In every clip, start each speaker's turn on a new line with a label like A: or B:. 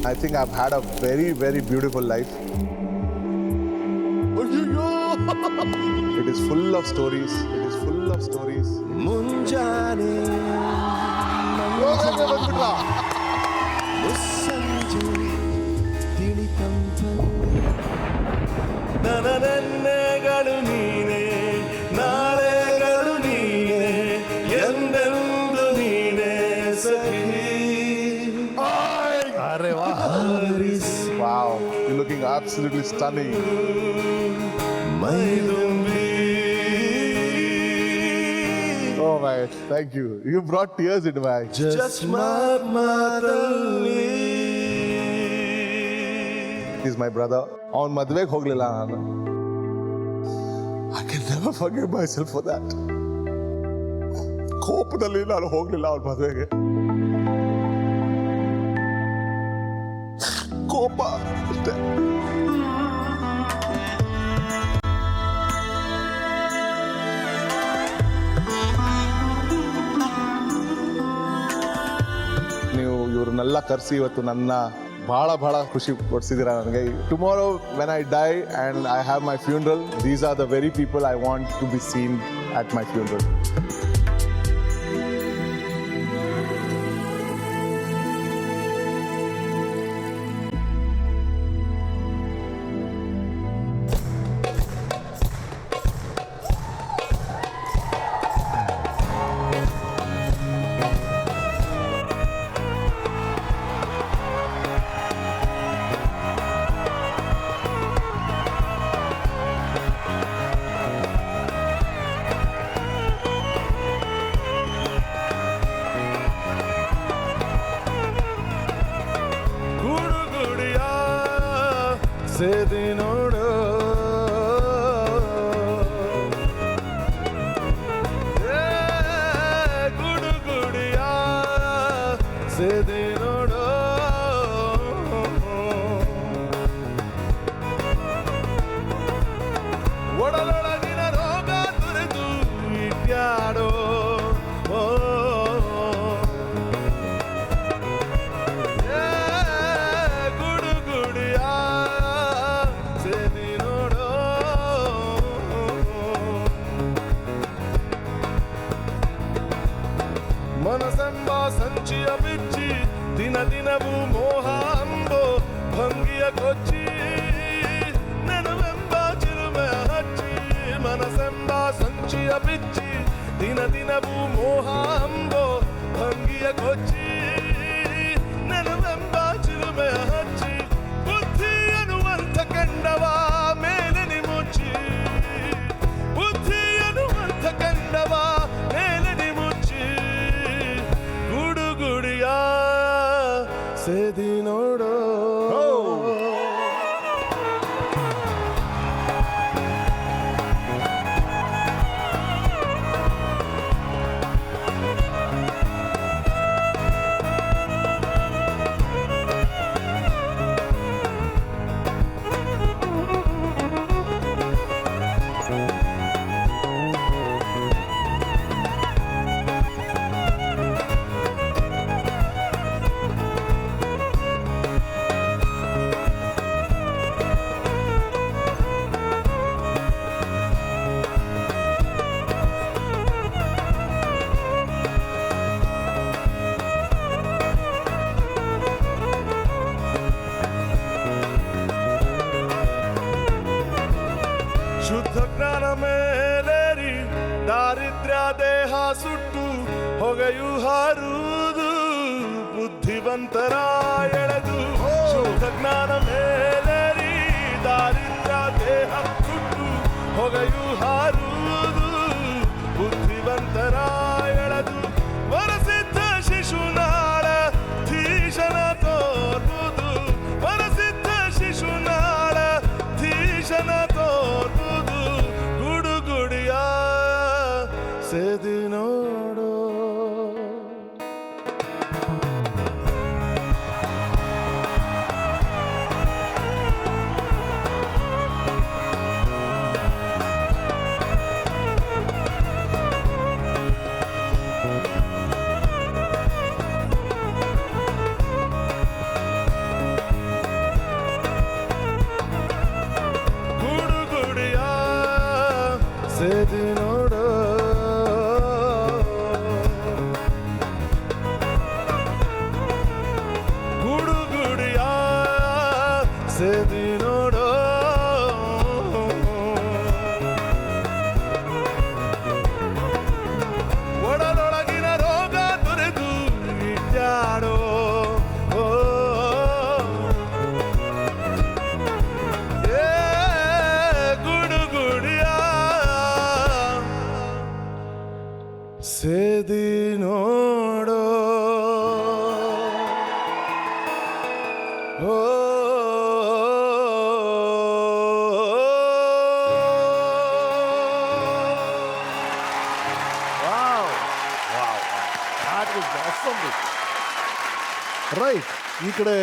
A: I think I've had a very, very beautiful life. It is full of stories. It is full of stories.
B: ಮುಂಜಾನೆ ಮುಸ್ಸಂಜೆ ತಿಳಿತಂಪಲ್ಲಿ ನನ್ನೆಗಳು ನೀನೆ ನಾಳೆಗಳು ನೀನೆ ಎಂದೆಂದು ನೀನೆ ಸಖಿ
A: Arre wow. Wow, you're looking absolutely stunning.
B: ಮೈದುಂಬಿ
A: Oh my, thank you. You brought tears into my eyes.
B: just ಮಾತಲ್ಲಿ
A: He's my brother. ಅವನ್ ಮದ್ವೆಗೆ ಹೋಗ್ಲಿಲ್ಲ ನಾನು. I can never forgive myself for that. ಕೋಪದಲ್ಲಿ ನಾನು ಹೋಗ್ಲಿಲ್ಲ ಅವನ ಮದ್ವೆಗೆ. ಕೋಪ ಅಷ್ಟೇ. ನೀವು ಇವ್ರನ್ನೆಲ್ಲ ಕರೆಸಿ ಇವತ್ತು ನನ್ನ ಬಹಳ ಖುಷಿ ಪಡಿಸಿದ್ದೀರಾ ನನಗೆ. Tomorrow when I die and I have my funeral, these are the very people I want to be seen at my funeral.
B: ಸೇದಿನೋಡು ಗುಡುಗುಡಿಯ ಸೇದಿನೋಡು ಒಡಲೊಳಗಿನ ರೋಗ ತುರಿದು ಇಟ್ಯಾಡೋ ಮನಸೆಂಬ ಸಂಚಿಯ ಬಿಚ್ಚಿ ದಿನ ದಿನವೂ ಮೋಹ ಅಂಬೋ ಭಂಗಿಯ ಕೊಚ್ಚಿ ನೆನವೆಂಬ ಚಿಲುಮೆ ಹಚ್ಚಿ ಮನಸೆಂಬ ಸಂಚಿಯ ಬಿಚ್ಚಿ ದಿನ ದಿನವೂ ಮೋಹ ಅಂಬೋ ಭಂಗಿಯ ಕೊಚ್ಚಿ ನೆನವೆಂಬ ಚಿಲುಮೆ ಹಚ್ಚಿ ಬುದ್ಧಿ ಅನ್ನುವಂಥ ಕಂಡವ ಮೇಲೆ ನಿಮುಚ್ಚಿ ಬುದ್ಧಿ ಅನ್ನುವಂಥ ಕಂಡವ ಮೇಲೆ ನಿಮುಚ್ಚಿ ಗುಡುಗುಡಿಯ ಸೇದಿ ನೋಡೋ ಶುದ್ಧ ಜ್ಞಾನ ಮೇಲೇರಿ ದಾರಿದ್ರ್ಯ ದೇಹ ಸುಟ್ಟು ಹೊಗೆಯು ಹಾರುವುದು ಬುದ್ಧಿವಂತರ ಎಳೆದು ಶುದ್ಧ ಜ್ಞಾನ ಮೇಲೇರಿ ದಾರಿದ್ರ್ಯ ದೇಹ ಸುಟ್ಟು ಹೊಗೆಯು ಹಾರುವುದು ಬುದ್ಧಿವಂತರ ಎಳೆದು ವರಸಿದ್ಧ ಶಿಶುನಾಳ ಧೀಶನ ತೋರುವುದು ವರಸಿದ್ಧ ಶಿಶುನಾಳ ಧೀಶನ ತೋರುವುದು ಗುಡುಗುಡಿಯ ಸೇದಿ ನೋಡೋ ಸೇದಿ ನೋಡೋ ಓ
C: ರೈಟ್. ಈ ಕಡೆ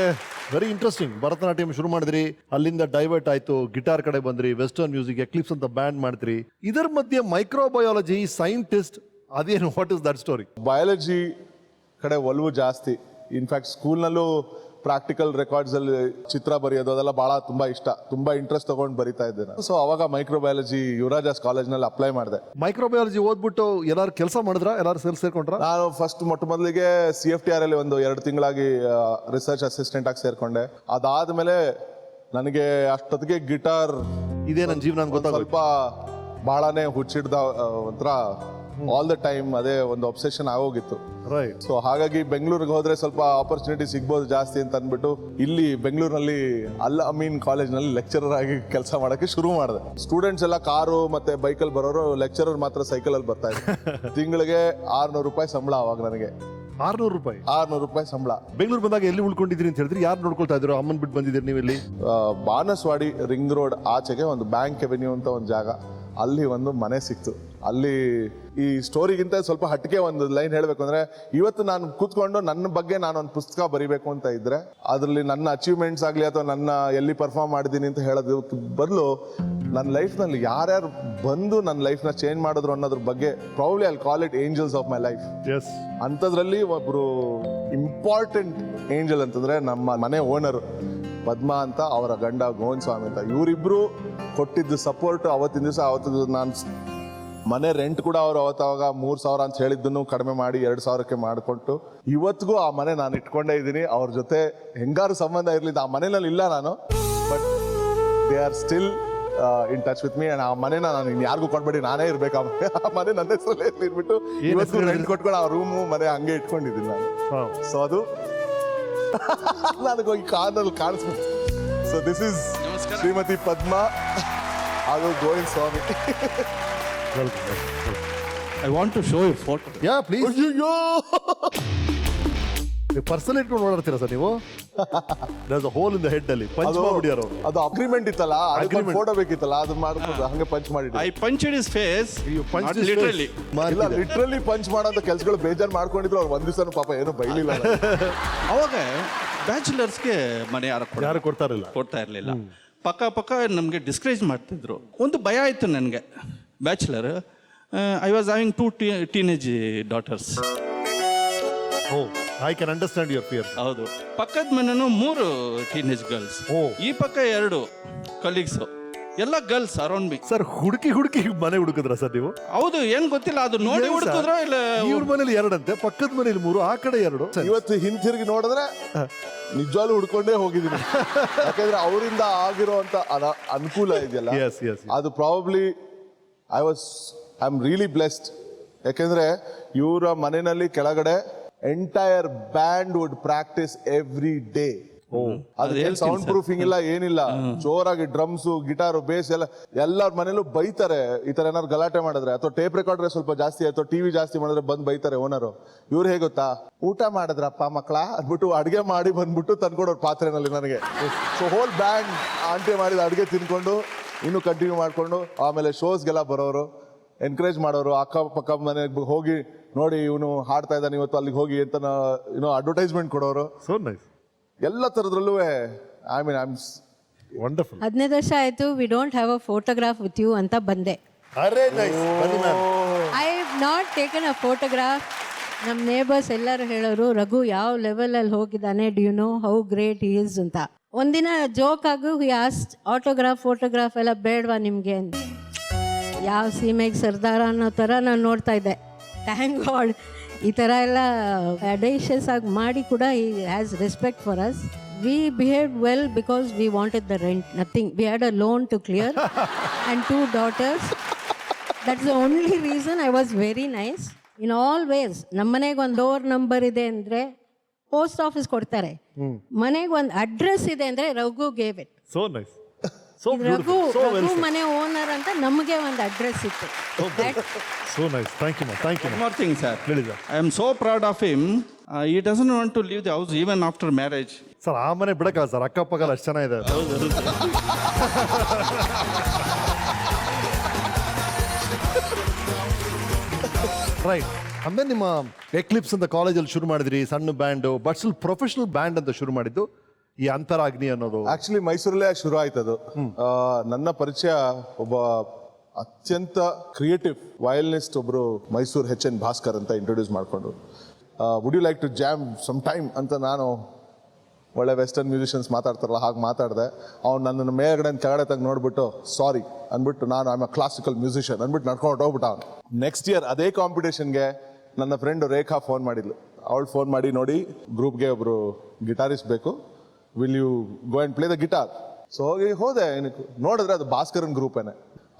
C: ವೆರಿ ಇಂಟ್ರೆಸ್ಟಿಂಗ್. ಭರತನಾಟ್ಯಂ ಶುರು ಮಾಡಿದ್ರಿ, ಅಲ್ಲಿಂದ ಡೈವರ್ಟ್ ಆಯ್ತು, ಗಿಟಾರ್ ಕಡೆ ಬಂದ್ರಿ, ವೆಸ್ಟರ್ನ್ ಮ್ಯೂಸಿಕ್, ಎಕ್ಲಿಪ್ಸ್ ಅಂತ ಬ್ಯಾಂಡ್ ಮಾಡ್ತೀರಿ. ಇದರ ಮಧ್ಯೆ ಮೈಕ್ರೋಬಯಾಲಜಿ, ಸೈಂಟಿಸ್ಟ್, ಅದೇನು, what is that story?
A: Biology ಕಡೆ ಒಲವು ಜಾಸ್ತಿ. ಇನ್ಫ್ಯಾಕ್ಟ್ ಸ್ಕೂಲ್ನಲ್ಲೂ ಪ್ರಾಕ್ಟಿಕಲ್ ರೆಕಾರ್ಡ್ಸ್ ಅಲ್ಲಿ ಚಿತ್ರ ಬರೆಯೋದು ಅದೆಲ್ಲ ಬಹಳ ತುಂಬಾ ಇಷ್ಟ, ತುಂಬಾ ಇಂಟ್ರೆಸ್ಟ್ ತಗೊಂಡು ಬರಿತಾ ಇದ್ದೆ ನಾನು. ಸೊ ಅವಾಗ ಮೈಕ್ರೋಬಯಾಲಜಿ ಯುವರಾಜಾಸ್ ಕಾಲೇಜ್ನಲ್ಲಿ ಅಪ್ಲೈ ಮಾಡಿದೆ.
C: ಮೈಕ್ರೋಬಯಾಲಜಿ ಓದ್ಬಿಟ್ಟು ಎಲ್ಲಾರು ಕೆಲಸ ಮಾಡಿದ್ರ, ಎಲ್ಲಾರು ಸೇರ್ಕೊಂಡ್ರ?
A: ನಾನು ಫಸ್ಟ್ ಮೊದಲಿಗೆ CFTR ಅಲ್ಲಿ ಒಂದು 2 ತಿಂಗಳಾಗಿ ರಿಸರ್ಚ್ ಅಸಿಸ್ಟೆಂಟ್ ಆಗಿ ಸೇರ್ಕೊಂಡೆ. ಅದಾದ್ಮೇಲೆ ನನಗೆ ಅಷ್ಟೊತ್ತಿಗೆ ಗಿಟಾರ್
C: ಇದೇ ನನ್ನ ಜೀವನ ಅಂತ ಗೊತ್ತಾಗೋಯ್ತು.
A: ಸ್ವಲ್ಪ ಬಹಳನೇ ಹುಚ್ಚಿಡ್ದ ಒಂಥರ ಆಲ್ ದ ಟೈಮ್ ಅದೇ ಒಂದು ಒಬ್ಸೆಷನ್ ಆಗೋಗಿತ್ತು.
C: ರೈಟ್.
A: ಸೊ ಹಾಗಾಗಿ ಬೆಂಗಳೂರಿಗೆ ಹೋದ್ರೆ ಸ್ವಲ್ಪ ಆಪರ್ಚುನಿಟಿ ಸಿಗ್ಬೋದು ಜಾಸ್ತಿ ಅಂತ ಅಂದ್ಬಿಟ್ಟು ಇಲ್ಲಿ ಬೆಂಗಳೂರಿನಲ್ಲಿ ಅಲ್ ಅಮೀನ್ ಕಾಲೇಜ್ನಲ್ಲಿ ಲೆಕ್ಚರರ್ ಆಗಿ ಕೆಲಸ ಮಾಡಕ್ಕೆ ಶುರು ಮಾಡಿದೆ. ಸ್ಟೂಡೆಂಟ್ಸ್ ಎಲ್ಲ ಕಾರು ಮತ್ತೆ ಬೈಕಲ್ಲಿ ಬರೋರು, ಲೆಕ್ಚರರ್ ಮಾತ್ರ ಸೈಕಲ್ ಅಲ್ಲಿ ಬರ್ತಾ ಇದ್ರು. ತಿಂಗಳಿಗೆ 600 ರೂಪಾಯಿ ಸಂಬಳ ಅವಾಗ ನನಗೆ.
C: 600 ರೂಪಾಯಿ?
A: 600 ರೂಪಾಯಿ ಸಂಬಳ.
C: ಬೆಂಗಳೂರು ಬಂದಾಗ ಎಲ್ಲಿ ಉಳ್ಕೊಂಡಿದ್ರಿ ಅಂತ ಹೇಳಿದ್ರಿ? ಯಾರು ನೋಡ್ಕೊಳ್ತಾ ಇದ್ರು? ಅಮ್ಮನ್ ಬಿಟ್ಟು ಬಂದಿದ್ದೀರಿ ನೀವು ಇಲ್ಲಿ?
A: ಬಾನಸವಾಡಿ ರಿಂಗ್ ರೋಡ್ ಆಚೆಗೆ ಒಂದು ಬ್ಯಾಂಕ್ ಅವೆನ್ಯೂ ಅಂತ ಒಂದು ಜಾಗ, ಅಲ್ಲಿ ಒಂದು ಮನೆ ಸಿಕ್ತು. ಅಲ್ಲಿ ಈ ಸ್ಟೋರಿಗಿಂತ ಸ್ವಲ್ಪ ಹಟ್ಟಿಗೆ ಒಂದು ಲೈನ್ ಹೇಳಬೇಕು ಅಂದ್ರೆ, ಇವತ್ತು ನಾನು ಕೂತ್ಕೊಂಡು ನನ್ನ ಬಗ್ಗೆ ನಾನು ಒಂದು ಪುಸ್ತಕ ಬರಿಬೇಕು ಅಂತ ಇದ್ರೆ ಅದರಲ್ಲಿ ನನ್ನ ಅಚೀವ್ಮೆಂಟ್ಸ್ ಆಗಲಿ ಅಥವಾ ನನ್ನ ಎಲ್ಲಿ ಪರ್ಫಾರ್ಮ್ ಮಾಡಿದ್ದೀನಿ ಅಂತ ಹೇಳೋದಕ್ಕೆ ಬದಲು ನನ್ನ ಲೈಫ್ನಲ್ಲಿ ಯಾರ್ಯಾರು ಬಂದು ನನ್ನ ಲೈಫ್ನ ಚೇಂಜ್ ಮಾಡಿದ್ರು ಅನ್ನೋದ್ರ ಬಗ್ಗೆ probably I call it angels of my life.
C: Yes.
A: ಅಂಥದ್ರಲ್ಲಿ ಒಬ್ರು ಇಂಪಾರ್ಟೆಂಟ್ ಏಂಜಲ್ ಅಂತಂದ್ರೆ ನಮ್ಮ ಮನೆ ಓನರ್ ಪದ್ಮಾ ಅಂತ, ಅವರ ಗಂಡ ಗೋವಿಂದ ಸ್ವಾಮಿ ಅಂತ. ಇವರಿಬ್ರು ಕೊಟ್ಟಿದ್ದು ಸಪೋರ್ಟ್ ಅವತ್ತಿನ ದಿವಸ. ಅವತ್ತು ನಾನು ಮನೆ ರೆಂಟ್ ಕೂಡ ಅವರು ಅವತ್ತಾವಾಗ 3,000 ಅಂತ ಹೇಳಿದ್ದನ್ನು ಕಡಿಮೆ ಮಾಡಿ 2,000ಕ್ಕೆ ಮಾಡಿಕೊಟ್ಟು ಇವತ್ತಿಗೂ ಆ ಮನೆ ನಾನು ಇಟ್ಕೊಂಡೇ ಇದ್ದೀನಿ. ಅವ್ರ ಜೊತೆ ಹೆಂಗಾರು ಸಂಬಂಧ ಇರಲಿಲ್ಲ, ಆ ಮನೆಯಲ್ಲಿ ಇಲ್ಲ ನಾನು, but they are still in touch with me. ಆ ಮನೆನ ನಾನು ಯಾರಿಗೂ ಕೊಡ್ಬೇಡಿ, ನಾನೇ ಇರ್ಬೇಕು. ಆ ಮನೆ ನನ್ನ ಹೆಸರಲ್ಲೇ ಇರ್ಬಿಟ್ಟು ಇವತ್ತು ರೆಂಟ್ ಕೊಟ್ಕೊಂಡು ಆ ರೂಮು ಮನೆ ಹಂಗೆ ಇಟ್ಕೊಂಡಿದ್ದೀನಿ ನಾನು. ಸೊ ಅದು ನನಗೆ ಈ ಕಾರ್ನಲ್ಲಿ ಕಾಣಿಸ್ಬಿಟ್ಟು. So this is Shrimati Padma, ಅದು Govinda Swamy.
D: I want to show you photo.
C: Yeah please.
A: ಅಯ್ಯೋ,
C: ಪರ್ಸನಲ್ ಇಟ್ಕೊಂಡು ಓಡಾಡ್ತೀರಾ ಸರ್ ನೀವು? there's a hole in the head ಅಲ್ಲಿ ಪಂಚ್ ಮಾಡ್ಬಿಡ್ಯಾರ ಅವರು.
A: ಅದು ಅಗ್ರಿಮೆಂಟ್ ಇತ್ತಲ್ಲ,
C: Agreement.
A: ಫೋಟೋ ಬೇಕಿತ್ತಲ್ಲ, ಅದು ಮಾಡ್ಕೊಂಡು ಹಂಗೆ ಪಂಚ್ ಮಾಡಿ.
D: I punched his face. Not literally.
A: ಇಲ್ಲ, ಲಿಟ್ರಲಿ ಪಂಚ್ ಮಾಡೋಂಥ ಕೆಲಸಗಳು ಬೇಜಾರು ಮಾಡ್ಕೊಂಡಿದ್ರು. ಅವ್ರು ಒಂದ್ ದಿವಸ ಪಾಪ ಏನು ಬೈಲಿಲ್ಲ.
D: ಅವಾಗ ಬ್ಯಾಚುಲರ್ಸ್ಗೆ ಮನೆ
C: ಯಾರು ಕೊಡ್ತಾ
D: ಇರಲಿಲ್ಲ. ಪಕ್ಕ ನಮಗೆ ಡಿಸ್ಕರೇಜ್ ಮಾಡ್ತಿದ್ರು. ಒಂದು ಭಯ ಆಯಿತು ನನಗೆ. Bachelor, I was having 2 teenage daughters.
C: I can understand your fear.
D: ಹೌದು. ಪಕ್ಕದ ಮನೆನೂ 3 ಟೀನೇಜ್ ಗರ್ಲ್ಸ್. ಈ ಪಕ್ಕ 2 ಕಲೀಗ್ಸ್, ಎಲ್ಲ ಗರ್ಲ್ಸ್ ಅರೌಂಡ್ ಮಿ.
C: ಸರ್ ಹುಡುಕಿ ಮನೆ ಹುಡುಕಿದ್ರ ಸರ್ ನೀವು?
D: ಹೌದು, ಏನ್ ಗೊತ್ತಿಲ್ಲ, ಅದು ನೋಡಿ ಹುಡುಕಿದ್ರ ಇಲ್ಲ.
C: ಇವ್ರ ಮನೇಲಿ 2 ಅಂತೆ, ಪಕ್ಕದ ಮನೇಲಿ 3, ಆ ಕಡೆ 2.
A: ಇವತ್ತು ಹಿಂತಿರುಗಿ ನೋಡಿದ್ರೆ ನಿಜವಾಗ್ಲೂ ಹುಡ್ಕೊಂಡೇ ಹೋಗಿದ್ದೀನಿ. ಯಾಕಂದ್ರೆ ಅವರಿಂದ ಆಗಿರುವಂತ ಅನುಕೂಲ ಇದೆಯಲ್ಲ, ಅದು probably I am really blessed. ಯಾಕೆಂದ್ರೆ ಇವರ ಮನೆಯಲ್ಲಿ ಕೆಳಗಡೆ entire band would practice every day. ಅದಕ್ಕೆ ಸೌಂಡ್ ಪ್ರೂಫಿಂಗ್ ಇಲ್ಲ, ಏನಿಲ್ಲ, ಜೋರಾಗಿ ಡ್ರಮ್ಸ್, ಗಿಟಾರು, ಬೇಸ್ ಎಲ್ಲರ ಮನೇಲೂ ಬೈತಾರೆ. ಈ ತರ ಏನಾದ್ರು ಗಲಾಟೆ ಮಾಡಿದ್ರೆ ಅಥವಾ ಟೇಪ್ ರೆಕಾರ್ಡ್ರೆ ಸ್ವಲ್ಪ ಜಾಸ್ತಿ ಅಥವಾ ಟಿವಿ ಜಾಸ್ತಿ ಮಾಡಿದ್ರೆ ಬಂದು ಬೈತಾರೆ ಓನರು. ಇವ್ರು ಹೇಗೆ ಗೊತ್ತಾ, ಊಟ ಮಾಡಿದ್ರಪ್ಪ ಮಕ್ಕಳ ಅಂದ್ಬಿಟ್ಟು ಅಡುಗೆ ಮಾಡಿ ಬಂದ್ಬಿಟ್ಟು ತಂದ್ಕೊಡೋರು ಪಾತ್ರೆನಲ್ಲಿ ನನಗೆ. ಸೊ ಹೋಲ್ ಬ್ಯಾಂಡ್ ಆಂಟಿ ಮಾಡಿದ ಅಡುಗೆ ತಿನ್ಕೊಂಡು ಇನ್ನೂ ಕಂಟಿನ್ಯೂ ಮಾಡ್ಕೊಂಡು ಆಮೇಲೆ ಶೋಸ್ಗೆಲ್ಲ ಬರೋರು, ಎನ್ಕರೇಜ್ ಮಾಡೋರು. ಅಕ್ಕಪಕ್ಕ ಮನೆಗೆ ಹೋಗಿ ನೋಡಿ ಇವನು ಹಾಡ್ತಾ ಇದ್ದಾನೆ ಇವತ್ತು, ಅಲ್ಲಿಗೆ ಹೋಗಿ ಅಂತ ಅಡ್ವರ್ಟೈಸ್ಮೆಂಟ್ ಕೊಡೋರು.
C: So nice.
A: ಎಲ್ಲ ಥರದ್ರಲ್ಲೂ I mean I am
C: wonderful.
E: 15 ವರ್ಷ ಆಯ್ತು, we don't have a photograph with you ಅಂತ ಬಂದೆ.
C: ಅರೆ ನೈಸ್, ಬನ್ನಿ ma'am.
E: I have not taken a photograph. ನಮ್ಮ ನೇಬರ್ಸ್ ಎಲ್ಲರೂ ಹೇಳೋರು, ರಘು ಯಾವ ಲೆವೆಲಲ್ಲಿ ಹೋಗಿದ್ದಾನೆ, due know how great he is ಅಂತ. ಒಂದಿನ ಜೋಕ್ ಆಗು ಫೋಟೋಗ್ರಾಫ್ ಎಲ್ಲ ಬೇಡವಾ ನಿಮಗೆ ಅಂತ. ಯಾವ ಸೀಮೆಗೆ ಸರ್ದಾರ ಅನ್ನೋ ಥರ ನಾನು ನೋಡ್ತಾ ಇದ್ದೆ. ಥ್ಯಾಂಕ್ ಗಾಡ್ ಈ ಥರ ಎಲ್ಲ ಅಡೇಷಿಯಸ್ ಆಗಿ ಮಾಡಿ ಕೂಡ he has respect for us. We behaved well because we wanted the rent, nothing. We had a loan to clear and 2 daughters. That's the only reason I was very nice in all ways. ನಮ್ಮ ಮನೆಗೆ ಒಂದು door number ಇದೆ ಅಂದರೆ post office ಕೊಡ್ತಾರೆ, ಮನೆಗೆ ಒಂದು address ಇದೆ ಅಂದರೆ Raghu gave it.
C: So nice. So beautiful, so well
E: Raghu
C: said.
E: ಮನೆ ಓನರ್ ಅಂತ ನಮಗೆ ಒಂದು ಅಡ್ರೆಸ್ ಇತ್ತು.
C: So nice, thank you thank you.
D: One more thing, sir.
C: ಹೇಳಿ sir.
D: I am so proud of him. He doesn't want to leave the house even after marriage.
C: Sir ಆ ಮನೆ ಬಿಡಕ್ಕಲ್ಲ sir, ಅಕ್ಕಪಕ್ಕಲ್ಲ ಅಷ್ಟು ಚೆನ್ನಾಗಿದೆ. Right. ಆಮೇಲೆ ನಿಮ್ಮ Eclipse ಅಂತ ಕಾಲೇಜಲ್ಲಿ ಶುರು ಮಾಡಿದ್ರಿ, ಸಣ್ಣ band, but still professional band ಅಂತ ಶುರು ಮಾಡಿದ್ದು ಈ ಅಂತರಾಗ್ನಿ ಅನ್ನೋದು.
A: ಆಕ್ಚುಲಿ ಮೈಸೂರಲ್ಲೇ ಶುರು ಆಯ್ತದು. ನನ್ನ ಪರಿಚಯ ಒಬ್ಬ ಅತ್ಯಂತ ಕ್ರಿಯೇಟಿವ್ ವಯಲಿನಿಸ್ಟ್ ಒಬ್ರು ಮೈಸೂರು HN ಭಾಸ್ಕರ್ ಅಂತ ಇಂಟ್ರೊಡ್ಯೂಸ್ ಮಾಡಿಕೊಂಡು, would you like to jam some time ಅಂತ ನಾನು ಒಳ್ಳೆ ವೆಸ್ಟರ್ನ್ ಮ್ಯೂಸಿಷಿಯನ್ಸ್ ಮಾತಾಡ್ತಾರಲ್ಲ ಹಾಗೆ ಮಾತಾಡಿದೆ. ಅವ್ನು ನನ್ನನ್ನು ಮೇಲ್ಗಡೆ ಕೆಳಗಡೆ ತಂಗ ನೋಡ್ಬಿಟ್ಟು ಸಾರಿ ಅಂದ್ಬಿಟ್ಟು ನಾನು I am a classical musician ಅಂದ್ಬಿಟ್ಟು ನಡ್ಕೊಂಡು ಹೋಗ್ಬಿಟ್ಟು ಅವ್ನು. ನೆಕ್ಸ್ಟ್ ಇಯರ್ ಅದೇ ಕಾಂಪಿಟೇಷನ್ಗೆ ನನ್ನ ಫ್ರೆಂಡ್ ರೇಖಾ ಫೋನ್ ಮಾಡಿದ್ಲು. ಅವಳು ಫೋನ್ ಮಾಡಿ, ನೋಡಿ ಗ್ರೂಪ್ಗೆ ಒಬ್ರು ಗಿಟಾರಿಸ್ಟ್ ಬೇಕು, will you go and play the guitar? So ಹೋಗಿ ಹೋದೆ. ಏನಕ್ಕೆ ನೋಡಿದ್ರೆ ಅದು ಭಾಸ್ಕರನ್ ಗ್ರೂಪೇನೆ.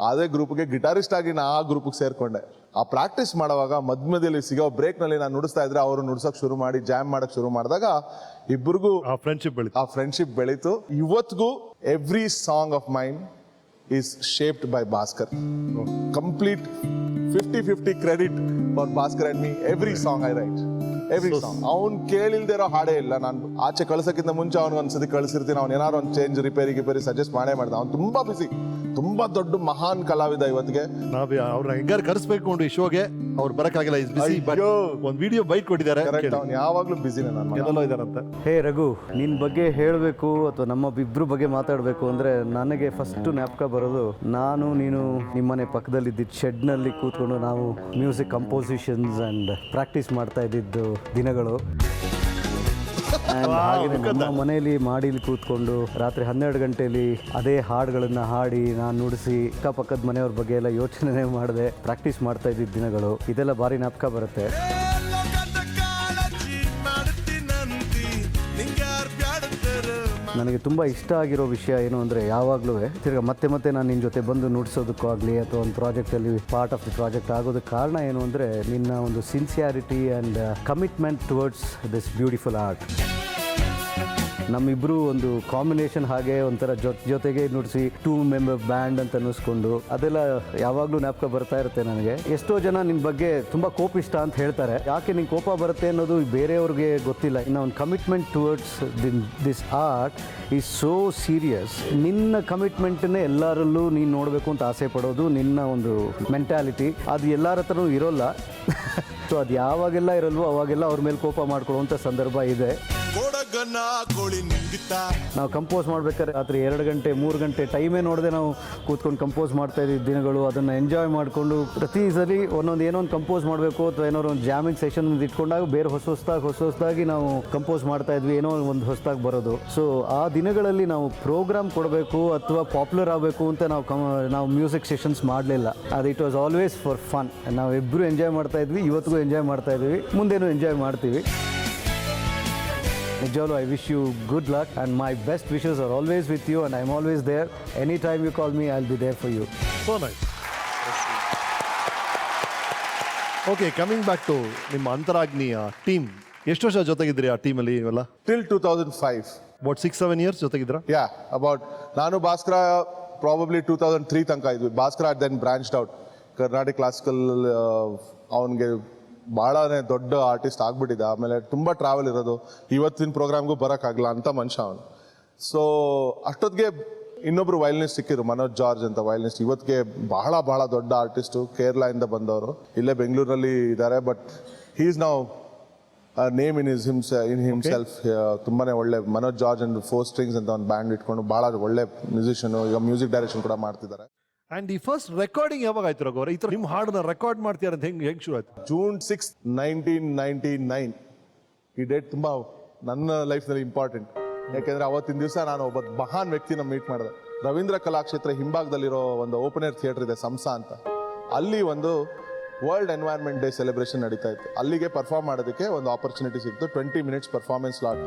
A: ಅದೇ ಗ್ರೂಪ್ಗೆ ಗಿಟಾರಿಸ್ಟ್ ಆಗಿ ನಾ ಆ ಗ್ರೂಪಿಗೆ ಸೇರ್ಕೊಂಡೆ. ಆ ಪ್ರಾಕ್ಟೀಸ್ ಮಾಡುವಾಗ ಮಧ್ಯದಲ್ಲಿ ಸಿಗೋ ಬ್ರೇಕ್ನಲ್ಲಿ ನಾನು ನುಡಿಸ್ತಾ ಇದ್ರೆ ಅವರು ನುಡ್ಸೋಕೆ ಶುರು ಮಾಡಿ ಜಾಮ್ ಮಾಡಕ್ ಶುರು ಮಾಡಿದಾಗ ಇಬ್ಬರಿಗೂ
C: ಆ ಫ್ರೆಂಡ್ಶಿಪ್
A: ಬೆಳೀತು. ಇವತ್ತಿಗೂ every song of main is shaped by Bhaskar. Complete 50-50 credit for Bhaskar and me. Every song I right, every song. ಅವ್ನು ಕೇಳಿಲ್ದಿರೋ ಹಾಡೇ ಇಲ್ಲ. ನಾನು ಆಚೆ ಕಳ್ಸಕ್ಕಿಂತ ಮುಂಚೆ ಅವ್ನಿಗೆ ಒಂದ್ಸತಿ ಕಳಿಸಿರ್ತೀನಿ. ಅವ್ನು ಏನಾದ್ರು ಒಂದು ಚೇಂಜ್ ರಿಪೇರಿ ಸಜೆಸ್ಟ್ ಮಾಡೇ ಮಾಡ್ದ. ಅವ್ನು ತುಂಬಾ ಬಿಸಿ, ತುಂಬಾ ದೊಡ್ಡ ಮಹಾನ್ ಕಲಾವಿದ. ಇವತ್ತಿಗೆ
C: ನಾವ್ ಅವ್ರನ್ನ ಹೆಂಗಾರು ಕರೆಸ್ಬೇಕು ಈ ಶೋಗೆ, ಅವ್ರು ಬರಕ್ಕಾಗಿಲ್ಲ, ಇಸ್ ಬಿಸಿ. ಬಟ್
A: ಅಯ್ಯೋ.
C: ಒಂದು ವಿಡಿಯೋ ಬೈಟ್ ಕೊಟ್ಟಿದ್ದಾರೆ,
A: ಕರೆಕ್ಟ್. ಅವ್ನು ಯಾವಾಗ್ಲೂ ಬಿಸಿನೇ. ನಾನು
C: ಎಲ್ಲೆಲ್ಲೋ ಇದಾರಂತ.
F: ಹೇ ರಘು, ನಿನ್ನ ಬಗ್ಗೆ ಹೇಳಬೇಕು ಅಥವಾ ನಮ್ಮ ಇಬ್ಬರು ಬಗ್ಗೆ ಮಾತಾಡಬೇಕು ಅಂದರೆ ನನಗೆ ಫಸ್ಟು ಜ್ಞಾಪಕ ಬರೋದು, ನಾನು ನೀನು ನಿಮ್ಮನೆ ಪಕ್ಕದಲ್ಲಿದ್ದಿದ್ದು ಶೆಡ್ನಲ್ಲಿ ಕೂತ್ಕೊಂಡು ನಾವು ಮ್ಯೂಸಿಕ್ ಕಂಪೋಸಿಷನ್ಸ್ ಆ್ಯಂಡ್ ಪ್ರಾಕ್ಟೀಸ್ ಮಾಡ್ತಾ ಇದ್ದಿದ್ದು ದಿನಗಳು. ಹಾಗೆ ನಮ್ಮ ಮನೆಯಲ್ಲಿ ಮಾಡಿಲಿ ಕೂತ್ಕೊಂಡು ರಾತ್ರಿ 12 ಗಂಟೆಯಲ್ಲಿ ಅದೇ ಹಾಡುಗಳನ್ನು ಹಾಡಿ ನಾನು ನುಡಿಸಿ ಅಕ್ಕಪಕ್ಕದ ಮನೆಯವ್ರ ಬಗ್ಗೆ ಎಲ್ಲ ಯೋಚನೆ ಮಾಡದೆ ಪ್ರಾಕ್ಟೀಸ್ ಮಾಡ್ತಾ ಇದ್ದಿದ್ದ ದಿನಗಳು. ಇದೆಲ್ಲ ಭಾರಿ ಜ್ಞಾಪಕ ಬರುತ್ತೆ. ನನಗೆ ತುಂಬ ಇಷ್ಟ ಆಗಿರೋ ವಿಷಯ ಏನು ಅಂದರೆ, ಯಾವಾಗಲೂ ತಿರ್ಗಿ ಮತ್ತೆ ನಾನು ನಿನ್ನ ಜೊತೆ ಬಂದು ನುಡಿಸೋದಕ್ಕೂ ಆಗಲಿ ಅಥವಾ ಒಂದು ಪ್ರಾಜೆಕ್ಟಲ್ಲಿ ಪಾರ್ಟ್ ಆಫ್ ದಿ ಪ್ರಾಜೆಕ್ಟ್ ಆಗೋದಕ್ಕೆ ಕಾರಣ ಏನು ಅಂದರೆ ನಿನ್ನ ಒಂದು sincerity and commitment towards this beautiful art. ನಮ್ಮಿಬ್ಬರು ಒಂದು ಕಾಂಬಿನೇಷನ್ ಹಾಗೆ ಒಂಥರ ಜೊತೆಗೆ ನುಡಿಸಿ 2 ಮೆಂಬರ್ ಬ್ಯಾಂಡ್ ಅಂತ ಅನ್ನಿಸ್ಕೊಂಡು ಅದೆಲ್ಲ ಯಾವಾಗಲೂ ಜ್ಞಾಪಕ ಬರ್ತಾ ಇರುತ್ತೆ ನನಗೆ. ಎಷ್ಟೋ ಜನ ನಿನ್ನ ಬಗ್ಗೆ ತುಂಬ ಕೋಪಿಷ್ಟ ಅಂತ ಹೇಳ್ತಾರೆ. ಯಾಕೆ ನಿಂಗೆ ಕೋಪ ಬರುತ್ತೆ ಅನ್ನೋದು ಬೇರೆಯವ್ರಿಗೆ ಗೊತ್ತಿಲ್ಲ. ಇನ್ನು ಒಂದು commitment towards this art is so serious. ನಿನ್ನ ಕಮಿಟ್ಮೆಂಟನ್ನೇ ಎಲ್ಲರಲ್ಲೂ ನೀನು ನೋಡಬೇಕು ಅಂತ ಆಸೆ ಪಡೋದು ನಿನ್ನ ಒಂದು ಮೆಂಟ್ಯಾಲಿಟಿ. ಅದು ಎಲ್ಲರ ಹತ್ರನೂ ಇರೋಲ್ಲ. ಸೊ ಅದು ಯಾವಾಗೆಲ್ಲ ಇರಲ್ವೋ ಅವಾಗೆಲ್ಲ ಅವ್ರ ಮೇಲೆ ಕೋಪ ಮಾಡ್ಕೊಳ್ಳುವಂಥ ಸಂದರ್ಭ ಇದೆ. ನಾವು ಕಂಪೋಸ್ ಮಾಡ್ಬೇಕಾದ್ರೆ ರಾತ್ರಿ 2 ಗಂಟೆ 3 ಗಂಟೆ ಟೈಮೇ ನೋಡದೆ ನಾವು ಕೂತ್ಕೊಂಡು ಕಂಪೋಸ್ ಮಾಡ್ತಾ ಇದ್ದ ದಿನಗಳು. ಅದನ್ನು ಎಂಜಾಯ್ ಮಾಡಿಕೊಂಡು ಪ್ರತಿ ಸಲ ಏನೋ ಒಂದು ಕಂಪೋಸ್ ಮಾಡಬೇಕು ಅಥವಾ ಏನಾದ್ರು ಒಂದು ಜಾಮಿಂಗ್ ಸೆಷನ್ ಇಟ್ಕೊಂಡಾಗ ಬೇರೆ ಹೊಸದಾಗಿ ನಾವು ಕಂಪೋಸ್ ಮಾಡ್ತಾ ಇದ್ವಿ, ಏನೋ ಒಂದು ಹೊಸದಾಗಿ ಬರೋದು. ಸೊ ಆ ದಿನಗಳಲ್ಲಿ ನಾವು ಪ್ರೋಗ್ರಾಮ್ ಕೊಡಬೇಕು ಅಥವಾ ಪಾಪ್ಯುಲರ್ ಆಗಬೇಕು ಅಂತ ನಾವು ಮ್ಯೂಸಿಕ್ ಸೆಷನ್ಸ್ ಮಾಡಲಿಲ್ಲ. ಅದು it was always for fun. ನಾವು ಇಬ್ಬರು ಎಂಜಾಯ್ ಮಾಡ್ತಾ ಇದ್ವಿ, ಇವತ್ತಿಗೂ ಎಂಜಾಯ್ ಮಾಡ್ತಾ ಇದ್ವಿ, ಮುಂದೇನೂ ಎಂಜಾಯ್ ಮಾಡ್ತೀವಿ. ನಿಜವಾಗ್ಲೂ I wish you good luck and my best wishes are always with you and I am always there. Any time you call me I will be there for you.
C: So nice. Okay, coming back to ನಿಮ್ಮ ಅಂತರಾಗ್ನಿಯ team. ಎಷ್ಟು ವರ್ಷ ಜೊತೆಗಿದ್ರಿ ಆ ಟೀಮಲ್ಲಿ ಇವೆಲ್ಲ?
A: Till 2005.
C: About 6-7 years ಜೊತೆಗಿದ್ರ?
A: Yeah, about. ನಾನು ಭಾಸ್ಕರ ಪ್ರಾಬಬ್ಲಿ 2003 ತನಕ ಇದ್ವಿ. Bhaskara then branched out. Karnataka classical ಅವನಿಗೆ ಭಾಳನೇ ದೊಡ್ಡ ಆರ್ಟಿಸ್ಟ್ ಆಗ್ಬಿಟ್ಟಿದೆ. ಆಮೇಲೆ ತುಂಬ ಟ್ರಾವೆಲ್ ಇರೋದು, ಇವತ್ತಿನ ಪ್ರೋಗ್ರಾಮ್ಗೂ ಬರೋಕ್ಕಾಗಲ್ಲ ಅಂತ ಮನುಷ್ಯ ಅವನು. ಸೊ ಅಷ್ಟೊತ್ತಿಗೆ ಇನ್ನೊಬ್ರು ವಯಲಿನಿಸ್ಟ್ ಸಿಕ್ಕಿದ್ರು, ಮನೋಜ್ ಜಾರ್ಜ್ ಅಂತ ವಯಲಿನಿಸ್ಟ್. ಇವತ್ತಿಗೆ ಬಹಳ ದೊಡ್ಡ ಆರ್ಟಿಸ್ಟು, ಕೇರಳದಿಂದ ಬಂದವರು, ಇಲ್ಲೇ ಬೆಂಗಳೂರಲ್ಲಿ ಇದ್ದಾರೆ. But he is now name in himself. ತುಂಬಾನೇ ಒಳ್ಳೆ ಮನೋಜ್ ಜಾರ್ಜ್ ಅಂಡ್ 4 strings ಅಂತ ಒಂದು ಬ್ಯಾಂಡ್ ಇಟ್ಕೊಂಡು ಭಾಳ ಒಳ್ಳೆ ಮ್ಯೂಸಿಷಿಯನ್. ಈಗ ಮ್ಯೂಸಿಕ್ ಡೈರೆಕ್ಷನ್ ಕೂಡ ಮಾಡ್ತಿದ್ದಾರೆ.
C: ಅಂಡ್ ಈ ಫಸ್ಟ್ ರೆಕಾರ್ಡಿಂಗ್ ಯಾವಾಗ ಆಯ್ತು ರಘು? ಈ ಥರ ನಿಮ್ಮ ಹಾಡನ್ನ ರೆಕಾರ್ಡ್ ಮಾಡ್ತೀರ ಅಂತ ಹೆಂಗೆ ಶುರು ಆಯ್ತು?
A: June 6, 1999. ಈ ಡೇಟ್ ತುಂಬ ನನ್ನ ಲೈಫ್ನಲ್ಲಿ ಇಂಪಾರ್ಟೆಂಟ್. ಯಾಕೆಂದ್ರೆ ಅವತ್ತಿನ ದಿವಸ ನಾನು ಒಬ್ಬ ಮಹಾನ್ ವ್ಯಕ್ತಿನ ಮೀಟ್ ಮಾಡಿದೆ. ರವೀಂದ್ರ ಕಲಾಕ್ಷೇತ್ರ ಹಿಂಭಾಗದಲ್ಲಿರೋ ಒಂದು ಓಪನ್ ಏರ್ ಥಿಯೇಟರ್ ಇದೆ, ಸಂಸಾ ಅಂತ. ಅಲ್ಲಿ ಒಂದು ವರ್ಲ್ಡ್ ಎನ್ವೈರ್ಮೆಂಟ್ ಡೇ ಸೆಲೆಬ್ರೇಷನ್ ನಡೀತಾ ಇತ್ತು. ಅಲ್ಲಿಗೆ ಪರ್ಫಾರ್ಮ್ ಮಾಡೋದಕ್ಕೆ ಒಂದು ಆಪರ್ಚುನಿಟಿ ಸಿಕ್ತು. 20 minutes ಪರ್ಫಾರ್ಮೆನ್ಸ್ ಸ್ಲಾಟ್.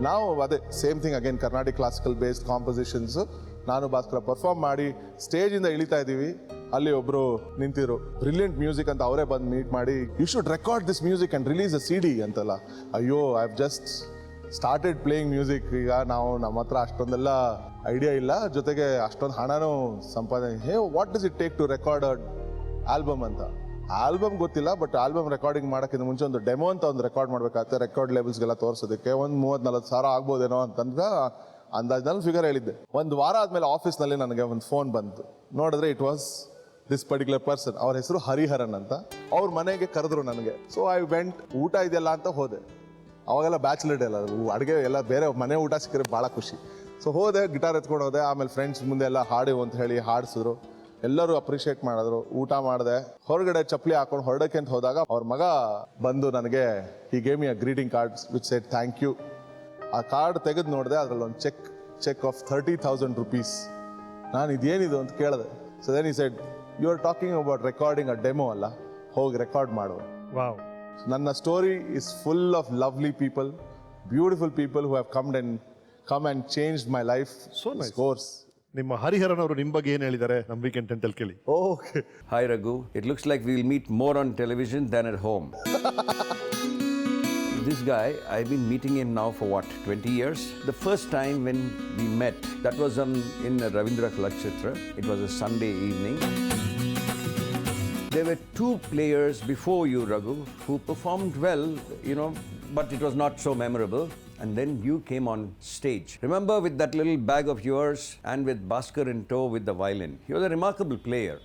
A: ನಾವು ಅದೇ same thing again, Carnatic classical based compositions. ನಾನು ಭಾಸ್ಕರ ಪರ್ಫಾರ್ಮ್ ಮಾಡಿ ಸ್ಟೇಜಿಂದ ಇಳಿತಾ ಇದ್ದೀವಿ. ಅಲ್ಲಿ ಒಬ್ರು ನಿಂತಿರು, ಬ್ರಿಲಿಯಂಟ್ ಮ್ಯೂಸಿಕ್ ಅಂತ ಅವರೇ ಬಂದು ಮೀಟ್ ಮಾಡಿ, you should record this music and release a CD ಅಂತಲ್ಲ. ಅಯ್ಯೋ, I have just started playing music. ಈಗ ನಮ್ಮ ಹತ್ರ ಅಷ್ಟೊಂದೆಲ್ಲ ಐಡಿಯಾ ಇಲ್ಲ, ಜೊತೆಗೆ ಅಷ್ಟೊಂದು ಹಣನೂ ಸಂಪಾದನೆ. What does it take to record album ಅಂತ. ಆಲ್ಬಮ್ ಗೊತ್ತಿಲ್ಲ, ಬಟ್ ಆಲ್ಬಮ್ ರೆಕಾರ್ಡಿಂಗ್ ಮಾಡೋಕ್ಕಿಂತ ಮುಂಚೆ ಒಂದು ಡೆಮೋ ಅಂತ ಒಂದು ರೆಕಾರ್ಡ್ ಮಾಡಬೇಕಾಗುತ್ತೆ. ರೆಕಾರ್ಡ್ ಲೇಬಲ್ಸ್ಗೆಲ್ಲ ತೋರಿಸೋದಕ್ಕೆ ಒಂದು 30-40 ಸಾವಿರ ಆಗ್ಬೋದೇನೋ ಅಂತಂದ್ರೆ ಅಂದಾಜ್ನಲ್ಲಿ ಫಿಗರ್ ಹೇಳಿದ್ದೆ. ಒಂದು ವಾರ ಆದಮೇಲೆ ಆಫೀಸ್ನಲ್ಲಿ ನನಗೆ ಒಂದು ಫೋನ್ ಬಂತು. ನೋಡಿದ್ರೆ it was this particular person. ಅವ್ರ ಹೆಸರು ಹರಿಹರನ್ ಅಂತ. ಅವ್ರ ಮನೆಗೆ ಕರೆದ್ರು ನನಗೆ. So I went. ಊಟ ಇದೆಯಲ್ಲ ಅಂತ ಹೋದೆ. ಅವಾಗೆಲ್ಲ ಬ್ಯಾಚುಲರ್ ಡೇ ಅಲ್ಲ, ಅಡುಗೆ ಎಲ್ಲ ಬೇರೆ ಮನೆ ಊಟ ಸಿಕ್ಕರೆ ಭಾಳ ಖುಷಿ. ಸೊ ಹೋದೆ, ಗಿಟಾರ್ ಎತ್ಕೊಂಡು ಹೋದೆ. ಆಮೇಲೆ ಫ್ರೆಂಡ್ಸ್ ಮುಂದೆ ಎಲ್ಲ ಹಾಡಿ ಅಂತ ಹೇಳಿ ಹಾಡಿಸಿದ್ರು. ಎಲ್ಲರೂ ಅಪ್ರಿಷಿಯೇಟ್ ಮಾಡಿದ್ರು. ಊಟ ಮಾಡಿದೆ. ಹೊರಗಡೆ ಚಪ್ಪಲಿ ಹಾಕೊಂಡು ಹೊರಡಕ್ಕೆ ಅಂತ ಹೋದಾಗ ಅವ್ರ ಮಗ ಬಂದು ನನಗೆ he gave me a greeting cards which said thank you. ಆ ಕಾರ್ಡ್ ತೆಗೆದು ನೋಡಿದೆ, ಅದರಲ್ಲಿ ಒಂದು ಚೆಕ್ ಆಫ್ 30,000 rupees. ನಾನು ಇದೇನಿದು ಅಂತ ಕೇಳಿದೆ. So then he said, you are talking about recording a demo ಅಲ್ಲ, ಹೋಗಿ ರೆಕಾರ್ಡ್ ಮಾಡು.
C: ವಾವ್.
A: ನನ್ನ story is full of lovely people, beautiful people who have come and changed my life.
C: So nice.
A: Course.
C: ನಿಮ್ಮ ಹರಿಹರನ್ ಅವರು ನಿಮ್ಮ ಬಗ್ಗೆ ಏನು ಹೇಳಿದ್ದಾರೆ ನಮ್ಮ ವೀಕೆಂಡ್ ಟೆಂಟಲ್ಲಿ ಕೇಳಿ.
A: Okay.
G: Hi Raghu, it looks like we'll meet more on television than at home. This guy, I've been meeting him now for what, 20 years? The first time when we met, that was in Ravindra Kalakshatra. It was a Sunday evening. There were two players before you, Raghu, who performed well, but it was not so memorable. And then you came on stage. Remember, with that little bag of yours and with Bhaskar in tow with the violin. He was a remarkable player.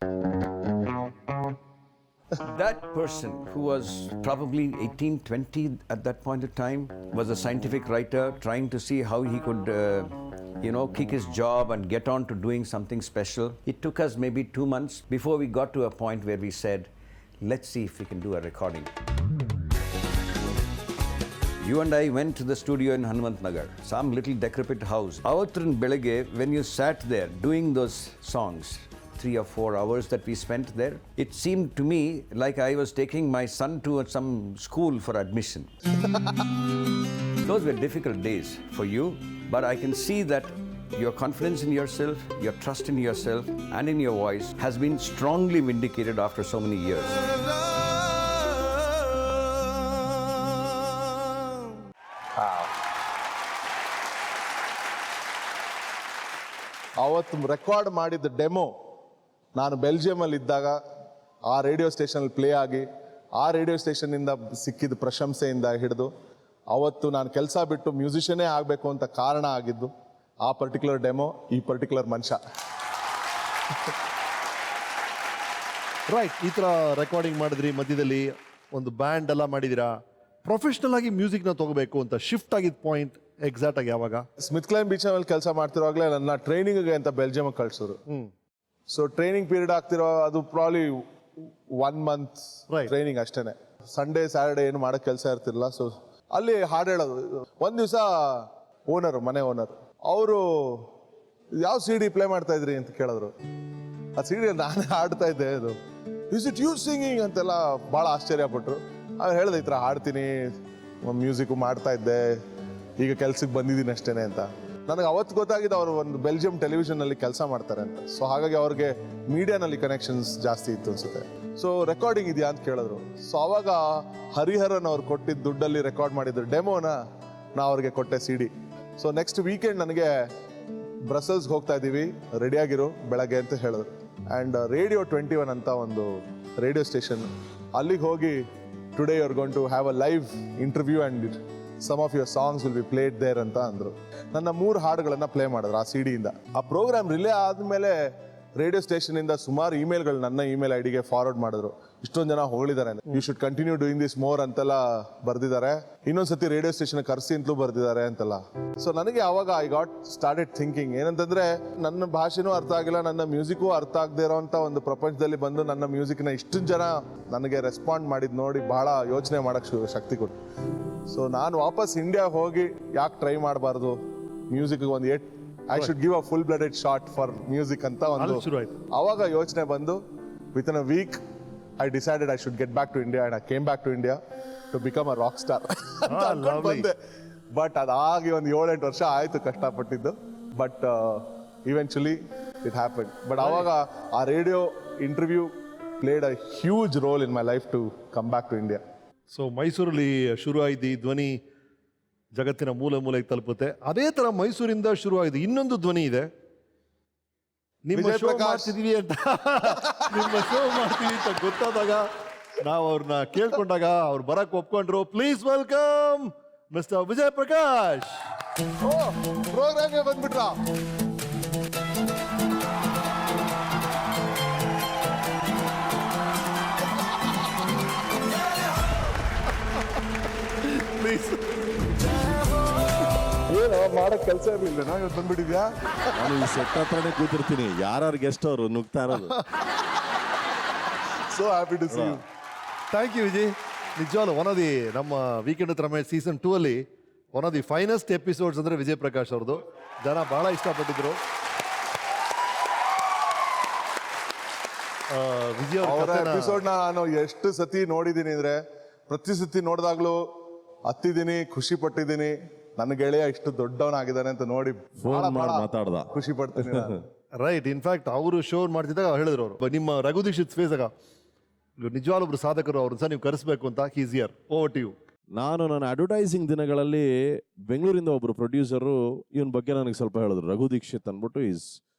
G: That person, who was probably 18, 20 at that point of time, was a scientific writer trying to see how he could, kick his job and get on to doing something special. It took us maybe 2 months before we got to a point where we said, let's see if we can do a recording. You and I went to the studio in Hanumant Nagar, some little decrepit house. Avatran Belage, when you sat there doing those songs, 3 or 4 hours that we spent there, it seemed to me like I was taking my son to some school for admission. Those were difficult days for you, but I can see that your confidence in yourself, your trust in yourself, and in your voice has been strongly vindicated after so many years.
A: ಅವತ್ತು record ಮಾಡಿದ್ದ demo ನಾನು ಬೆಲ್ಜಿಯಮಲ್ಲಿ ಇದ್ದಾಗ ಆ radio ಸ್ಟೇಷನಲ್ಲಿ play ಆಗಿ, ಆ radio ಸ್ಟೇಷನ್ನಿಂದ ಸಿಕ್ಕಿದ ಪ್ರಶಂಸೆಯಿಂದ ಹಿಡಿದು ಅವತ್ತು ನಾನು ಕೆಲಸ ಬಿಟ್ಟು ಮ್ಯೂಸಿಷಿಯನ್ನೇ ಆಗಬೇಕು ಅಂತ ಕಾರಣ ಆಗಿದ್ದು ಆ ಪರ್ಟಿಕ್ಯುಲರ್ ಡೆಮೋ, ಈ ಪರ್ಟಿಕ್ಯುಲರ್ ಮನುಷ್ಯ.
C: ರೈಟ್. ಈ ಥರ ರೆಕಾರ್ಡಿಂಗ್ ಮಾಡಿದ್ರಿ, ಮಧ್ಯದಲ್ಲಿ ಒಂದು ಬ್ಯಾಂಡ್ ಎಲ್ಲ ಮಾಡಿದಿರಾ. ಪ್ರೊಫೆಷ್ನಲ್ ಆಗಿ ಮ್ಯೂಸಿಕ್ನ ತಗೋಬೇಕು ಅಂತ ಶಿಫ್ಟ್ ಆಗಿದ್ದ ಪಾಯಿಂಟ್ ಎಕ್ಸಾಕ್ಟ್ ಆಗಿ ಯಾವಾಗ?
A: ಸ್ಮಿತ್ ಕ್ಲೈನ್ ಬೀಚ್ ಮೇಲೆ ಕೆಲಸ ಮಾಡ್ತಿರುವಾಗಲೇ ನನ್ನ ಟ್ರೈನಿಂಗ್ಗೆ ಅಂತ ಬೆಲ್ಜಿಯಮ್ಗೆ ಕಳ್ಸೋರು. ಸೊ ಟ್ರೈನಿಂಗ್ ಪೀರಿಯಡ್ ಆಗ್ತಿರೋ ಅದು ಪ್ರಾಬ್ಲಿ 1 month ಟ್ರೈನಿಂಗ್ ಅಷ್ಟೇನೆ. ಸಂಡೇ ಸ್ಯಾಟರ್ಡೇ ಏನು ಮಾಡೋಕ್ಕೆ ಕೆಲಸ ಇರ್ತಿರಲಿಲ್ಲ. ಸೊ ಅಲ್ಲಿ ಹಾಡು ಹೇಳೋದು. ಒಂದು ದಿವಸ ಮನೆ ಓನರ್ ಅವರು ಯಾವ CD ಪ್ಲೇ ಮಾಡ್ತಾ ಇದ್ರಿ ಅಂತ ಕೇಳಿದ್ರು. ಆ CD ನಾನೇ ಹಾಡ್ತಾ ಇದ್ದೆ. ಅದು ಇಸ್ ಇಟ್ ಯು ಸಿಂಗಿಂಗ್ ಅಂತೆಲ್ಲ ಭಾಳ ಆಶ್ಚರ್ಯಪಟ್ಟರು. ಅವ್ರು ಹೇಳಿದೆ, ಈ ಥರ ಹಾಡ್ತೀನಿ, ಮ್ಯೂಸಿಕ್ಕು ಮಾಡ್ತಾ ಇದ್ದೆ, ಈಗ ಕೆಲ್ಸಕ್ಕೆ ಬಂದಿದ್ದೀನಿ ಅಷ್ಟೇನೆ ಅಂತ. ನನಗೆ ಅವತ್ತು ಗೊತ್ತಾಗಿದೆ ಅವರು ಒಂದು ಬೆಲ್ಜಿಯಂ ಟೆಲಿವಿಷನ್ನಲ್ಲಿ ಕೆಲಸ ಮಾಡ್ತಾರೆ ಅಂತ. ಸೊ ಹಾಗಾಗಿ ಅವ್ರಿಗೆ ಮೀಡಿಯಾನಲ್ಲಿ ಕನೆಕ್ಷನ್ಸ್ ಜಾಸ್ತಿ ಇತ್ತು ಅನ್ಸುತ್ತೆ. ಸೊ ರೆಕಾರ್ಡಿಂಗ್ ಇದೆಯಾ ಅಂತ ಕೇಳಿದ್ರು. ಸೊ ಅವಾಗ ಹರಿಹರನ್ ಅವ್ರು ಕೊಟ್ಟಿದ್ದ ದುಡ್ಡಲ್ಲಿ ರೆಕಾರ್ಡ್ ಮಾಡಿದ್ರು ಡೆಮೋನ ನಾ ಅವ್ರಿಗೆ ಕೊಟ್ಟೆ CD. ಸೊ ನೆಕ್ಸ್ಟ್ ವೀಕೆಂಡ್ ನನಗೆ ಬ್ರಸಲ್ಸ್ಗೆ ಹೋಗ್ತಾ ಇದ್ದೀವಿ, ರೆಡಿಯಾಗಿರು ಬೆಳಗ್ಗೆ ಅಂತ ಹೇಳಿದ್ರು. ಆ್ಯಂಡ್ ರೇಡಿಯೋ 21 ಅಂತ ಒಂದು ರೇಡಿಯೋ ಸ್ಟೇಷನ್, ಅಲ್ಲಿಗೆ ಹೋಗಿ today you are going to have a live interview and some of your songs will be played there ಅಂತ ಅಂದರು. ನನ್ನ 3 ಹಾಡುಗಳನ್ನು ಪ್ಲೇ ಮಾಡಿದ್ರು ಆ CD-ಯಿಂದ. ಆ ಪ್ರೋಗ್ರಾಮ್ ರಿಲೇ ಆದಮೇಲೆ ರೇಡಿಯೋ ಸ್ಟೇಷನಿಂದ ಸುಮಾರು ಇಮೇಲ್ಗಳು ನನ್ನ ಇಮೇಲ್ ID ಗೆ ಫಾರ್ವರ್ಡ್ ಮಾಡಿದ್ರು. ಇಷ್ಟೊಂದು ಜನ ಹೊಗಳಿದ್ದಾರೆ, you should continue doing this more ಅಂತೆಲ್ಲ ಬರ್ದಿದ್ದಾರೆ. ಇನ್ನೊಂದ್ಸತಿ ರೇಡಿಯೋ ಸ್ಟೇಷನ್ ಕರೆಸಿ ಅಂತಲೂ ಬರ್ದಿದ್ದಾರೆ ಅಂತೆಲ್ಲ. ಸೊ ನನಗೆ ಆವಾಗ ಐ ಗಾಟ್ ಸ್ಟಾರ್ಟೆಡ್ ಥಿಂಕಿಂಗ್ ಏನಂತಂದ್ರೆ, ನನ್ನ ಭಾಷೆನೂ ಅರ್ಥ ಆಗಿಲ್ಲ, ನನ್ನ ಮ್ಯೂಸಿಕ್ಕು ಅರ್ಥ ಆಗದೆ ಇರೋಂಥ ಒಂದು ಪ್ರಪಂಚದಲ್ಲಿ ಬಂದು ನನ್ನ ಮ್ಯೂಸಿಕ್ನ ಇಷ್ಟೊಂದು ಜನ ನನಗೆ ರೆಸ್ಪಾಂಡ್ ಮಾಡಿದ್ದು ನೋಡಿ ಭಾಳ ಯೋಚನೆ ಮಾಡೋಕ್ಕೆ ಶಕ್ತಿ ಕೊಟ್ಟು. ಸೊ ನಾನು ವಾಪಸ್ ಇಂಡಿಯಾ ಹೋಗಿ ಯಾಕೆ ಟ್ರೈ ಮಾಡಬಾರ್ದು ಮ್ಯೂಸಿಕ್ಗೆ ಒಂದು I should give a full blooded shot for music ಅಂತ ಒಂದು ಅವಾಗ ಯೋಚನೆ ಬಂದು within a week I decided I should get back to India and I came back to India to become a rock star. But ಅದಾಗಿ ಒಂದು 7-8 ವರ್ಷ ಆಯಿತು ಕಷ್ಟಪಟ್ಟಿದ್ದು. But eventually it happen. But ಅವಾಗ ಆ radio interview played a huge role in my life to come back to India.
C: So ಮೈಸೂರಲ್ಲಿ ಶುರು ಆಯ್ತು ಧ್ವನಿ ಜಗತ್ತಿನ ಮೂಲೆ ಮೂಲೆಗೆ ತಲುಪುತ್ತೆ. ಅದೇ ತರ ಮೈಸೂರಿಂದ ಶುರುವಾಗಿದೆ ಇನ್ನೊಂದು ಧ್ವನಿ ಇದೆ. ನಿಮ್ಮ
A: ವಿಜಯ್
C: ಶೋ
A: ಪ್ರಕಾಶ್.
C: ಮಾಡ್ತಿದೀವಿ ಅಂತ ನಿಮ್ಮ ಶೋ ಮಾಡ್ತೀವಿ ಅಂತ ಗೊತ್ತಾದಾಗ ನಾವು ಅವ್ರನ್ನ ಕೇಳ್ಕೊಂಡಾಗ ಅವ್ರು ಬರಕ್ ಒಪ್ಕೊಂಡ್ರು. Please welcome mister Vijay Prakash.
A: ಪ್ರೋಗ್ರಾಮ್ಗೆ ಬಂದ್ಬಿಟ್ರಾ?
C: ಪ್ಲೀಸ್.
A: ಏನೋ ಮಾಡಕ್ ಕೆಲಸ ಇರ್ಲಿಲ್ಲ ಇವತ್ತು ಬಂದ್ಬಿಟ್ಟಿದ್ಯಾ?
B: ನಾನು ಈ ಸೆಟ್ ಹತ್ರನೇ ಕೂತಿರ್ತೀನಿ, ಯಾರು ಗೆಸ್ಟ್ ಅವರು ನುಗ್ತಾ ಇರೋದು.
A: So happy to see you.
C: Thank you Vijay. ನಿಜವಾಗ್ಲು ಒನ್ ಆಫ್ ದಿ ನಮ್ಮ ವೀಕೆಂಡ್ ವಿತ್ ರಮೇಶ್ ಸೀಸನ್ 2 ಅಲ್ಲಿ one of the finest episodes ಅಂದ್ರೆ ವಿಜಯ್ ಪ್ರಕಾಶ್ ಅವ್ರದ್ದು. ಜನ ಬಹಳ ಇಷ್ಟಪಟ್ಟಿದ್ರು. ವಿಜಯ್
A: ಅವರ ಎಪಿಸೋಡ್ ನಾನು ಎಷ್ಟು ಸತಿ ನೋಡಿದ್ದೀನಿ ಅಂದ್ರೆ ಪ್ರತಿ ಸತಿ ನೋಡಿದಾಗ್ಲೂ ಹತ್ತಿದ್ದೀನಿ, ಖುಷಿ ಪಟ್ಟಿದ್ದೀನಿ. ನನ್ನ ಗೆಳೆಯ ಇಷ್ಟು ದೊಡ್ಡವನಾಗಿದ್ದಾನೆ ಅಂತ ನೋಡಿ
B: ಫೋನ್ ಮಾಡಿ ಮಾತಾಡ್ದ.
A: ಖುಷಿ ಪಡ್ತೀನಿ ನಾನು.
C: ರೈಟ್. ಇನ್ಫ್ಯಾಕ್ಟ್ ಅವರು ಶೋ ಮಾಡ್ತಿದ್ದಾಗ ಹೇಳಿದ್ರು ಅವರು, ನಿಮ್ಮ ರಘು ದೀಕ್ಷಿತ್ ಫೇಸ್ ಆಗ ನಿಜವಾಗ್ಲೂ ಒಬ್ರು ಸಾಧಕರು ಅವ್ರನ್ನ ಸಹ ನೀವು ಕರೆಸ್ಬೇಕು ಅಂತ. He's here. Over to you.
B: ನಾನು ನನ್ನ ಅಡ್ವರ್ಟೈಸಿಂಗ್ ದಿನಗಳಲ್ಲಿ ಬೆಂಗಳೂರಿಂದ ಒಬ್ರು ಪ್ರೊಡ್ಯೂಸರು ಇವನ್ ಬಗ್ಗೆ ನನಗೆ ಸ್ವಲ್ಪ ಹೇಳಿದ್ರು. ರಘು ದೀಕ್ಷಿತ್ ಅಂದ್ಬಿಟ್ಟು ಈಸ್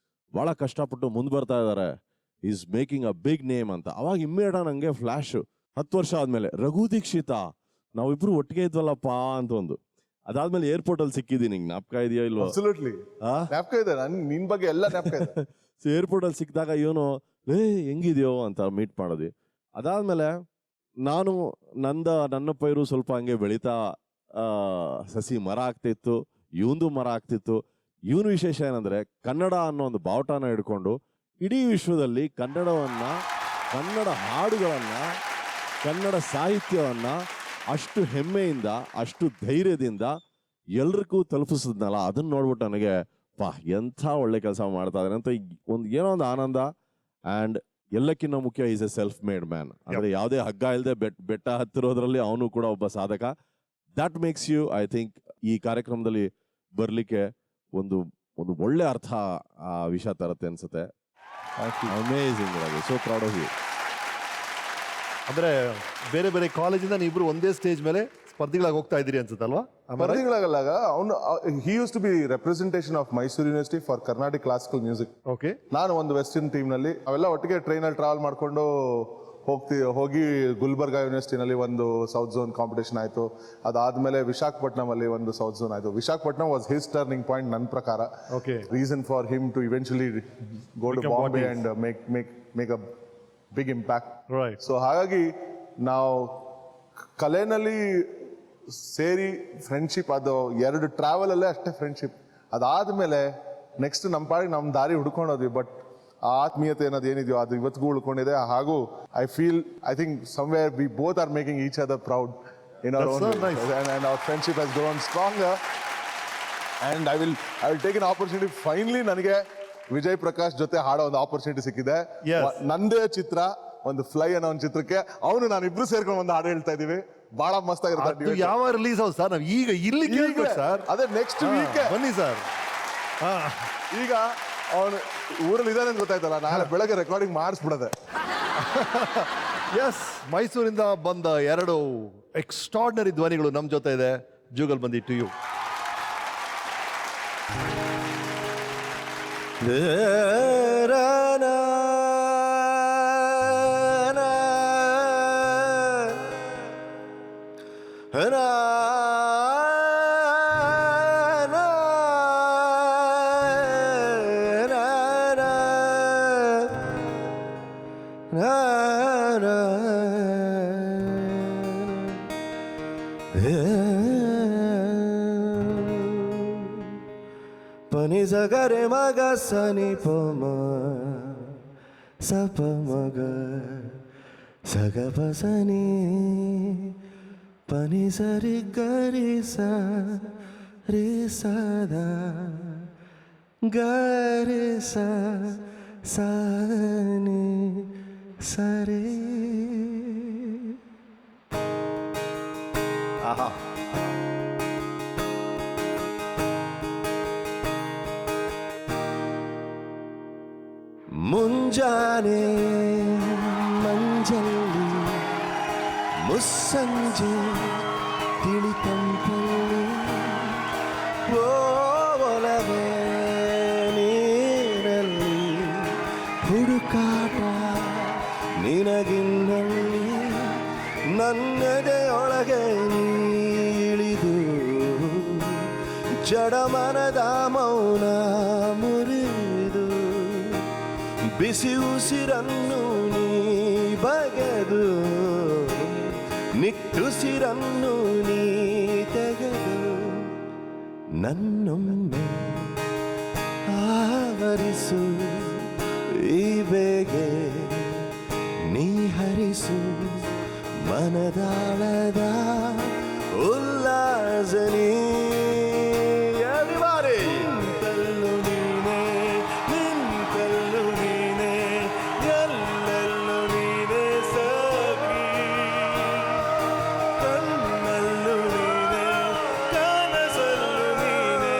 B: ಭಾಳ ಕಷ್ಟಪಟ್ಟು ಮುಂದೆ ಬರ್ತಾ ಇದ್ದಾರೆ, is making a big name ಅಂತ. ಅವಾಗ ಇಮ್ಮಿಡಿಯೇಟ್ ನನಗೆ ಫ್ಲಾಶ್ 10 ವರ್ಷ ಆದ್ಮೇಲೆ ರಘು ದೀಕ್ಷಿತ ನಾವಿಬ್ರು ಒಟ್ಟಿಗೆ ಇದ್ವಲ್ಲಪ್ಪ ಅಂತ ಒಂದು. ಅದಾದ್ಮೇಲೆ ಏರ್ಪೋರ್ಟ್ ಅಲ್ಲಿ ಸಿಕ್ಕಿದ್ದೀನಿ. ಜ್ಞಾಪಕ ಇದೆಯೋ ಇಲ್ವೋ?
A: Absolutely. ಜ್ಞಾಪಕ ಇದೆ, ನಿನ್ ಬಗ್ಗೆ ಎಲ್ಲ ಜ್ಞಾಪಕ ಇದೆ.
B: ಸೊ ಏರ್ಪೋರ್ಟ್ ಅಲ್ಲಿ ಸಿಕ್ಕಿದಾಗ ಇವನು ಹೆಂಗಿದ್ಯೋ ಅಂತ ಮೀಟ್ ಮಾಡಿದ್ವಿ. ಅದಾದ್ಮೇಲೆ ನಾನು ನನ್ನ ಪೈರು ಸ್ವಲ್ಪ ಹಂಗೆ ಬೆಳೀತಾ ಸಸಿ ಮರ ಆಗ್ತಿತ್ತು, ಇವಂದು ಮರ ಆಗ್ತಿತ್ತು. ಇವನು ವಿಶೇಷ ಏನಂದ್ರೆ ಕನ್ನಡ ಅನ್ನೋ ಒಂದು ಬಾವುಟನ ಹಿಡ್ಕೊಂಡು ಇಡೀ ವಿಶ್ವದಲ್ಲಿ ಕನ್ನಡವನ್ನ, ಕನ್ನಡ ಹಾಡುಗಳನ್ನ, ಕನ್ನಡ ಸಾಹಿತ್ಯವನ್ನ ಅಷ್ಟು ಹೆಮ್ಮೆಯಿಂದ, ಅಷ್ಟು ಧೈರ್ಯದಿಂದ ಎಲ್ರಿಗೂ ತಲುಪಿಸಿದ್ನಲ್ಲ, ಅದನ್ನ ನೋಡ್ಬಿಟ್ಟು ನನಗೆ ಎಂಥ ಒಳ್ಳೆ ಕೆಲಸ ಮಾಡ್ತಾ ಇದ್ದಾರೆ ಅಂತ ಏನೋ ಒಂದು ಆನಂದ. ಆ್ಯಂಡ್ ಎಲ್ಲಕ್ಕಿಂತ ಮುಖ್ಯ is A self made man. ಅಂದರೆ ಯಾವುದೇ ಹಗ್ಗ ಇಲ್ಲದೆ ಬೆಟ್ಟ ಹತ್ತಿರೋದ್ರಲ್ಲಿ ಅವನು ಕೂಡ ಒಬ್ಬ ಸಾಧಕ. That makes you, I think ಈ ಕಾರ್ಯಕ್ರಮದಲ್ಲಿ ಬರಲಿಕ್ಕೆ ಒಂದು ಒಳ್ಳೆ ಅರ್ಥ ಆ ವಿಷಯ ತರುತ್ತೆ ಅನ್ಸುತ್ತೆ. ಅಮೇಝಿಂಗ್ ಆಗಿ, ಸೋ ಪ್ರೌಡ್ ಆಫ್ ಯು.
C: ಅಂದ್ರೆ ಬೇರೆ ಬೇರೆ ಕಾಲೇಜಿಂದ ನೀವಿಬ್ರು ಒಂದೇ ಸ್ಟೇಜ್ ಮೇಲೆ ಸ್ಪರ್ಧಿಗಳಾಗಿ ಹೋಗ್ತಾ ಇದ್ದೀರಿ ಅನ್ಸುತ್ತಲ್ವಾ?
A: ಸ್ಪರ್ಧಿಗಳಾಗಲ್ಲ, ಅವನು he used to be representation of Mysore university for Carnatic classical music.
C: Okay.
A: ನಾನು ಒಂದು ವೆಸ್ಟರ್ನ್ ಟೀಮ್ ನಲ್ಲಿ ಅವೆಲ್ಲ ಒಟ್ಟಿಗೆ ಟ್ರೈನಲ್ಲಿ ಟ್ರಾವೆಲ್ ಮಾಡ್ಕೊಂಡು ಹೋಗಿ ಗುಲ್ಬರ್ಗಾ ಯೂನಿವರ್ಸಿಟಿನಲ್ಲಿ ಒಂದು ಸೌತ್ ಝೋನ್ ಕಾಂಪಿಟೇಷನ್ ಆಯಿತು. ಅದಾದ್ಮೇಲೆ ವಿಶಾಖಪಟ್ಟಣಂ ಅಲ್ಲಿ ಒಂದು ಸೌತ್ ಝೋನ್ ಆಯಿತು. Visakhapatnam was his turning point ನನ್ನ ಪ್ರಕಾರ.
C: Okay.
A: Reason for him to eventually go to Bombay and make a big impact.
C: Right.
A: So ಹಾಗಾಗಿ ನಾವು ಕಲೆನಲ್ಲಿ ಸೇರಿ ಫ್ರೆಂಡ್ಶಿಪ್, ಅದು 2 ಟ್ರಾವೆಲ್ ಅಲ್ಲೇ ಅಷ್ಟೇ ಫ್ರೆಂಡ್ಶಿಪ್. ಅದಾದ್ಮೇಲೆ ನೆಕ್ಸ್ಟ್ ನಮ್ಮ ಪಾಡಿಗೆ ನಮ್ಮ ದಾರಿ ಹುಡ್ಕೊಂಡೋದ್ವಿ. ಬಟ್ ಆ ಆತ್ಮೀಯತೆ ಅನ್ನೋದು ಏನಿದೆಯೋ ಅದು ಇವತ್ತಿಗೂ ಉಳ್ಕೊಂಡಿದೆ. ಹಾಗೂ I think somewhere we both are making each other proud in our own way, and our friendship has grown stronger. And I will take an opportunity. Finally ನನಗೆ ವಿಜಯ್ ಪ್ರಕಾಶ್ ಜೊತೆ ಹಾಡೋ ಒಂದು ಆಪರ್ಚುನಿಟಿ ಸಿಕ್ಕಿದೆ. ನಂದೇ ಚಿತ್ರ ಒಂದು ಫ್ಲೈ ಅನ್ನೋ ಒಂದು ಚಿತ್ರಕ್ಕೆ ಅವನು ನಾನು ಇಬ್ರು ಸೇರ್ಕೊಂಡು ಒಂದು ಹಾಡು ಹೇಳ್ತಾ ಇದೀವಿ. ಬಹಳ ಮಸ್ತ್ ಆಗಿರುತ್ತೆ.
C: ಯಾವ ರಿಲೀಸ್ ಹೌದು ಸರ್? ನಾವು ಈಗ ಇಲ್ಲಿ ಕೇಳ್ಬೇಕು ಸರ್.
A: ಅದೇ ನೆಕ್ಸ್ಟ್ ವೀಕ್
C: ಬನ್ನಿ ಸರ್.
A: ಈಗ ಅವನು ಊರಲ್ಲಿ ಇದಾನೆ ಅಂತ ಗೊತ್ತಾಯ್ತಲ್ಲ, ನಾಳೆ ಬೆಳಗ್ಗೆ ರೆಕಾರ್ಡಿಂಗ್ ಮಾಡಿಸ್ಬಿಡದೆ.
C: ಎಸ್, ಮೈಸೂರಿಂದ ಬಂದ 2 ಎಕ್ಸ್ಟ್ರಾರ್ಡಿನರಿ ಧ್ವನಿಗಳು ನಮ್ಮ ಜೊತೆ ಇದೆ. ಜೂಗಲ್ ಬಂದಿ ಟು ಯು.
H: ಪನಿ ಸಗರೆ ಮಗ ಸನಿ ಪಮ ಸಪ ಮಗ ಸಗ ಪಸನಿ ಪನಿ ಸರಿ ಗರಿ ಸ ರೇ ಸದ ಗರಿ ಸ ಸನಿ ಸರಿ.
C: ಆಹಾ.
H: ಮುಂಜಾನೆ ಮಂಜಲ್ಲಿ ಮುಸ್ಸಂಜೆ ತಿಳಿ ತಂಪಲ್ಲಿ ಓ ಒಲವೇ ನೀರಲ್ಲಿ ಹುಡುಕಾಟ ನಿನಗಿನ್ನಲ್ಲಿ ನನ್ನದೆಯೊಳಗೆ ನೀಳಿದು ಜಡಮನದ ಮೌನ ಮುರಿದು ಬಿಸಿ ಉಸಿರನ್ನು ನೀ ಬಗೆದು ನಿಟ್ಟುಸಿರನ್ನು ನೀ ತೆಗೆದು ನನ್ನೊಮ್ಮೆ ಆವರಿಸು ಈ ಬೇಗೆ ನೀ ಹರಿಸು ಮನದಾಳದ ಉಲ್ಲಾಸನಿ ನಿಂತಲ್ಲು ನೀನೆ ನಿಂತಲ್ಲು ನೀನೆ ಎಲ್ಲೆಲ್ಲೂ ನೀನೆ ಸಖಿ ಕಣ್ಣಲ್ಲೂ ನೀನೆ ಕನಸಲ್ಲೂ ನೀನೆ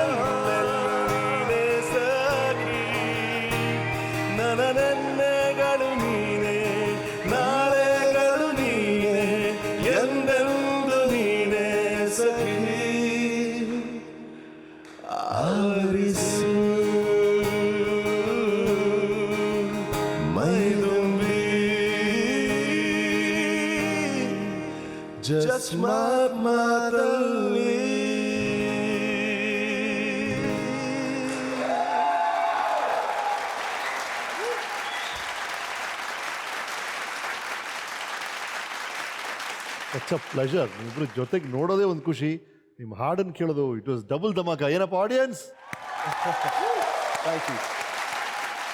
H: ಎಲ್ಲೆಲ್ಲೂ ನೀನೆ ಸಖಿ ನೆನ್ನೆಗಳು ನೀನೆ ನಾಳೆಗಳು ನೀನೆ ಎಂದೆಂದು ನೀನೆ ಸಖಿ ಆವರಿಸು ಮೈದುಂಬಿ ಜಸ್ಟ್ ಮಾತಲ್ಲಿ
C: ಸಚ್ ಅ ಪ್ಲೆಷರ್. ಇಬ್ರು ಜೊತೆಗೆ ನೋಡೋದೇ ಒಂದು ಖುಷಿ, ನಿಮ್ಮ ಹಾಡನ್ನು ಕೇಳೋದು ಇಟ್ ವಾಸ್ ಡಬಲ್ ಧಮಾಕ. ಏನಪ್ಪ ಆಡಿಯನ್ಸ್,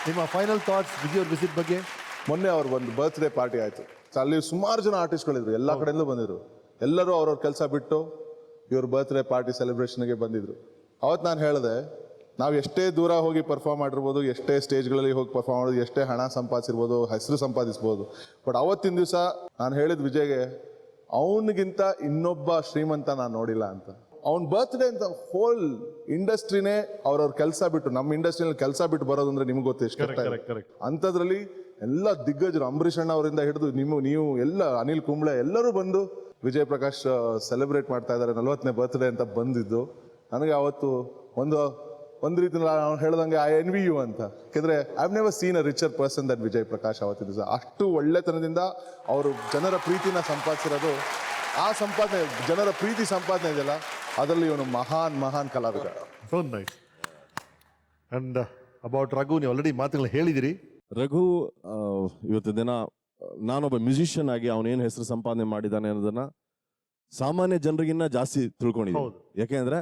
C: ನಿಮ್ಮ ಫೈನಲ್ ಥಾಟ್ಸ್ ವಿಜಯ್ ಅವ್ರ ವಿಸಿಟ್ ಬಗ್ಗೆ?
A: ಮೊನ್ನೆ ಅವ್ರ ಒಂದು ಬರ್ತ್ಡೇ ಪಾರ್ಟಿ ಆಯಿತು. ಅಲ್ಲಿ ಸುಮಾರು ಜನ ಆರ್ಟಿಸ್ಟ್ಗಳಿದ್ರು, ಎಲ್ಲ ಕಡೆಯಿಂದ ಬಂದಿದ್ರು. ಎಲ್ಲರೂ ಅವ್ರವ್ರ ಕೆಲಸ ಬಿಟ್ಟು ಇವ್ರ ಬರ್ತ್ಡೇ ಪಾರ್ಟಿ ಸೆಲೆಬ್ರೇಷನ್ಗೆ ಬಂದಿದ್ರು. ಅವತ್ತು ನಾನು ಹೇಳಿದೆ, ನಾವು ಎಷ್ಟೇ ದೂರ ಹೋಗಿ ಪರ್ಫಾರ್ಮ್ ಮಾಡಿರ್ಬೋದು, ಎಷ್ಟೇ ಸ್ಟೇಜ್ಗಳಲ್ಲಿ ಹೋಗಿ ಪರ್ಫಾರ್ಮ್ ಮಾಡೋದು, ಎಷ್ಟೇ ಹಣ ಸಂಪಾದಿಸಿರ್ಬೋದು, ಹೆಸರು ಸಂಪಾದಿಸ್ಬೋದು, ಬಟ್ ಅವತ್ತಿನ ದಿವಸ ನಾನು ಹೇಳಿದ ವಿಜಯ್ಗೆ ಅವನಿಗಿಂತ ಇನ್ನೊಬ್ಬ ಶ್ರೀಮಂತ ನಾನು ನೋಡಿಲ್ಲ ಅಂತ. ಅವ್ನ ಬರ್ತ್ಡೇ ಅಂತ ಹೋಲ್ ಇಂಡಸ್ಟ್ರಿನೇ ಅವ್ರವ್ರ ಕೆಲಸ ಬಿಟ್ಟು, ನಮ್ಮ ಇಂಡಸ್ಟ್ರಿಯಲ್ಲಿ ಕೆಲಸ ಬಿಟ್ಟು ಬರೋದು ಅಂದ್ರೆ ನಿಮ್ಗೆ ಗೊತ್ತು ಎಷ್ಟು ಅಂಥದ್ರಲ್ಲಿ ಎಲ್ಲ ದಿಗ್ಗಜರು, ಅಂಬರೀಷ್ ಅಣ್ಣ ಅವರಿಂದ ಹಿಡಿದು ನೀವು ಎಲ್ಲ ಅನಿಲ್ ಕುಂಬ್ಳೆ ಎಲ್ಲರೂ ಬಂದು ವಿಜಯ್ ಪ್ರಕಾಶ್ ಸೆಲೆಬ್ರೇಟ್ ಮಾಡ್ತಾ ಇದ್ದಾರೆ 40ನೇ ಬರ್ತ್ಡೇ ಅಂತ ಬಂದಿದ್ದು. ನನಗೆ ಅವತ್ತು ಒಂದು ರೀತಿ ನಾವು ಹೇಳ್ದಂಗೆ ಐ ಎನ್ವಿ ಯು ಅಂತ. ಯಾಕೆಂದ್ರೆ I have never seen a richer person that Vijay Prakash ಅವತ್ತಿನ ದಿವಸ. ಅಷ್ಟು ಒಳ್ಳೆತನದಿಂದ ಅವರು ಜನರ ಪ್ರೀತಿನ ಸಂಪಾದಿಸಿರೋದು, ಆ ಸಂಪಾದನೆ, ಜನರ ಪ್ರೀತಿ ಸಂಪಾದನೆ ಇದೆಯಲ್ಲ, ಅದರಲ್ಲಿ ಇವನು ಮಹಾನ್ ಕಲಾವಿದ.
C: So nice. And about Raghu, ನೀವು ಆಲ್ರೆಡಿ ಮಾತುಗಳನ್ನ ಹೇಳಿದಿರಿ.
B: ರಘು ಇವತ್ತು ದಿನ ನಾನೊಬ್ಬ ಮ್ಯೂಸಿಷಿಯನ್ ಆಗಿ ಅವನೇನು ಹೆಸರು ಸಂಪಾದನೆ ಮಾಡಿದ್ದಾನೆ ಅನ್ನೋದನ್ನ ಸಾಮಾನ್ಯ ಜನರಿಗಿನ್ನ ಜಾಸ್ತಿ ತಿಳ್ಕೊಂಡಿದ್ದೀನಿ. ಯಾಕೆಂದ್ರೆ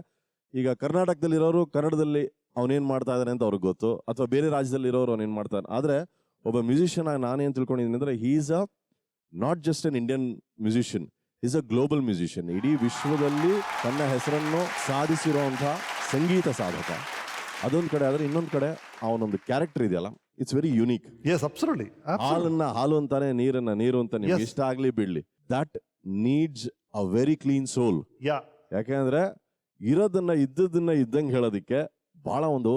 B: ಈಗ ಕರ್ನಾಟಕದಲ್ಲಿರೋರು ಕನ್ನಡದಲ್ಲಿ ಅವನೇನು ಮಾಡ್ತಾ ಇದ್ದಾನೆ ಅಂತ ಅವ್ರಿಗೆ ಗೊತ್ತು, ಅಥವಾ ಬೇರೆ ರಾಜ್ಯದಲ್ಲಿರೋರು ಅವನೇನು ಮಾಡ್ತಾನೆ. ಆದರೆ ಒಬ್ಬ ಮ್ಯೂಸಿಷಿಯನ್ ಆಗಿ ನಾನೇನು ತಿಳ್ಕೊಂಡಿದ್ದೀನಿ ಅಂದರೆ, he is a not just an Indian musician, is a global musician. ಇಡೀ ವಿಶ್ವದಲ್ಲಿ ತನ್ನ ಹೆಸರನ್ನು ಸಾಧಿಸಿರುವಂಥ ಸಂಗೀತ ಸಾಧಕ. ಅದೊಂದು ಕಡೆ ಆದರೆ, ಇನ್ನೊಂದು ಕಡೆ ಅವನೊಂದು ಕ್ಯಾರೆಕ್ಟರ್ ಇದೆಯಲ್ಲ, it's very unique.
C: Yes, absolutely.
B: ಹಾಲನ್ನ ಹಾಲು ಅಂತಾನೆ, ನೀರನ್ನ ನೀರು ಅಂತ ನಿಮ್ಗೆ ಇಷ್ಟ ಆಗ್ಲಿ ಬಿಡ್ಲಿ, that needs a very clean soul. ಯಾಕೆಂದ್ರೆ ಇರೋದನ್ನ ಇದ್ದಂಗೆ ಹೇಳೋದಕ್ಕೆ ಬಹಳ ಒಂದು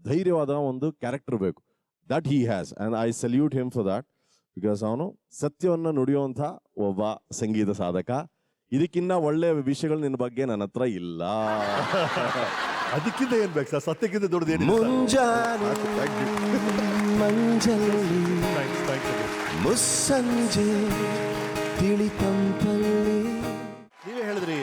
B: ಧೈರ್ಯವಾದ ಒಂದು ಕ್ಯಾರೆಕ್ಟರ್ ಬೇಕು. That he has, and I salute him for that, because ಅವನು ಸತ್ಯವನ್ನ ನುಡಿಯುವಂಥ ಒಬ್ಬ ಸಂಗೀತ ಸಾಧಕ. ಇದಕ್ಕಿನ್ನ ಒಳ್ಳೆಯ ವಿಷಯಗಳು ನಿನ್ನ ಬಗ್ಗೆ ನನ್ನ ಹತ್ರ ಇಲ್ಲ.
C: ಅದಕ್ಕಿಂತ ಏನ್ ಬೇಕು ಸರ್, ಸತ್ಯಕ್ಕಿಂತ ದೊಡ್ಡದೇನು?
H: ಮುಂಜಾನೆ ಮಂಜಲ್ಲಿ ಮುಸ್ಸಂಜೆ ತಿಳಿ ತಂಪಲ್ಲಿ.
C: ನೀವೇ ಹೇಳಿದ್ರಿ,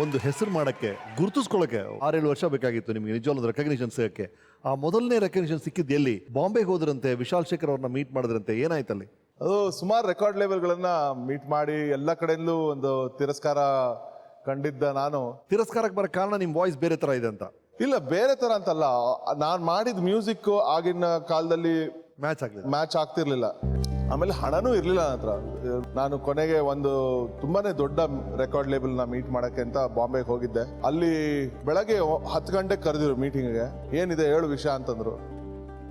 C: ಒಂದು ಹೆಸರು ಮಾಡಕ್ಕೆ, ಗುರುತಿಸ್ಕೊಳ್ಳೋಕೆ 6-7 ವರ್ಷ ಬೇಕಾಗಿತ್ತು ನಿಮಗೆ ನಿಜವಾದ ರೆಕಗ್ನಿಷನ್ ಸಿಗಕ್ಕೆ. ಆ ಮೊದಲನೇ ರೆಕಗ್ನಿಷನ್ ಸಿಕ್ಕಿದ್ದು ಎಲ್ಲಿ? ಬಾಂಬೆಗೆ ಹೋದ್ರಂತೆ, ವಿಶಾಲ್ ಶೇಖರ್ ಅವ್ರನ್ನ ಮೀಟ್ ಮಾಡಿದ್ರಂತೆ, ಏನಾಯ್ತಲ್ಲಿ?
A: ಅದು ಸುಮಾರು ರೆಕಾರ್ಡ್ ಲೆವೆಲ್ಗಳನ್ನ ಮೀಟ್ ಮಾಡಿ ಎಲ್ಲ ಕಡೆಯಲ್ಲೂ ಒಂದು ತಿರಸ್ಕಾರ ಕಂಡಿದ್ದ ನಾನು.
C: ತಿರಸ್ಕಾರಕ್ಕೆ ಬರೋ ಕಾರಣ ನಿಮ್ಮ ವಾಯ್ಸ್ ಬೇರೆ ತರ ಇದೆ ಅಂತ?
A: ಇಲ್ಲ, ಬೇರೆ ತರ ಅಂತಲ್ಲ, ನಾನು ಮಾಡಿದ ಮ್ಯೂಸಿಕ್ ಆಗಿನ ಕಾಲದಲ್ಲಿ ಮ್ಯಾಚ್ ಆಗ್ತಿರ್ಲಿಲ್ಲ. ಆಮೇಲೆ ಹಣನೂ ಇರ್ಲಿಲ್ಲ ನನ್ನ ಹತ್ರ. ನಾನು ಕೊನೆಗೆ ಒಂದು ತುಂಬಾನೇ ದೊಡ್ಡ ರೆಕಾರ್ಡ್ ಲೇಬಲ್ ನ ಮೀಟ್ ಮಾಡಕ್ಕೆ ಅಂತ ಬಾಂಬೆಗೆ ಹೋಗಿದ್ದೆ. ಅಲ್ಲಿ ಬೆಳಗ್ಗೆ 10 ಗಂಟೆಗೆ ಕರೆದಿರು ಮೀಟಿಂಗ್ಗೆ. ಏನಿದೆ ಹೇಳು ವಿಷಯ ಅಂತಂದ್ರು.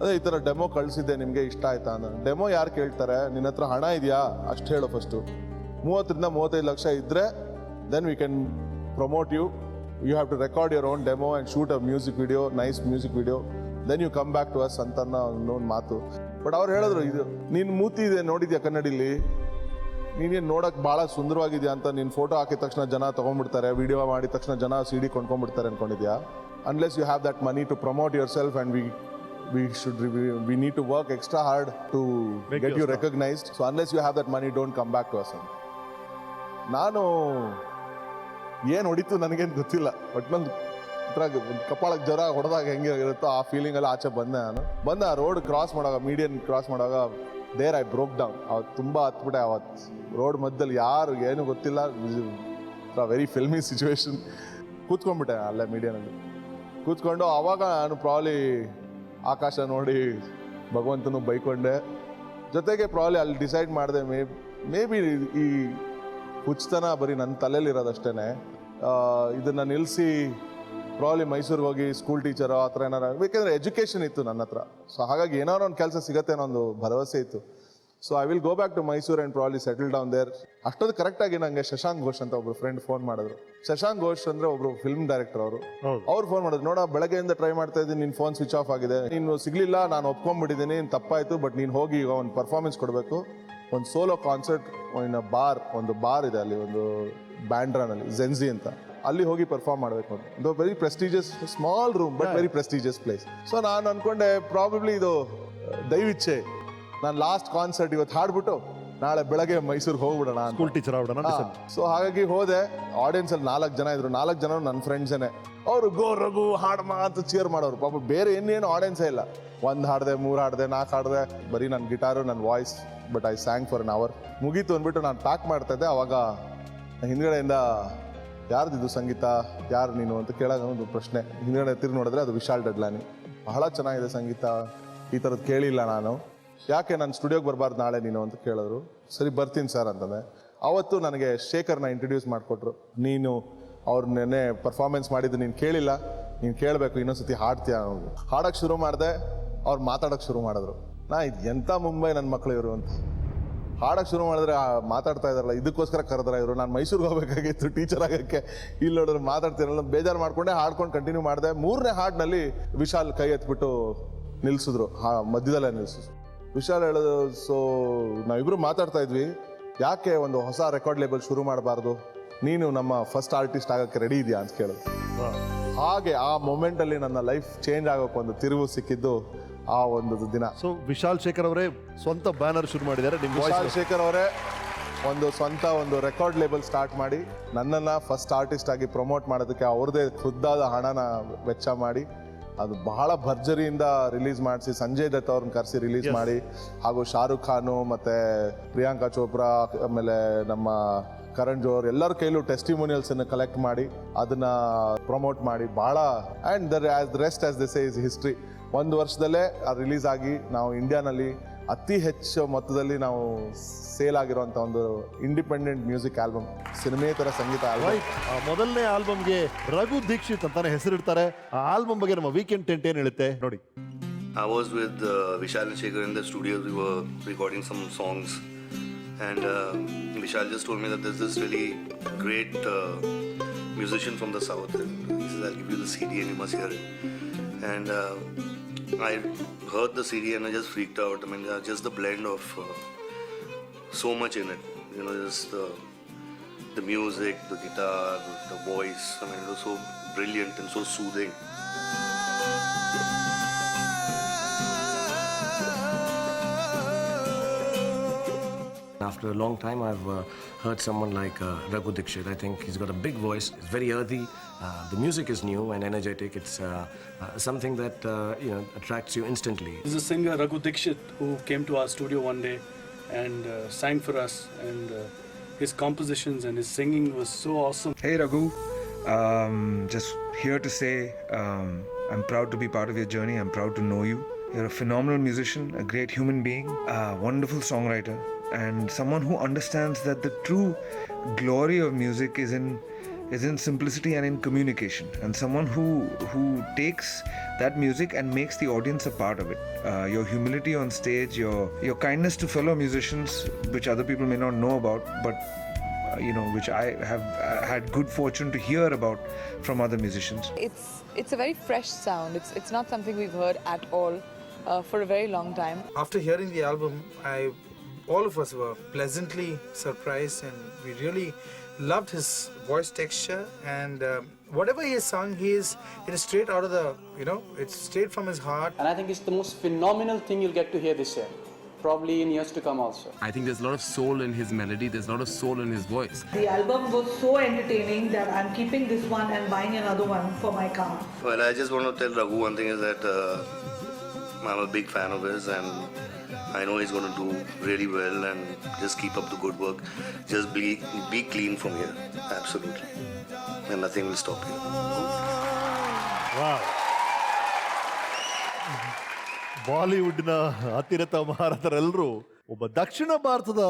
A: ಅದೇ ಈ ತರ ಡೆಮೋ ಕಳ್ಸಿದ್ದೆ, ನಿಮ್ಗೆ ಇಷ್ಟ ಆಯ್ತಾ ಅಂತ. ಡೆಮೋ ಯಾರು ಕೇಳ್ತಾರೆ, ನಿನ್ನ ಹತ್ರ ಹಣ ಇದೆಯಾ ಅಷ್ಟು ಹೇಳು ಫಸ್ಟು. 30-35 ಲಕ್ಷ ಇದ್ರೆ then we can promote you. You have to record your own demo and shoot a music video, nice music video. Then you come back to us ಅಂತ ಒಂದು ಮಾತು. ಬಟ್ ಅವ್ರು ಹೇಳಿದ್ರು, ಇದು ನೀನು ಮೂತಿ ಇದೆ ನೋಡಿದ್ಯಾ ಕನ್ನಡಿಲಿ, ನೀನೇನು ನೋಡೋಕೆ ಭಾಳ ಸುಂದರವಾಗಿದೆಯಾ ಅಂತ ನೀನು ಫೋಟೋ ಹಾಕಿದ ತಕ್ಷಣ ಜನ ತೊಗೊಂಡ್ಬಿಡ್ತಾರೆ, ವಿಡಿಯೋ ಮಾಡಿದ ತಕ್ಷಣ ಜನ CD ಕೊಂಡ್ಕೊಂಡ್ಬಿಡ್ತಾರೆ ಅಂದ್ಕೊಂಡಿದ್ಯಾ? Unless you have that money to promote yourself and we need to work extra hard to get you recognized. So unless you have that money, don't come back to us. ನಾನು ಏನು ಹೊಡಿತು ನನಗೇನು ಗೊತ್ತಿಲ್ಲ, but ನಂದು ಕಪಾಳಕ್ಕೆ ಜ್ವರ ಹೊಡೆದಾಗ ಹೆಂಗೆ ಇರುತ್ತೋ ಆ ಫೀಲಿಂಗಲ್ಲಿ ಆಚೆ ಬಂದೆ ಆ ರೋಡ್ ಕ್ರಾಸ್ ಮಾಡುವಾಗ, ಮೀಡಿಯನ್ ಕ್ರಾಸ್ ಮಾಡುವಾಗ ದೇರ್ ಐ ಬ್ರೋಕ್ ಡೌನ್. ಅವತ್ತು ತುಂಬ ಹತ್ಬಿಟ್ಟೆ. ಅವತ್ತು ರೋಡ್ ಮಧ್ಯದಲ್ಲಿ ಯಾರು ಏನು ಗೊತ್ತಿಲ್ಲ, ವೆರಿ ಫಿಲ್ಮಿ ಸಿಚುವೇಶನ್. ಕೂತ್ಕೊಂಡ್ಬಿಟ್ಟೆ ಅಲ್ಲೇ ಮೀಡಿಯನಲ್ಲಿ ಕೂತ್ಕೊಂಡು. ಆವಾಗ ನಾನು ಪ್ರಾಬ್ಲಿ ಆಕಾಶ ನೋಡಿ ಭಗವಂತನು ಬೈಕೊಂಡೆ. ಜೊತೆಗೆ ಪ್ರಾಬ್ಲಿ ಅಲ್ಲಿ ಡಿಸೈಡ್ ಮಾಡಿದೆ, ಮೇ ಬಿ ಈ ಹುಚ್ಚತನ ಬರೀ ನನ್ನ ತಲೆಯಲ್ಲಿರೋದಷ್ಟೇ, ಇದನ್ನು ನಿಲ್ಲಿಸಿ ಪ್ರಾಬ್ಲಿ ಮೈಸೂರಿಗೆ ಹೋಗಿ ಸ್ಕೂಲ್ ಟೀಚರೋ ಆ ಥರ ಏನಾರು, ಬೇಕಂದರೆ ಎಜುಕೇಷನ್ ಇತ್ತು ನನ್ನ ಹತ್ರ. ಸೊ ಹಾಗಾಗಿ ಏನಾದ್ರು ಒಂದು ಕೆಲಸ ಸಿಗತ್ತೆ ಅನ್ನೋ ಒಂದು ಭರವಸೆ ಇತ್ತು. So I will go back to Mysuru and probably settle down there. ಅಷ್ಟೊಂದು ಕರೆಕ್ಟಾಗಿ ನನಗೆ ಶಶಾಂಕ್ ಘೋಷ್ ಅಂತ ಒಬ್ರು ಫ್ರೆಂಡ್ ಫೋನ್ ಮಾಡಿದ್ರು. ಶಶಾಂಕ್ ಘೋಷ್ ಅಂದರೆ ಒಬ್ರು ಫಿಲ್ಮ್ ಡೈರೆಕ್ಟರ್ ಅವರು. ಅವ್ರು ಫೋನ್ ಮಾಡಿದ್ರು, ನೋಡ ಬೆಳಗ್ಗೆಯಿಂದ ಟ್ರೈ ಮಾಡ್ತಾ ಇದ್ದೀನಿ, ನಿನ್ನ ಫೋನ್ ಸ್ವಿಚ್ ಆಫ್ ಆಗಿದೆ, ನೀನು ಸಿಗಲಿಲ್ಲ, ನಾನು ಒಪ್ಕೊಂಡ್ಬಿಟ್ಟಿದ್ದೀನಿ, ತಪ್ಪಾಯಿತು, ಬಟ್ ನೀನು ಹೋಗಿ ಈಗ ಒಂದು ಪರ್ಫಾರ್ಮೆನ್ಸ್ ಕೊಡಬೇಕು, ಒಂದು ಸೋಲೋ ಕಾನ್ಸರ್ಟ್ ಇನ್ ಒಂದು ಬಾರ್ ಇದೆ ಅಲ್ಲಿ, ಒಂದು ಬ್ಯಾಂಡ್ರಾನಲ್ಲಿ, ಝೆನ್ಸಿ ಅಂತ, ಅಲ್ಲಿ ಹೋಗಿ ಪರ್ಫಾರ್ಮ್ ಮಾಡಬೇಕು ಅಂತ. ಒಂದು very prestigious small room but very prestigious place. So ನಾನು ಅನ್ಕೊಂಡೆ ಪ್ರಾಬಬ್ಲಿ ಇದು ದೈವಿಚ್ಛೆ, ನಾನು ಲಾಸ್ಟ್ ಕಾನ್ಸರ್ಟ್ ಇವತ್ತು ಹಾಡ್ಬಿಟ್ಟು ನಾಳೆ ಬೆಳಗ್ಗೆ ಮೈಸೂರಿಗೆ ಹೋಗ್ಬಿಡೋಣ,
C: ಸ್ಕೂಲ್ ಟೀಚರ್ ಆಗ್ಬಿಡೋಣ.
A: ಸೊ ಹಾಗಾಗಿ ಹೋದೆ. ಆಡಿಯನ್ಸ್ ಅಲ್ಲಿ 4 ಜನ ಇದ್ರು, 4 ಜನ ನನ್ನ ಫ್ರೆಂಡ್ಸೇನೆ. ಅವರು ಗೋ ರಘು ಹಾಡಮ್ಮ ಅಂತ ಚೇರ್ ಮಾಡೋರು. ಪಾಪ ಬೇರೆ ಇನ್ನೇನು ಆಡಿಯನ್ಸೇ ಇಲ್ಲ. 1 ಹಾಡಿದೆ, 3 ಹಾಡಿದೆ, 4 ಹಾಡಿದೆ, ಬರೀ ನನ್ನ ಗಿಟಾರು, ನನ್ನ voice, but I sang for an hour. ಮುಗೀತು ಅಂದ್ಬಿಟ್ಟು ನಾನು ಪ್ಯಾಕ್ ಮಾಡ್ತಾ ಇದ್ದೆ. ಅವಾಗ ಹಿಂದ್ಗಡೆಯಿಂದ ಯಾರ್ದಿದ್ದು ಸಂಗೀತ, ಯಾರು ನೀನು ಅಂತ ಕೇಳೋದು ಒಂದು ಪ್ರಶ್ನೆ. ಹಿಂದ್ಗಡೆ ತಿರುಗಿ ನೋಡಿದ್ರೆ ಅದು ವಿಶಾಲ್ ಡಡ್ಲಾನಿ. ಬಹಳ ಚೆನ್ನಾಗಿದೆ ಸಂಗೀತ, ಈ ಥರದ್ದು ಕೇಳಿಲ್ಲ ನಾನು, ಯಾಕೆ ನಾನು ಸ್ಟುಡಿಯೋಗೆ ಬರಬಾರ್ದು ನಾಳೆ ನೀನು ಅಂತ ಕೇಳಿದ್ರು. ಸರಿ ಬರ್ತೀನಿ ಸರ್ ಅಂತಂದೆ. ಅವತ್ತು ನನಗೆ ಶೇಖರ್ನ ಇಂಟ್ರಡ್ಯೂಸ್ ಮಾಡಿಕೊಟ್ರು. ನೀನು ಅವ್ರು ನೆನ್ನೆ ಪರ್ಫಾರ್ಮೆನ್ಸ್ ಮಾಡಿದ್ದು ನೀನು ಕೇಳಿಲ್ಲ, ನೀನು ಕೇಳಬೇಕು, ಇನ್ನೊಂದ್ಸತಿ ಹಾಡ್ತೀಯ ಅನ್ನೋದು. ಹಾಡೋಕ್ಕೆ ಶುರು ಮಾಡಿದೆ, ಅವ್ರು ಮಾತಾಡೋಕ್ಕೆ ಶುರು ಮಾಡಿದ್ರು. ಇದು ಎಂಥ ಮುಂಬೈ ನನ್ನ ಮಕ್ಕಳು ಇವರು ಅಂತ. ಹಾಡೋಕ್ಕೆ ಶುರು ಮಾಡಿದ್ರೆ ಮಾತಾಡ್ತಾ ಇದ್ದಾರಲ್ಲ, ಇದಕ್ಕೋಸ್ಕರ ಕರೆದ್ರೆ ಇವರು. ನಾನು ಮೈಸೂರಿಗೆ ಹೋಗಬೇಕಾಗಿತ್ತು ಟೀಚರ್ ಆಗೋಕ್ಕೆ, ಇಲ್ಲಿ ನೋಡಿದ್ರೆ ಮಾತಾಡ್ತೀರಲ್ಲ, ಬೇಜಾರು ಮಾಡ್ಕೊಂಡೆ ಹಾಡ್ಕೊಂಡು ಕಂಟಿನ್ಯೂ ಮಾಡಿದೆ. 3ನೇ ಹಾಡಿನಲ್ಲಿ ವಿಶಾಲ್ ಕೈ ಎತ್ಬಿಟ್ಟು ನಿಲ್ಲಿಸಿದ್ರು, ಮಧ್ಯದಲ್ಲೇ ನಿಲ್ಲಿಸಿದ್ರು. ವಿಶಾಲ್ ಹೇಳೋದು, ಸೊ ನಾವಿಬ್ರು ಮಾತಾಡ್ತಾ ಇದ್ವಿ, ಯಾಕೆ ಒಂದು ಹೊಸ ರೆಕಾರ್ಡ್ ಲೇಬಲ್ ಶುರು ಮಾಡಬಾರ್ದು, ನೀನು ನಮ್ಮ ಫಸ್ಟ್ ಆರ್ಟಿಸ್ಟ್ ಆಗೋಕ್ಕೆ ರೆಡಿ ಇದೆಯಾ ಅಂತ ಕೇಳಿದ್ರು. ಹಾಗೆ ಆ ಮೊಮೆಂಟಲ್ಲಿ ನನ್ನ ಲೈಫ್ ಚೇಂಜ್ ಆಗೋಕ್ಕೆ ಒಂದು ತಿರುವು ಸಿಕ್ಕಿದ್ದು ಆ ಒಂದು ದಿನ.
C: ಸೊ ವಿಶಾಲ್ ಶೇಖರ್ ಅವರೇ ಸ್ವಂತ ಬ್ಯಾನರ್ ಶುರು ಮಾಡಿದ್ದಾರೆ.
A: ವಿಶಾಲ್ ಶೇಖರ್ ಅವರೇ ಸ್ವಂತ ಒಂದು ರೆಕಾರ್ಡ್ ಲೇಬಲ್ ಸ್ಟಾರ್ಟ್ ಮಾಡಿ ನನ್ನನ್ನು ಫಸ್ಟ್ ಆರ್ಟಿಸ್ಟ್ ಆಗಿ ಪ್ರಮೋಟ್ ಮಾಡೋದಕ್ಕೆ ಅವ್ರದ್ದೇ ಖುದ್ದಾದ ಹಣನ ವೆಚ್ಚ ಮಾಡಿ, ಅದು ಬಹಳ ಭರ್ಜರಿಯಿಂದ ರಿಲೀಸ್ ಮಾಡಿಸಿ, ಸಂಜಯ್ ದತ್ ಅವ್ರನ್ನ ಕರೆಸಿ ರಿಲೀಸ್ ಮಾಡಿ, ಹಾಗೂ ಶಾರುಖ್ ಖಾನು ಮತ್ತು ಪ್ರಿಯಾಂಕಾ ಚೋಪ್ರಾ, ಆಮೇಲೆ ನಮ್ಮ ಕರಣ್ ಜೋಹರ್ ಎಲ್ಲರ ಕೈಲೂ ಟೆಸ್ಟಿಮೋನಿಯಲ್ಸನ್ನು ಕಲೆಕ್ಟ್ ಮಾಡಿ ಅದನ್ನು ಪ್ರಮೋಟ್ ಮಾಡಿ ಭಾಳ. And the rest as they say is history. 1 ವರ್ಷದಲ್ಲೇ ರಿಲೀಸ್ ಆಗಿ ನಾವು ಇಂಡಿಯಾನಲ್ಲಿ ಅತಿ ಹೆಚ್ಚು ಮೊತ್ತದಲ್ಲಿ ನಾವು ಸೇಲ್ ಆಗಿರುವಂಥ ಒಂದು ಇಂಡಿಪೆಂಡೆಂಟ್ ಮ್ಯೂಸಿಕ್ ಆಲ್ಬಮ್, ಸಿನಿಮೇತರ ಸಂಗೀತ ಆಲ್ಬಮ್.
C: ಮೊದಲನೇ ಆಲ್ಬಮ್ಗೆ ರಘು ದೀಕ್ಷಿತ್ ಅಂತಾನೆ ಹೆಸರಿಡ್ತಾರೆ. ಆ ಆಲ್ಬಮ್ ಬಗ್ಗೆ ನಮ್ಮ ವೀಕೆಂಡ್ ಟೆಂಟ್ ಏನು ಹೇಳುತ್ತೆ ನೋಡಿ.
I: I was with Vishal and Shekhar in the studios. We were recording some songs, and Vishal just told me that there's this really great musician from the south, and he says, I'll give you the CD and you must hear it. And I heard the CD and I just freaked out. I mean, just the blend of so much in it, you know, just the music, the guitar, the voice. I mean, it was so brilliant and so soothing.
H: After a long time, I've heard someone like Raghu Dixit. I think he's got a big voice. It's very earthy. The music is new and energetic. It's something that attracts you instantly.
J: There's a singer, Raghu Dixit, who came to our studio one day and sang for us. And his compositions and his singing was so awesome.
K: Hey Raghu, just here to say I'm proud to be part of your journey. I'm proud to know you. You're a phenomenal musician, a great human being, a wonderful songwriter, and someone who understands that the true glory of music is in simplicity and in communication, and someone who takes that music and makes the audience a part of it. Your humility on stage, your kindness to fellow musicians, which other people may not know about, but which I have had good fortune to hear about from other musicians.
L: It's a very fresh sound. It's not something we've heard at all for a very long time.
M: After hearing the album, I all of us were pleasantly surprised, and we really loved his voice texture, and whatever he has sung, it is straight out of the, it's straight from his heart.
J: And I think it's the most phenomenal thing you'll get to hear this year, probably in years to come also.
K: I think there's a lot of soul in his melody, there's a lot of soul in his voice.
L: The album was so entertaining that I'm keeping this one and buying another one for my car.
I: Well, I just want to tell Raghu one thing is that I'm a big fan of his, and I know he's going to do really well, and just keep up the good work. Just be clean from here, absolutely, and nothing will stop you.
C: ಬಾಲಿವುಡ್ನ ಅತಿರಥ ಮಹಾರಥರೆಲ್ಲರೂ ಒಬ್ಬ ದಕ್ಷಿಣ ಭಾರತದ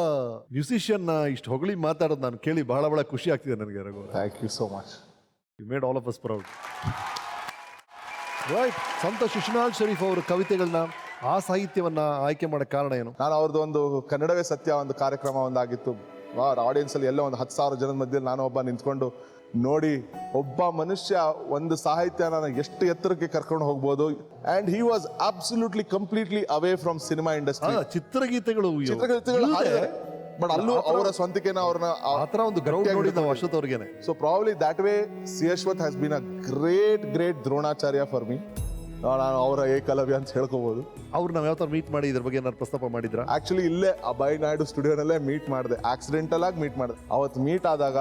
C: ಮ್ಯೂಸಿಷಿಯನ್ನ ಇಷ್ಟು ಹೊಗಳಿ ಮಾತಾಡೋದು ನಾನು ಕೇಳಿ ಬಹಳ ಬಹಳ ಖುಷಿ ಆಗ್ತಿದೆ ನನಗೆ Raghu.
A: Thank you so much.
C: You made all of us proud. Right. ಸಂತೋಷ್ ಶಿಶುನಾಳ್ ಶರೀಫ್ ಅವರ ಕವಿತೆಗಳನ್ನ, ಆ ಸಾಹಿತ್ಯವನ್ನ ಆಯ್ಕೆ ಮಾಡೋ ಕಾರಣ ಏನು?
A: ನಾನು ಅವ್ರದ್ದು ಒಂದು ಕನ್ನಡವೇ ಸತ್ಯ ಒಂದು ಕಾರ್ಯಕ್ರಮ ಒಂದಾಗಿತ್ತು. ಆಡಿಯನ್ಸಲ್ಲಿ ಎಲ್ಲೋ ಒಂದು 10,000 ಜನದ ಮಧ್ಯೆ ನಾನು ಒಬ್ಬ ನಿಂತ್ಕೊಂಡು ನೋಡಿ ಒಬ್ಬ ಮನುಷ್ಯ ಒಂದು ಸಾಹಿತ್ಯನ ಎಷ್ಟು ಎತ್ತರಕ್ಕೆ ಕರ್ಕೊಂಡು ಹೋಗ್ಬೋದು. And he was absolutely completely away from cinema industry.
C: ಚಿತ್ರಗೀತೆಗಳು
A: ಬಟ್ ಅಲ್ಲೂ ಅವರ ಸ್ವಂತಿಕೆನ ಅವ್ರನ್ನ
C: ಆತರ ಒಂದು ಗ್ರೌಂಡ್ ನೋಡಿದ ಅಶ್ವಥ್ ಅವ್ರಿಗೇನೆ.
A: So probably that way C Ashwath has been a great Dronacharya for me. ನಾನು ಅವರ ಏಕಲವ್ಯ ಅಂತ ಹೇಳ್ಕೋಬಹುದು.
C: ಅವ್ರು ನಾವು ಯಾವ ತರ ಮೀಟ್ ಮಾಡಿ ಇದ್ರ ಬಗ್ಗೆ ಏನಾದ್ರು ಪ್ರಸ್ತಾಪ ಮಾಡಿದ್ರ?
A: ಆಕ್ಚುಲಿ ಇಲ್ಲೇ ಅಭಯ್ ನಾಯ್ಡು ಸ್ಟುಡಿಯೋನಲ್ಲೇ ಮೀಟ್ ಮಾಡಿದೆ, ಆಕ್ಸಿಡೆಂಟಲ್ ಆಗಿ ಮೀಟ್ ಮಾಡಿದೆ. ಅವತ್ತು ಮೀಟ್ ಆದಾಗ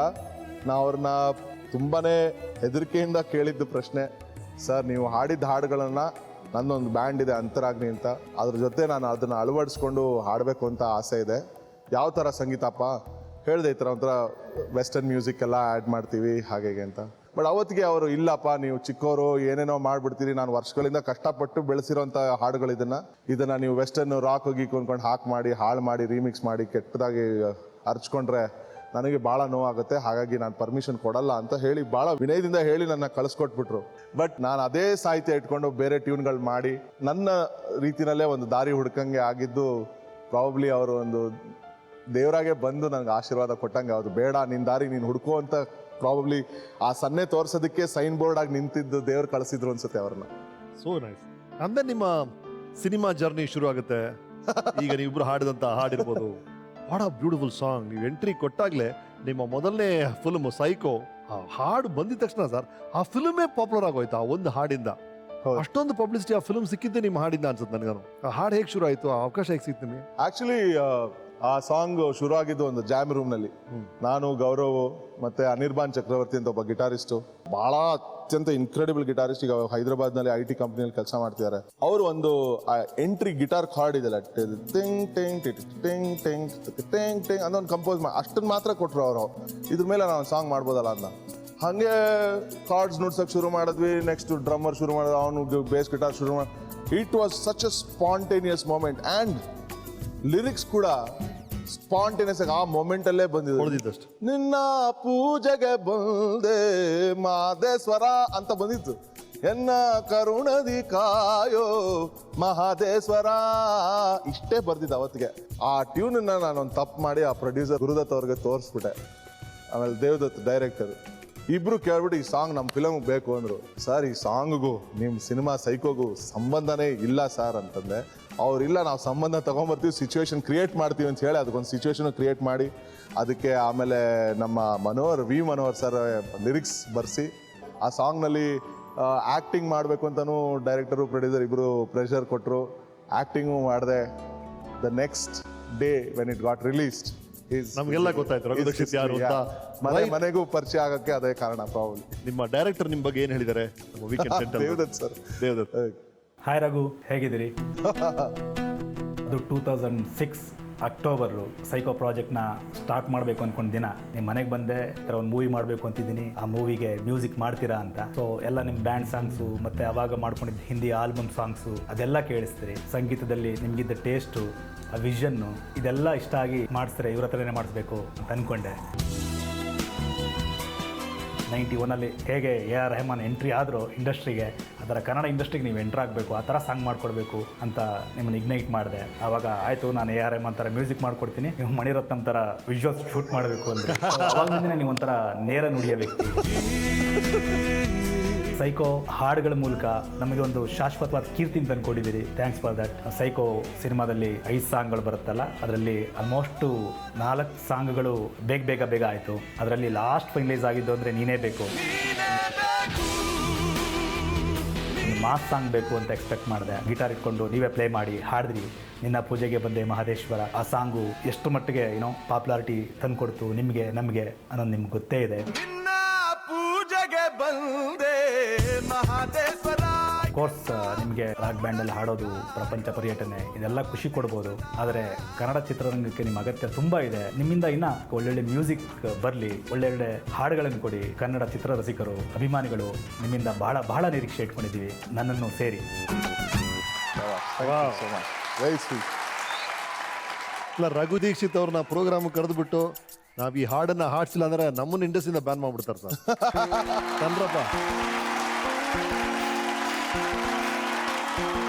A: ನಾ ಅವ್ರನ್ನ ತುಂಬಾನೇ ಹೆದರಿಕೆಯಿಂದ ಕೇಳಿದ್ದು ಪ್ರಶ್ನೆ, ಸರ್ ನೀವು ಹಾಡಿದ ಹಾಡುಗಳನ್ನ, ನನ್ನೊಂದು ಬ್ಯಾಂಡ್ ಇದೆ ಅಂತರಾಗ್ನಿ ಅಂತ, ಅದ್ರ ಜೊತೆ ನಾನು ಅದನ್ನ ಅಳವಡಿಸ್ಕೊಂಡು ಹಾಡಬೇಕು ಅಂತ ಆಸೆ ಇದೆ, ಯಾವ ಥರ ಸಂಗೀತಪ್ಪ ಹೇಳಿದೆ, ಈ ಥರ ಒಂಥರ ವೆಸ್ಟರ್ನ್ ಮ್ಯೂಸಿಕ್ ಎಲ್ಲ ಆ್ಯಡ್ ಮಾಡ್ತೀವಿ ಹಾಗೆ ಅಂತ. ಬಟ್ ಅವತ್ತಿಗೆ ಅವರು ಇಲ್ಲಪ್ಪ ನೀವು ಚಿಕ್ಕವರು ಏನೇನೋ ಮಾಡ್ಬಿಡ್ತೀರಿ, ನಾನು ವರ್ಷಗಳಿಂದ ಕಷ್ಟಪಟ್ಟು ಬೆಳೆಸಿರೋಂಥ ಹಾಡುಗಳು ಇದನ್ನ ನೀವು ವೆಸ್ಟರ್ನ್ ರಾಕ್ ಹೋಗಿ ಕೊಂಡ್ಕೊಂಡು ಹಾಳು ಮಾಡಿ ರೀಮಿಕ್ಸ್ ಮಾಡಿ ಕೆಟ್ಟದಾಗಿ ಅರ್ಚ್ಕೊಂಡ್ರೆ ನನಗೆ ಭಾಳ ನೋವಾಗುತ್ತೆ, ಹಾಗಾಗಿ ನಾನು ಪರ್ಮಿಷನ್ ಕೊಡಲ್ಲ ಅಂತ ಹೇಳಿ ಭಾಳ ವಿನಯದಿಂದ ಹೇಳಿ ನನ್ನ ಕಳಿಸ್ಕೊಟ್ಬಿಟ್ರು. ಬಟ್ ನಾನು ಅದೇ ಸಾಹಿತ್ಯ ಇಟ್ಕೊಂಡು ಬೇರೆ ಟ್ಯೂನ್ಗಳು ಮಾಡಿ ನನ್ನ ರೀತಿನಲ್ಲೇ ಒಂದು ದಾರಿ ಹುಡ್ಕಂಗೆ ಆಗಿದ್ದು ಪ್ರಾಬಬ್ಲಿ ಅವರು ಒಂದು ದೇವರಾಗೆ ಬಂದು ನನಗೆ ಆಶೀರ್ವಾದ ಕೊಟ್ಟಂಗೆ. ಅದು ಬೇಡ ನಿನ್ನ ದಾರಿ ನೀನು ಹುಡ್ಕೋ ಅಂತ ಪ್ರಾಬಬ್ಲಿ ಆ ಸನ್ನೆ ತೋರ್ಸೋದಕ್ಕೆ ಸೈನ್ ಬೋರ್ಡ್ ಆಗಿ ನಿಂತಿದ್ದು ದೇವ್ರು ಕಳಿಸಿದ್ರು ಅನ್ಸುತ್ತೆ ಅವ್ರನ್ನ.
C: So nice. ಅಂದ್ರೆ ನಿಮ್ಮ ಸಿನಿಮಾ ಜರ್ನಿ ಶುರು ಆಗುತ್ತೆ. ಈಗ ನೀವಿಬ್ರು ಹಾಡಿದಂತ ಹಾಡಿರ್ಬೋದು, ವಾಟ್ ಅ ಬ್ಯೂಟಿಫುಲ್ ಸಾಂಗ್. ನೀವು ಎಂಟ್ರಿ ಕೊಟ್ಟಾಗ್ಲೇ ನಿಮ್ಮ ಮೊದಲನೇ ಫಿಲ್ಮ್ ಸೈಕೋ, ಆ ಹಾಡು ಬಂದಿದ ತಕ್ಷಣ ಸರ್ ಆ ಫಿಲ್ಮೇ ಪಾಪ್ಯುಲರ್ ಆಗೋಯ್ತು ಆ ಒಂದು ಹಾಡಿಂದ. ಅಷ್ಟೊಂದು ಪಬ್ಲಿಸಿಟಿ ಆ ಫಿಲ್ಮ್ ಸಿಕ್ಕಿದ್ದೆ ನಿಮ್ಮ ಹಾಡಿಂದ ಅನ್ಸುತ್ತೆ ನನಗನು. ಆ ಹಾಡು ಹೇಗೆ ಶುರು ಆಯ್ತು, ಆ ಅವಕಾಶ ಹೇಗೆ ಸಿಕ್ತು ನಿಮಗೆ?
A: ಆಕ್ಚುಲಿ ಆ ಸಾಂಗ್ ಶುರು ಆಗಿದ್ದು ಒಂದು ಜಾಮ್ ರೂಮ್ನಲ್ಲಿ. ನಾನು, ಗೌರವ್ ಮತ್ತೆ ಅನಿರ್ಬಾನ್ ಚಕ್ರವರ್ತಿ ಅಂತ ಒಬ್ಬ ಗಿಟಾರಿಸ್ಟು, ಬಹಳ ಅತ್ಯಂತ ಇನ್ಕ್ರೆಡಿಬಲ್ ಗಿಟಾರಿಸ್ಟ್, ಈಗ ಹೈದರಾಬಾದ್ನಲ್ಲಿ IT ಕಂಪ್ನಿಯಲ್ಲಿ ಕೆಲಸ ಮಾಡ್ತಿದ್ದಾರೆ. ಅವರು ಒಂದು ಎಂಟ್ರಿ ಗಿಟಾರ್ ಕಾರ್ಡ್ ಇದೆಲ್ಲ, ಟಿಂಗ್ ಟಿಂಗ್ ಟಿಂಗ್ ಟಿಂಗ್ ಟಿಂಗ್ ಟಿಂಗ್ ಅದೊಂದು ಕಂಪೋಸ್ ಮಾಡಿ ಅಷ್ಟನ್ನು ಮಾತ್ರ ಕೊಟ್ಟರು ಅವರು. ಇದ್ರ ಮೇಲೆ ನಾವು ಸಾಂಗ್ ಮಾಡ್ಬೋದಲ್ಲ ಅಂತ ಹಾಗೆ ಕಾರ್ಡ್ಸ್ ನುಡ್ಸೋಕೆ ಶುರು ಮಾಡಿದ್ವಿ. ನೆಕ್ಸ್ಟ್ ಡ್ರಮ್ಮರ್ ಶುರು ಮಾಡಿದ, ಅವನು ಬೇಸ್ ಗಿಟಾರ್ ಶುರು ಮಾಡಿ. It was such a spontaneous moment. And lyrics ಕೂಡ ಸ್ಪಾಂಟೇನಿಯಸ್ ಆಗಿ ಆ ಮೊಮೆಂಟಲ್ಲೇ ಬಂದಿದ್ದು. ನಿನ್ನ ಪೂಜೆಗೆ ಬಂದೆ ಮಹದೇಶ್ವರ ಅಂತ ಬಂದಿತ್ತು. ಎನ್ನ ಕರುಣದಿ ಕಾಯೋ ಮಹದೇಶ್ವರ ಇಷ್ಟೇ ಬರ್ದಿದ್ದು ಅವತ್ತಿಗೆ. ಆ ಟ್ಯೂನನ್ನ ನಾನೊಂದು ತಪ್ಪು ಮಾಡಿ ಆ ಪ್ರೊಡ್ಯೂಸರ್ ಗುರುದತ್ ಅವ್ರಿಗೆ ತೋರಿಸ್ಬಿಟ್ಟೆ. ಆಮೇಲೆ ದೇವದತ್ ಡೈರೆಕ್ಟರ್ ಇಬ್ರು ಕೇಳ್ಬಿಟ್ಟು ಈ ಸಾಂಗ್ ನಮ್ಮ ಫಿಲಮ್ಗೆ ಬೇಕು ಅಂದರು. ಸರ್ ಈ ಸಾಂಗ್ಗೂ ನಿಮ್ಮ ಸಿನಿಮಾ ಸೈಕೋಗೂ ಸಂಬಂಧನೇ ಇಲ್ಲ ಸರ್ ಅಂತಂದೆ. ಅವ್ರಿಲ್ಲ ನಾವು ಸಂಬಂಧ ತೊಗೊಂಬರ್ತೀವಿ, ಸಿಚುವೇಶನ್ ಕ್ರಿಯೇಟ್ ಮಾಡ್ತೀವಿ ಅಂತ ಹೇಳಿ ಅದಕ್ಕೊಂದು ಸಿಚುವೇಶನ್ ಕ್ರಿಯೇಟ್ ಮಾಡಿ ಅದಕ್ಕೆ ಆಮೇಲೆ ನಮ್ಮ ವಿ ಮನೋಹರ್ ಸರ್ ಲಿರಿಕ್ಸ್ ಬರೆಸಿ ಆ ಸಾಂಗ್ನಲ್ಲಿ ಆ್ಯಕ್ಟಿಂಗ್ ಮಾಡಬೇಕು ಅಂತಲೂ ಡೈರೆಕ್ಟರು ಪ್ರೊಡ್ಯೂಸರ್ ಇಬ್ಬರು ಪ್ರೆಷರ್ ಕೊಟ್ಟರು. ಆ್ಯಕ್ಟಿಂಗು ಮಾಡಿದೆ. The next day when it got released
C: ನಮಗೆಲ್ಲ ಗೊತ್ತಾಯ್ತು ರಘು ದೀಕ್ಷಿತ್ ಯಾರು ಅಂತ.
A: ಮನೆಗೂ ಪರಿಚಯ ಆಗಕ್ಕೆ ಅದೇ ಕಾರಣ ಪ್ರಾಬ್ಲಿ.
C: ನಿಮ್ಮ ಡೈರೆಕ್ಟರ್ ನಿಮ್ಮ ಬಗ್ಗೆ ಏನು ಹೇಳಿದ್ದಾರೆ?
A: ದೇವದತ್ ಸರ್. ದೇವದತ್.
N: ಹಾಯ್ ರಘು, ಹೇಗಿದ್ದೀರಿ? ಅದು 2006 ಅಕ್ಟೋಬರು ಸೈಕೋ ಪ್ರಾಜೆಕ್ಟ್ನ ಸ್ಟಾರ್ಟ್ ಮಾಡಬೇಕು ಅಂದ್ಕೊಂಡು ದಿನ ನಿಮ್ಮ ಮನೆಗೆ ಬಂದೆ, ಥರ ಒಂದು ಮೂವಿ ಮಾಡಬೇಕು ಅಂತಿದ್ದೀನಿ, ಆ ಮೂವಿಗೆ ಮ್ಯೂಸಿಕ್ ಮಾಡ್ತೀರಾ ಅಂತ. ಸೊ ಎಲ್ಲ ನಿಮ್ಮ ಬ್ಯಾಂಡ್ ಸಾಂಗ್ಸು ಮತ್ತು ಅವಾಗ ಮಾಡ್ಕೊಂಡಿದ್ದ ಹಿಂದಿ ಆಲ್ಬಮ್ ಸಾಂಗ್ಸು ಅದೆಲ್ಲ ಕೇಳಿಸ್ತೀರಿ. ಸಂಗೀತದಲ್ಲಿ ನಿಮಗಿದ್ದ ಟೇಸ್ಟು, ಆ ವಿಷನ್ನು ಇದೆಲ್ಲ ಇಷ್ಟ ಆಗಿ ಮಾಡಿಸ್ತಾರೆ, ಇವ್ರ ಹತ್ರನೇ ಮಾಡಿಸ್ಬೇಕು ಅಂತ ಅಂದ್ಕೊಂಡೆ. 91 ಹೇಗೆ AR ರೆಹಮಾನ್ ಎಂಟ್ರಿ ಆದರೂ ಇಂಡಸ್ಟ್ರಿಗೆ, ಅದರ ಕನ್ನಡ ಇಂಡಸ್ಟ್ರಿಗೆ ನೀವು ಎಂಟ್ರ್ ಆಗಬೇಕು, ಆ ಥರ ಸಾಂಗ್ ಮಾಡಿಕೊಡ್ಬೇಕು ಅಂತ ನಿಮ್ಮನ್ನು ಇಗ್ನೈಟ್ ಮಾಡಿದೆ. ಆವಾಗ ಆಯಿತು, ನಾನು AR ರೆಹಮಾನ್ ಥರ ಮ್ಯೂಸಿಕ್ ಮಾಡ್ಕೊಡ್ತೀನಿ, ನೀವು ಮಣಿರತ್ನಂ ಥರ ವಿಜುವಲ್ಸ್ ಶೂಟ್ ಮಾಡಬೇಕು ಅಂದರೆ. ಅವಾಗಿಂದ ನೀವು ಒಂಥರ ನೇರ ನುಡಿಯ ವ್ಯಕ್ತಿ. ಸೈಕೋ ಹಾಡುಗಳ ಮೂಲಕ ನಮಗೆ ಒಂದು ಶಾಶ್ವತವಾದ ಕೀರ್ತಿನ ತಂದುಕೊಟ್ಟಿದ್ದೀರಿ. Thanks for that. ಸೈಕೋ ಸಿನಿಮಾದಲ್ಲಿ 5 ಸಾಂಗ್ಗಳು ಬರುತ್ತಲ್ಲ, ಅದರಲ್ಲಿ ಆಲ್ಮೋಸ್ಟ್ 4 ಸಾಂಗ್ಗಳು ಬೇಗ ಆಯಿತು. ಅದರಲ್ಲಿ ಲಾಸ್ಟ್ ಫೈನಲೈಸ್ ಆಗಿದ್ದು ಅಂದರೆ ನೀನೇ ಬೇಕು. ಮಾಸ್ ಸಾಂಗ್ ಬೇಕು ಅಂತ ಎಕ್ಸ್ಪೆಕ್ಟ್ ಮಾಡಿದೆ. ಗಿಟಾರ್ ಇಟ್ಕೊಂಡು ನೀವೇ ಪ್ಲೇ ಮಾಡಿ ಹಾಡಿದ್ರಿ. ನಿನ್ನ ಪೂಜೆಗೆ ಬಂದೆ ಮಹದೇಶ್ವರ, ಆ ಸಾಂಗು ಎಷ್ಟು ಮಟ್ಟಿಗೆ ಪಾಪ್ಯುಲಾರಿಟಿ ತಂದುಕೊಡ್ತು ನಿಮಗೆ ನಮಗೆ ಅನ್ನೋದು ನಿಮ್ಗೆ ಗೊತ್ತೇ ಇದೆ.
O: ಪೂಜೆಗೆ ಬಂದೆ ಮಹದೇಶ್ವರ.
N: ಕೋರ್ಸ್ ನಿಮಗೆ ರಾಕ್ ಬ್ಯಾಂಡಲ್ಲಿ ಹಾಡೋದು, ಪ್ರಪಂಚ ಪರ್ಯಟನೆ ಇದೆಲ್ಲ ಖುಷಿ ಕೊಡ್ಬೋದು. ಆದರೆ ಕನ್ನಡ ಚಿತ್ರರಂಗಕ್ಕೆ ನಿಮ್ಮ ಅಗತ್ಯ ತುಂಬ ಇದೆ. ನಿಮ್ಮಿಂದ ಇನ್ನೂ ಒಳ್ಳೊಳ್ಳೆ ಮ್ಯೂಸಿಕ್ ಬರಲಿ, ಒಳ್ಳೊಳ್ಳೆ ಹಾಡುಗಳನ್ನು ಕೊಡಿ. ಕನ್ನಡ ಚಿತ್ರ ರಸಿಕರು, ಅಭಿಮಾನಿಗಳು ನಿಮ್ಮಿಂದ ಬಹಳ ನಿರೀಕ್ಷೆ ಇಟ್ಕೊಂಡಿದ್ದೀವಿ, ನನ್ನನ್ನು ಸೇರಿ.
C: ಇಲ್ಲ, ರಘು ದೀಕ್ಷಿತ್ ಅವ್ರನ್ನ ಪ್ರೋಗ್ರಾಮ್ ಕರೆದುಬಿಟ್ಟು ನಾವು ಈ ಹಾಡನ್ನ ಹಾಡ್ಸಿಲ್ಲ ಅಂದ್ರೆ ನಮ್ಮನ್ನ ಇಂಡಸ್ಟ್ರಿಯಿಂದ ಬ್ಯಾನ್ ಮಾಡ್ಬಿಡ್ತಾರೆ ಸರ್. ಚಂದ್ರಪ್ಪ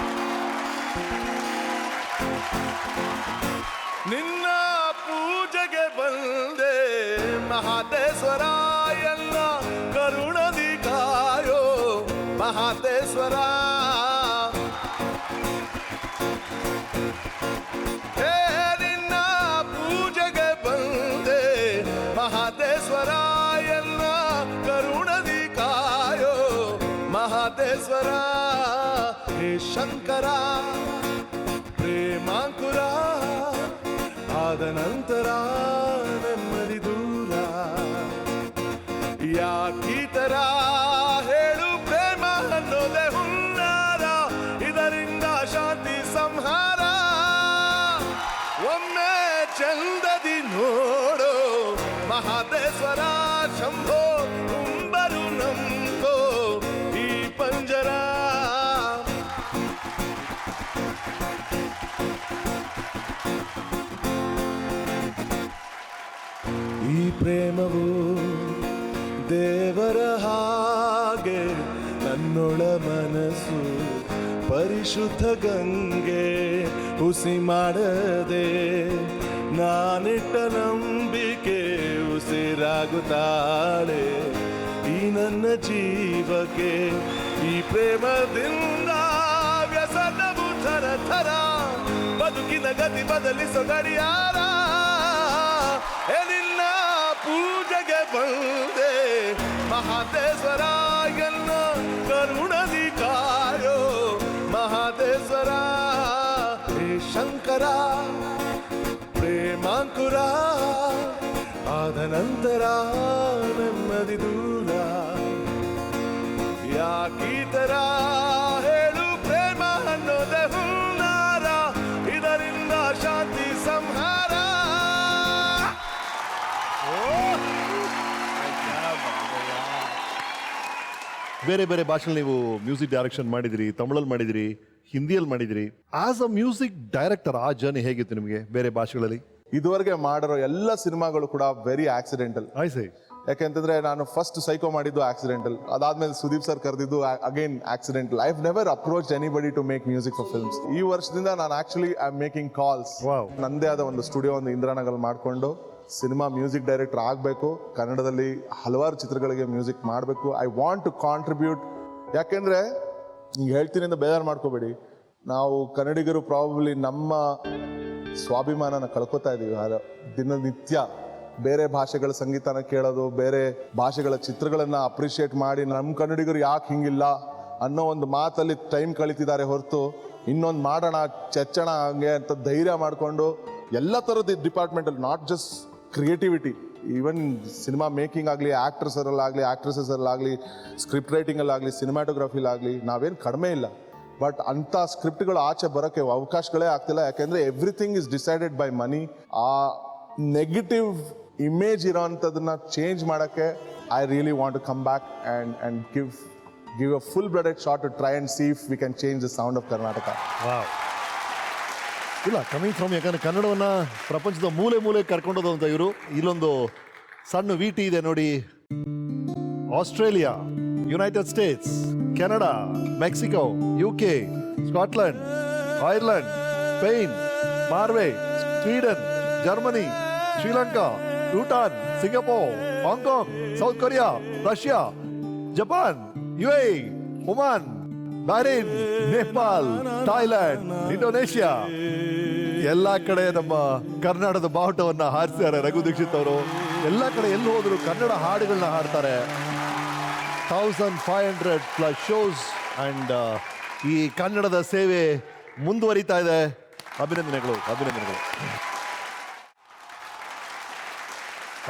O: ನಿನ್ನ ಪೂಜೆಗೆ ಬಂದೆ ಮಹದೇಶ್ವರ, ಎಲ್ಲ ಕರುಣದಿ ಕಾಯೋ ಮಹದೇಶ್ವರ. ಹೇ ನಿನ್ನ ಪೂಜೆಗೆ ಬಂದೆ ಮಹದೇಶ್ವರ, ಎಲ್ಲ ಕರುಣದಿ ಕಾಯೋ ಮಹದೇಶ್ವರ. ಹೇ ಶಂಕರ ಪ್ರೇಮಾಂಕುರ, ಆದ ನಂತರ ನೆಮ್ಮದಿ ದೂರ. ಯಾಕೀತರ ಹೇಳು ಪ್ರೇಮ ಅನ್ನೋದೇ ಹುನ್ನಾರ, ಇದರಿಂದ ಶಾಂತಿ ಸಂಹಾರ. ಒಮ್ಮೆ ಚಂದದಿ ನೋಡೋ ಮಹದೇಶ್ವರ, ಶಂಭೋ ಕುಂಬರು ನಂಬೋ ಈ ಪಂಜರ. ಈ ಪ್ರೇಮವು ದೇವರ ಹಾಗೆ, ನನ್ನೊಳ ಮನಸ್ಸು ಪರಿಶುದ್ಧ ಗಂಗೆ. ಹುಸಿ ಮಾಡದೆ ನಾನಿಟ್ಟ ನಂಬಿಕೆ ಉಸಿರಾಗುತ್ತಾಳೆ ಈ ನನ್ನ ಜೀವಕ್ಕೆ. ಈ ಪ್ರೇಮದಿಂದ ವ್ಯಸನವು ಥರ ಥರ, ಬದುಕಿನ ಗತಿ ಬದಲಿಸೋ ಗಡಿಯಾರ. ನಿನ್ನ ಪೂಜೆಗೆ ಬಂದೆ ಮಹದೇಶ್ವರ, ಎಲ್ಲ ಕರುಣದಿ ಕಾಯೋ ಮಹದೇಶ್ವರ. ಹೇ ಶಂಕರ ಪ್ರೇಮಾಂಕುರ, ಆದ ನಂತರ ನೆಮ್ಮದಿ ದೂರ. ಯಾಕೀತರ ಹೇಳು ಪ್ರೇಮ ಅನ್ನೋದೇ ಹುನ್ನಾರ, ಇದರಿಂದ ಶಾಂತಿ ಸಂಹಾರ.
C: ಬೇರೆ ಬೇರೆ ಭಾಷೆಯಲ್ಲಿ ನೀವು ಮ್ಯೂಸಿಕ್ ಡೈರೆಕ್ಷನ್ ಮಾಡಿದಿರಿ, ತಮಿಳಲ್ಲಿ ಮಾಡಿದಿರಿ, ಹಿಂದಿಯಲ್ಲಿ ಮಾಡಿದಿರಿ. ಆಸ್ ಅ ಮ್ಯೂಸಿಕ್ ಡೈರೆಕ್ಟರ್ ಆ ಜರ್ನಿ ಹೇಗಿತ್ತು ನಿಮಗೆ ಬೇರೆ ಭಾಷೆಗಳಲ್ಲಿ?
A: ಇದುವರೆಗೆ ಮಾಡಿರೋ ಎಲ್ಲ ಸಿನಿಮಾಗಳು ಕೂಡ ವೆರಿ ಆಕ್ಸಿಡೆಂಟಲ್. ಯಾಕೆಂತಂದ್ರೆ ನಾನು ಫಸ್ಟ್ ಸೈಕೋ ಮಾಡಿದ್ದು ಆಕ್ಸಿಡೆಂಟಲ್, ಅದಾದ್ಮೇಲೆ ಸುದೀಪ್ ಸರ್ ಕರೆದಿದ್ದು again accidental. I never approach anybody to make music for films. ಈ ವರ್ಷದಿಂದ ನಾನು actually I am making calls. ನಂದೇ ಆದ ಒಂದು ಸ್ಟುಡಿಯೋ ಒಂದು ಇಂದಿರಾನಗರ್ ಮಾಡ್ಕೊಂಡು ಸಿನಿಮಾ ಮ್ಯೂಸಿಕ್ ಡೈರೆಕ್ಟರ್ ಆಗಬೇಕು, ಕನ್ನಡದಲ್ಲಿ ಹಲವಾರು ಚಿತ್ರಗಳಿಗೆ ಮ್ಯೂಸಿಕ್ ಮಾಡಬೇಕು. I want to contribute. ಯಾಕೆಂದರೆ ಈಗ ಹೇಳ್ತೀನಿ ಅಂತ ಬೇಜಾರು ಮಾಡ್ಕೋಬೇಡಿ, ನಾವು ಕನ್ನಡಿಗರು ಪ್ರಾಬಬ್ಲಿ ನಮ್ಮ ಸ್ವಾಭಿಮಾನನ ಕಳ್ಕೊತಾ ಇದ್ದೀವಿ ದಿನನಿತ್ಯ. ಬೇರೆ ಭಾಷೆಗಳ ಸಂಗೀತನ ಕೇಳೋದು, ಬೇರೆ ಭಾಷೆಗಳ ಚಿತ್ರಗಳನ್ನು ಅಪ್ರಿಷಿಯೇಟ್ ಮಾಡಿ ನಮ್ಮ ಕನ್ನಡಿಗರು ಯಾಕೆ ಹಿಂಗಿಲ್ಲ ಅನ್ನೋ ಒಂದು ಮಾತಲ್ಲಿ ಟೈಮ್ ಕಳೀತಿದ್ದಾರೆ ಹೊರತು ಇನ್ನೊಂದು ಮಾಡೋಣ ಚಚ್ಚಣ ಹಂಗೆ ಅಂತ ಧೈರ್ಯ ಮಾಡಿಕೊಂಡು ಎಲ್ಲ ಥರದ ಡಿಪಾರ್ಟ್ಮೆಂಟಲ್ಲಿ, not just creativity, even cinema making ಆಗಲಿ, ಆ್ಯಕ್ಟ್ರಸರಲ್ಲಾಗಲಿ, ಆ್ಯಕ್ಟ್ರೆಸಸ್ಸಲ್ಲಾಗಲಿ, ಸ್ಕ್ರಿಪ್ಟ್ ರೈಟಿಂಗಲ್ಲಾಗಲಿ, ಸಿನಿಮಾಟೋಗ್ರಫಿಲಾಗಲಿ ನಾವೇನು ಕಡಿಮೆ ಇಲ್ಲ. ಬಟ್ ಅಂಥ ಸ್ಕ್ರಿಪ್ಟ್ಗಳು ಆಚೆ ಬರೋಕ್ಕೆ ಅವಕಾಶಗಳೇ ಆಗ್ತಿಲ್ಲ. ಯಾಕೆಂದರೆ everything is decided by money. ಆ ನೆಗೆಟಿವ್ ಇಮೇಜ್ ಇರೋವಂಥದ್ದನ್ನ ಚೇಂಜ್ ಮಾಡೋಕ್ಕೆ I really want to come back and give a full blooded shot to try and see if we can change the sound of Karnataka.
C: ಇಲ್ಲ, coming from, ಯಾಕಂದ್ರೆ ಕನ್ನಡವನ್ನ ಪ್ರಪಂಚದ ಮೂಲೆ ಮೂಲೆ ಕರ್ಕೊಂಡೋದಂತ ಇವರು. ಇಲ್ಲೊಂದು ಸಣ್ಣ ವಿಟಿ ಇದೆ ನೋಡಿ. Australia, United States, Canada, Mexico, UK, Scotland, Ireland, Spain, Norway, Sweden, Germany, Sri Lanka, Bhutan, Singapore, Hong Kong, south Korea, Russia, Japan, UAE, Oman, Bahrain, Nepal, Thailand, Indonesia, ಎಲ್ಲ ಕಡೆ ನಮ್ಮ ಕನ್ನಡದ ಬಾವುಟವನ್ನ ಹಾರಿಸಿದ್ದಾರೆ ರಘು ದೀಕ್ಷಿತ್ ಅವರು. ಎಲ್ಲ ಕಡೆ ಎಲ್ಲಿ ಹೋದ್ರು ಕನ್ನಡ ಹಾಡುಗಳನ್ನ ಹಾಡ್ತಾರೆ. 1500+ ಶೋಸ್ ಅಂಡ್ ಈ ಕನ್ನಡದ ಸೇವೆ ಮುಂದುವರಿತಾ ಇದೆ. ಅಭಿನಂದನೆಗಳು.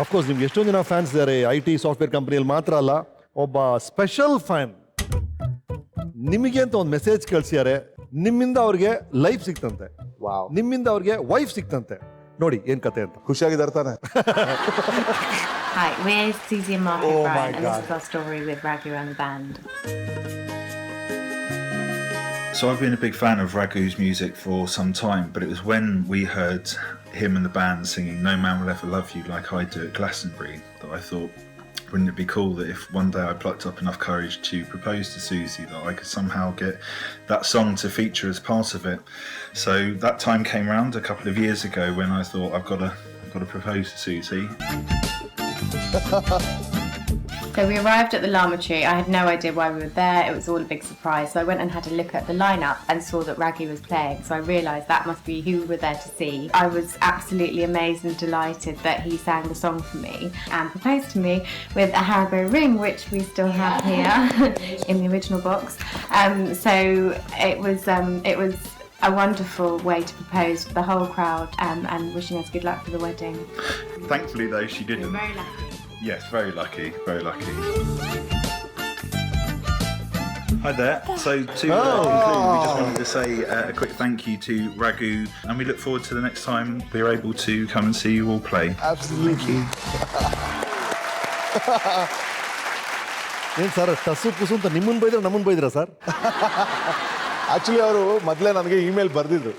C: ಅಫ್ಕೋರ್ಸ್ ನಿಮ್ಗೆ ಎಷ್ಟೊಂದು ಜನ ಫ್ಯಾನ್ಸ್ ಇದ್ದಾರೆ. IT ಸಾಫ್ಟ್ವೇರ್ ಕಂಪನಿಯಲ್ಲಿ ಮಾತ್ರ ಅಲ್ಲ, ಒಬ್ಬ ಸ್ಪೆಷಲ್ ಫ್ಯಾನ್ ನಿಮಗೆ ಅಂತ ಒಂದು ಮೆಸೇಜ್ ಕಳಿಸಿದ್ದಾರೆ. ನಿಮ್ಮಿಂದ ಅವ್ರಿಗೆ ಲೈಫ್ ಸಿಕ್ತಂತೆ, ನಿಮ್ಮಿಂದ ಅವ್ರಿಗೆ ವೈಫ್ ಸಿಕ್ತಂತೆ. ನೋಡಿ ಏನ್ ಕತೆ ಅಂತ. ಖುಷಿಯಾಗಿದ್ದಾರೆ ತಾನೆ?
P: Hi, we're Susie and Mark
C: Oh
P: O'Brien,
C: my
P: and this
C: God.
P: is our story with Raghu and the band.
Q: So I've been a big fan of Raghu's music for some time, but it was when we heard him and the band singing No Man Will Ever Love You Like I Do at Glastonbury that I thought, wouldn't it be cool that if one day I plucked up enough courage to propose to Susie that I could somehow get that song to feature as part of it. So that time came around a couple of years ago when I thought I've got to propose to Susie.
P: So we arrived at the Lavatory. I had no idea why we were there. It was all a big surprise. So I went and had a look at the lineup and saw that Raghu was playing. So I realised that must be who we were there to see. I was absolutely amazed and delighted that he sang the song for me and proposed to me with a Haribo ring, which we still have here in the original box. So it was a wonderful way to propose to the whole crowd and wishing us good luck for the wedding.
Q: Thankfully though she didn't.
P: We're very lucky.
Q: Yes, very lucky, very lucky. Hi there. So to conclude, we just wanted to say a quick thank you to Raghu, and we look forward to the next time we're able to come and see you all play.
A: Absolutely.
C: ಏನ್ sir ಟಸು ಪುಸು ಅಂತ ನಿಮ್ಮನ್ನ ಬೈದ್ರೆ ನಮ್ಮನ್ನ ಬೈದ್ರಾ sir?
A: Actually ಅವರು ಮೊದಲೇ ನನಗೆ email ಬರ್ದಿದ್ರು.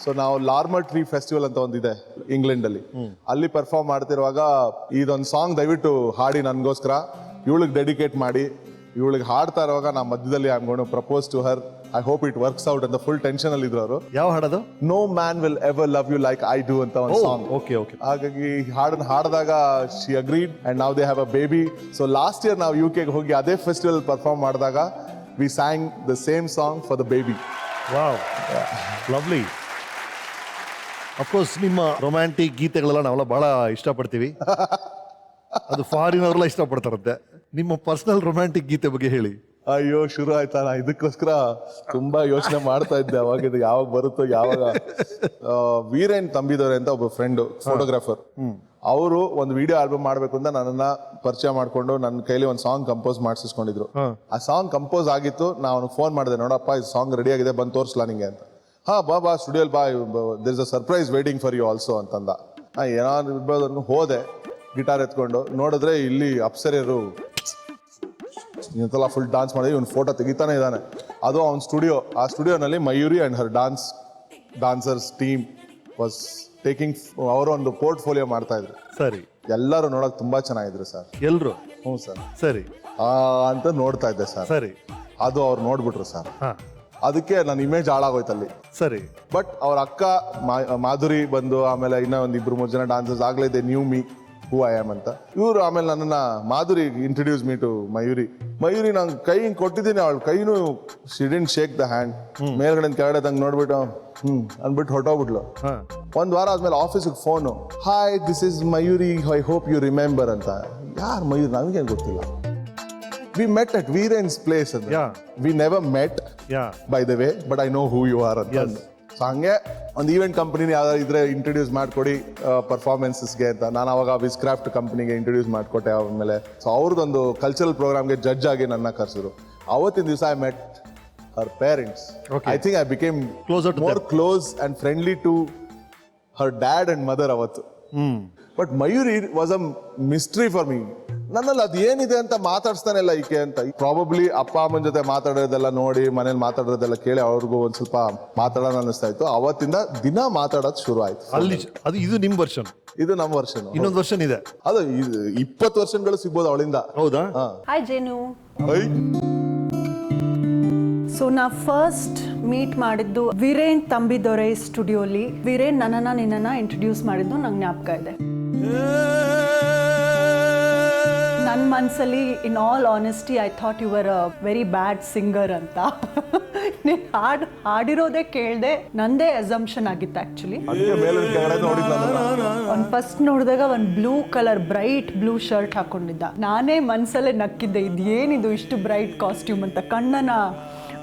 A: So ನಾವು ಲಾರ್ಮರ್ tree festival ಅಂತ ಒಂದಿದೆ ಇಂಗ್ಲೆಂಡ್ ಅಲ್ಲಿ, ಅಲ್ಲಿ ಪರ್ಫಾರ್ಮ್ ಮಾಡ್ತಿರುವಾಗ ಇದೊಂದು ಸಾಂಗ್ ದಯವಿಟ್ಟು ಹಾಡಿ ನನ್ಗೋಸ್ಕರ, ಇವಳಿಗೆ ಡೆಡಿಕೇಟ್ ಮಾಡಿ. ಇವಳಿಗೆ ಹಾಡ್ತಾ ಇರುವಾಗ ನಾ ಮಧ್ಯದಲ್ಲಿ I am going to propose to her, I hope it works out ಅಂತ ಫುಲ್ ಟೆನ್ಷನ್ ಅಲ್ಲಿ ಇದ್ರು ಅವರು.
C: ಯಾವ ಹಾಡದು?
A: No man will ever love you like I do ಅಂತ ಒಂದು ಸಾಂಗ್.
C: ಓಕೆ.
A: ಹಾಗಾಗಿ ಹಾಡನ್ನ ಹಾಡಿದಾಗ she agreed and now they have a baby. So last year ನಾವು UK ಗೆ ಹೋಗಿ ಅದೇ ಫೆಸ್ಟಿವಲ್ ಪರ್ಫಾರ್ಮ್ ಮಾಡಿದಾಗ we sang the same song for the baby.
C: Wow. Lovely. Of course ನಿಮ್ಮ ರೊಮ್ಯಾಂಟಿಕ್ ಗೀತೆಗಳೆಲ್ಲ ನಾವೆಲ್ಲ ಬಹಳ ಇಷ್ಟಪಡ್ತೀವಿ. ಅದು ಫಾರಿನ್ ಅವರೆಲ್ಲ ಇಷ್ಟಪಡ್ತಾರಂತೆ. ನಿಮ್ಮ ಪರ್ಸನಲ್ ರೊಮ್ಯಾಂಟಿಕ್ ಗೀತೆ ಬಗ್ಗೆ ಹೇಳಿ.
A: ಅಯ್ಯೋ ಶುರು ಆಯ್ತಾ, ನಾ ಇದಕ್ಕೋಸ್ಕರ ತುಂಬಾ ಯೋಚನೆ ಮಾಡ್ತಾ ಇದ್ದೆ ಅವಾಗ, ಇದು ಯಾವಾಗ ಬರುತ್ತೋ ಯಾವಾಗ. ವೀರೇನ್ ತಂಬಿದವ್ರೆ ಅಂತ ಒಬ್ಬ ಫ್ರೆಂಡ್ ಫೋಟೋಗ್ರಾಫರ್, ಅವರು ಒಂದು ವಿಡಿಯೋ ಆಲ್ಬಮ್ ಮಾಡ್ಬೇಕು ಅಂತ ನನ್ನನ್ನ ಪರಿಚಯ ಮಾಡ್ಕೊಂಡು ನನ್ನ ಕೈಲಿ ಒಂದು ಸಾಂಗ್ ಕಂಪೋಸ್ ಮಾಡಿಸ್ಕೊಂಡಿದ್ರು. ಆ ಸಾಂಗ್ ಕಂಪೋಸ್ ಆಗಿತ್ತು. ನಾ ಅವ್ನಿಗೆ ಫೋನ್ ಮಾಡಿದೆ, ನೋಡಪ್ಪ ಈ ಸಾಂಗ್ ರೆಡಿ ಆಗಿದೆ, ಬಂದು ತೋರಿಸ್ಲಾ ನಿಂಗೆ ಅಂತ. ಬಾ ಸ್ಟುಡಿಯೋಲ್ ಬಾ, there is a surprise waiting for you also ಅಂತಂದ. ಏನಾದ್ರು ಇರ್ಬೋದು ಹೋದೆ, ಗಿಟಾರ್ ಎತ್ಕೊಂಡು ನೋಡಿದ್ರೆ ಇಲ್ಲಿ ಅಪ್ಸರಿಯರು ಫುಲ್ ಡಾನ್ಸ್ ಮಾಡಿದ್ವಿ. ಇವ್ನು ಫೋಟೋ ತೆಗಿತಾನೆ ಇದ್ದಾನೆ. ಅದು ಅವ್ನ ಸ್ಟುಡಿಯೋ. ಆ ಸ್ಟುಡಿಯೋನಲ್ಲಿ Mayuri and her dancers team was taking, ಅವರು ಒಂದು ಪೋರ್ಟ್ಫೋಲಿಯೋ ಮಾಡ್ತಾ ಇದ್ರು.
C: ಸರಿ.
A: ಎಲ್ಲರೂ ನೋಡಕ್ ತುಂಬಾ ಚೆನ್ನಾಗಿದ್ರು ಸರ್.
C: ಎಲ್ರು?
A: ಹ್ಞೂ ಸರ್.
C: ಸರಿ
A: ಅಂತ ನೋಡ್ತಾ ಇದ್ದೆ ಸರ್.
C: ಸರಿ.
A: ಅದು ಅವ್ರು ನೋಡ್ಬಿಟ್ರು ಸರ್. ಅದಕ್ಕೆ ನನ್ನ ಇಮೇಜ್ ಹಾಳಾಗೋಯ್ತಲ್ಲಿ.
C: ಸರಿ.
A: ಬಟ್ ಅವ್ರ ಅಕ್ಕ ಮಾಧುರಿ ಬಂದು, ಆಮೇಲೆ ಇನ್ನೂ ಒಂದು 2-3 ಜನ ಡಾನ್ಸರ್ಸ್ ಆಗ್ಲೇ they knew me who I am ಅಂತ. ಇವರು ಆಮೇಲೆ ನನ್ನನ್ನ Madhuri introduce me to Mayuri ನಂಗೆ ಕೈ ಹಿಂಗ್ ಕೊಟ್ಟಿದ್ದೀನಿ, ಅವಳ ಕೈನು she didn't shake the hand. ಮೇಲ್ಗಡೆ ಕೆಳಗಡೆ ತಂಗ್ ನೋಡ್ಬಿಟ್ಟು ಅಂದ್ಬಿಟ್ಟು ಹೊಟ್ಟೋಗ್ಬಿಟ್ಲು. ಒಂದ್ ವಾರ ಆದ್ಮೇಲೆ ಆಫೀಸಿಗೆ phone, hi this is Mayuri, I hope you remember ಅಂತ. ಯಾರು ಮಯೂರಿ ನನ್ಗೇನು ಗೊತ್ತಿಲ್ಲ. We met at Veeren's place ಅಂತ. We never met by the way, but I know who you are ಅಂತ. ಸೊ ಹಂಗೆ ಒಂದು ಈವೆಂಟ್ ಕಂಪನಿನ ಯಾವ್ದಾದ್ರು ಇದ್ರೆ ಇಂಟ್ರೊಡ್ಯೂಸ್ ಮಾಡಿಕೊಡಿ ಪರ್ಫಾರ್ಮೆನ್ಸಸ್ಗೆ ಅಂತ. ನಾನು ಅವಾಗ ವಿಸ್ಕ್ರಾಫ್ಟ್ ಕಂಪನಿಗೆ ಇಂಟ್ರೊಡ್ಯೂಸ್ ಮಾಡಿಕೊಟ್ಟೆ. ಆಮೇಲೆ ಸೊ ಅವ್ರದ್ದೊಂದು ಕಲ್ಚರಲ್ ಪ್ರೋಗ್ರಾಮ್ಗೆ ಜಡ್ಜ್ ಆಗಿ ನನ್ನ ಕರೆಸಿದ್ರು. ಅವತ್ತಿನ ದಿವಸ I met her parents. I think I became more close and friendly to her dad and mother ಅವತ್ತು. But Mayuri was a mystery for me. ನನ್ನಲ್ಲಿ ಅದು ಏನಿದೆ ಅಂತ ಮಾತಾಡ್ಸ್ತಾನೆ ಇಲ್ಲ ಈಕೆ ಅಂತ. ಪ್ರಾಬಬ್ಲಿ ಅಪ್ಪ ಅಮ್ಮನ ಜೊತೆ ಮಾತಾಡೋದೆಲ್ಲ ನೋಡಿ, ಮನೇಲಿ ಮಾತಾಡೋದೆಲ್ಲ ಕೇಳಿ ಅವ್ರಿಗೂ ಒಂದ್ ಸ್ವಲ್ಪ ಮಾತಾಡೋಣ ಅನ್ನಿಸ್ತಾ ಇತ್ತು. ಅವತ್ತಿಂದ ದಿನ ಮಾತಾಡೋದು ಶುರು ಆಯ್ತು.
C: ಅಲ್ಲಿ ಅದು ಇದು ನಿಮ್ ವರ್ಷನ್,
A: ಇದು ನಮ್ಮ ವರ್ಷನ್.
C: ಇನ್ನೊಂದು ವರ್ಷನ್ ಇದೆ,
A: ಅದು 20 ವರ್ಷಗಳು ಸಿಗ್ಬೋದು ಅವಳಿಂದ.
C: ಹೌದಾ?
L: ಹಾಯ್ ಜೇನು.
R: ಸೊ ನಾ ಫಸ್ಟ್ ಮೀಟ್ ಮಾಡಿದ್ದು ವೀರೇನ್ ತಂಬಿದೊರೆ ಸ್ಟುಡಿಯೋಲಿ. ವೀರೇನ್ ನಿನ್ನನ್ನ ಇಂಟ್ರೊಡ್ಯೂಸ್ ಮಾಡಿದ್ದು ನಂಗೆ ಜ್ಞಾಪಕ ಇದೆ. ನನ್ನ ಮನಸ್ಸಲ್ಲಿ in all honesty I thought you were a very bad singer ಅಂತ. ನೀನು ಹಾಡಿರೋದೇ ಕೇಳಿದೆ, ನಂದೇ ಅಸಂಪ್ಷನ್ ಆಗಿತ್ತು ಆ್ಯಕ್ಚುಲಿ. ಅವ್ನು ಫಸ್ಟ್ ನೋಡಿದಾಗ ಒಂದು blue colour bright blue shirt ಹಾಕೊಂಡಿದ್ದ. ನಾನೇ ಮನಸ್ಸಲ್ಲೇ ನಕ್ಕಿದ್ದೆ, ಇದೇನಿದು ಇಷ್ಟು ಬ್ರೈಟ್ ಕಾಸ್ಟ್ಯೂಮ್ ಅಂತ. ಕಣ್ಣನ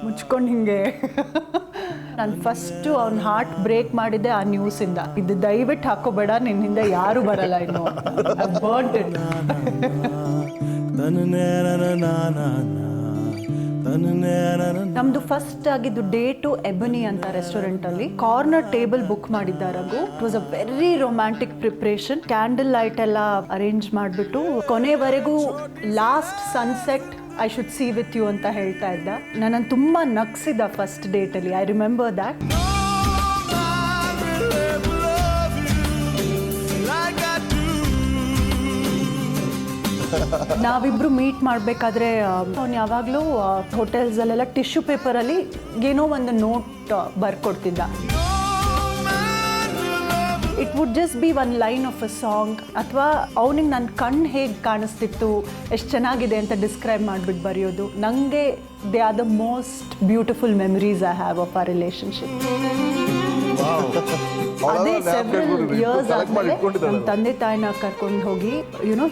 R: ಮುಚ್ಕೊಂಡು ಹಿಂಗೆ ನಾನು ಫಸ್ಟು ಅವ್ನ ಹಾರ್ಟ್ ಬ್ರೇಕ್ ಮಾಡಿದ್ದೆ ಆ ನ್ಯೂಸಿಂದ. ಇದು ದಯವಿಟ್ಟು ಹಾಕೋಬೇಡ, ನಿನ್ನಿಂದ ಯಾರು ಬರಲ್ಲ ಇನ್ನು. ನಮ್ದು ಫಸ್ಟ್ ಆಗಿದ್ದು ಡೇ ಟು ಎಬನಿ ಅಂತ ರೆಸ್ಟೋರೆಂಟಲ್ಲಿ ಕಾರ್ನರ್ ಟೇಬಲ್ ಬುಕ್ ಮಾಡಿದ್ದಾರಗು. It was a very romantic preparation. Candle light ಎಲ್ಲ ಅರೇಂಜ್ ಮಾಡಿಬಿಟ್ಟು ಕೊನೆವರೆಗೂ last sunset I should see with you ಅಂತ ಹೇಳ್ತಾ ಇದ್ದ. ನನ್ನನ್ನು ತುಂಬ ನಗ್ಸಿದ್ದ ಫಸ್ಟ್ ಡೇಟಲ್ಲಿ. I remember that. ನಾವಿಬ್ರು ಮೀಟ್ ಮಾಡಬೇಕಾದ್ರೆ ಅವ್ನು ಯಾವಾಗಲೂ ಹೋಟೆಲ್ಸಲ್ಲೆಲ್ಲ ಟಿಶ್ಯೂ ಪೇಪರಲ್ಲಿ ಏನೋ ಒಂದು ನೋಟ್ ಬರ್ಕೊಡ್ತಿದ್ದ. It would just be one line of a song, ಅಥವಾ ಅವನಿಗೆ ನನ್ನ ಕಣ್ಣು ಹೇಗೆ ಕಾಣಿಸ್ತಿತ್ತು, ಎಷ್ಟು ಚೆನ್ನಾಗಿದೆ ಅಂತ ಡಿಸ್ಕ್ರೈಬ್ ಮಾಡಿಬಿಟ್ಟು ಬರೆಯೋದು. ನನಗೆ they are the most beautiful memories I have of our relationship. ಅದೇ ಸೆವೆರಲ್ ಇಯರ್ಸ್ ಆದಮೇಲೆ ನಮ್ಮ ತಂದೆ ತಾಯಿನ ಕರ್ಕೊಂಡು ಹೋಗಿ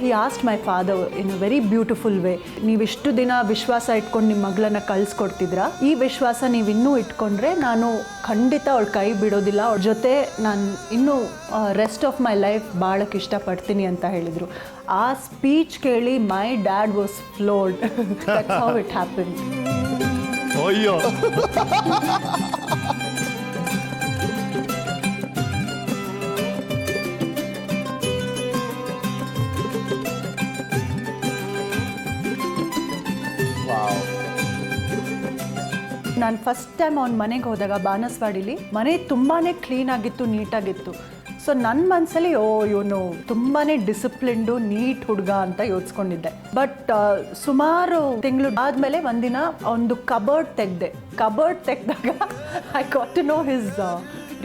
R: he asked my father in a very beautiful way, ನೀವಿಷ್ಟು ದಿನ ವಿಶ್ವಾಸ ಇಟ್ಕೊಂಡು ನಿಮ್ಮ ಮಗಳನ್ನ ಕಳಿಸ್ಕೊಡ್ತಿದ್ರ, ಈ ವಿಶ್ವಾಸ ನೀವು ಇನ್ನೂ ಇಟ್ಕೊಂಡ್ರೆ ನಾನು ಖಂಡಿತ ಅವಳ ಕೈ ಬಿಡೋದಿಲ್ಲ, ಅವ್ರ ಜೊತೆ ನಾನು ಇನ್ನೂ ರೆಸ್ಟ್ ಆಫ್ ಮೈ ಲೈಫ್ ಭಾಳಕ್ಕೆ ಇಷ್ಟಪಡ್ತೀನಿ ಅಂತ ಹೇಳಿದರು. ಆ ಸ್ಪೀಚ್ ಕೇಳಿ my dad was floored. That's how it happen.
C: ಅಯ್ಯೋ
R: ನಾನು ಫಸ್ಟ್ ಟೈಮ್ ಅವ್ನ ಮನೆಗೆ ಹೋದಾಗ ಬಾನಸವಾಡಿಲಿ ಮನೆ ತುಂಬಾ ಕ್ಲೀನಾಗಿತ್ತು, ನೀಟಾಗಿತ್ತು. ಸೊ ನನ್ನ ಮನಸ್ಸಲ್ಲಿ ಇವನು ತುಂಬಾ ಡಿಸಿಪ್ಲಿನ್ಡು ನೀಟ್ ಹುಡುಗ ಅಂತ ಯೋಚಿಸ್ಕೊಂಡಿದ್ದೆ. ಬಟ್ ಸುಮಾರು ತಿಂಗಳು ಆದಮೇಲೆ ಒಂದಿನ ಒಂದು ಕಬರ್ಡ್ ತೆಗೆದಾಗ I got to know his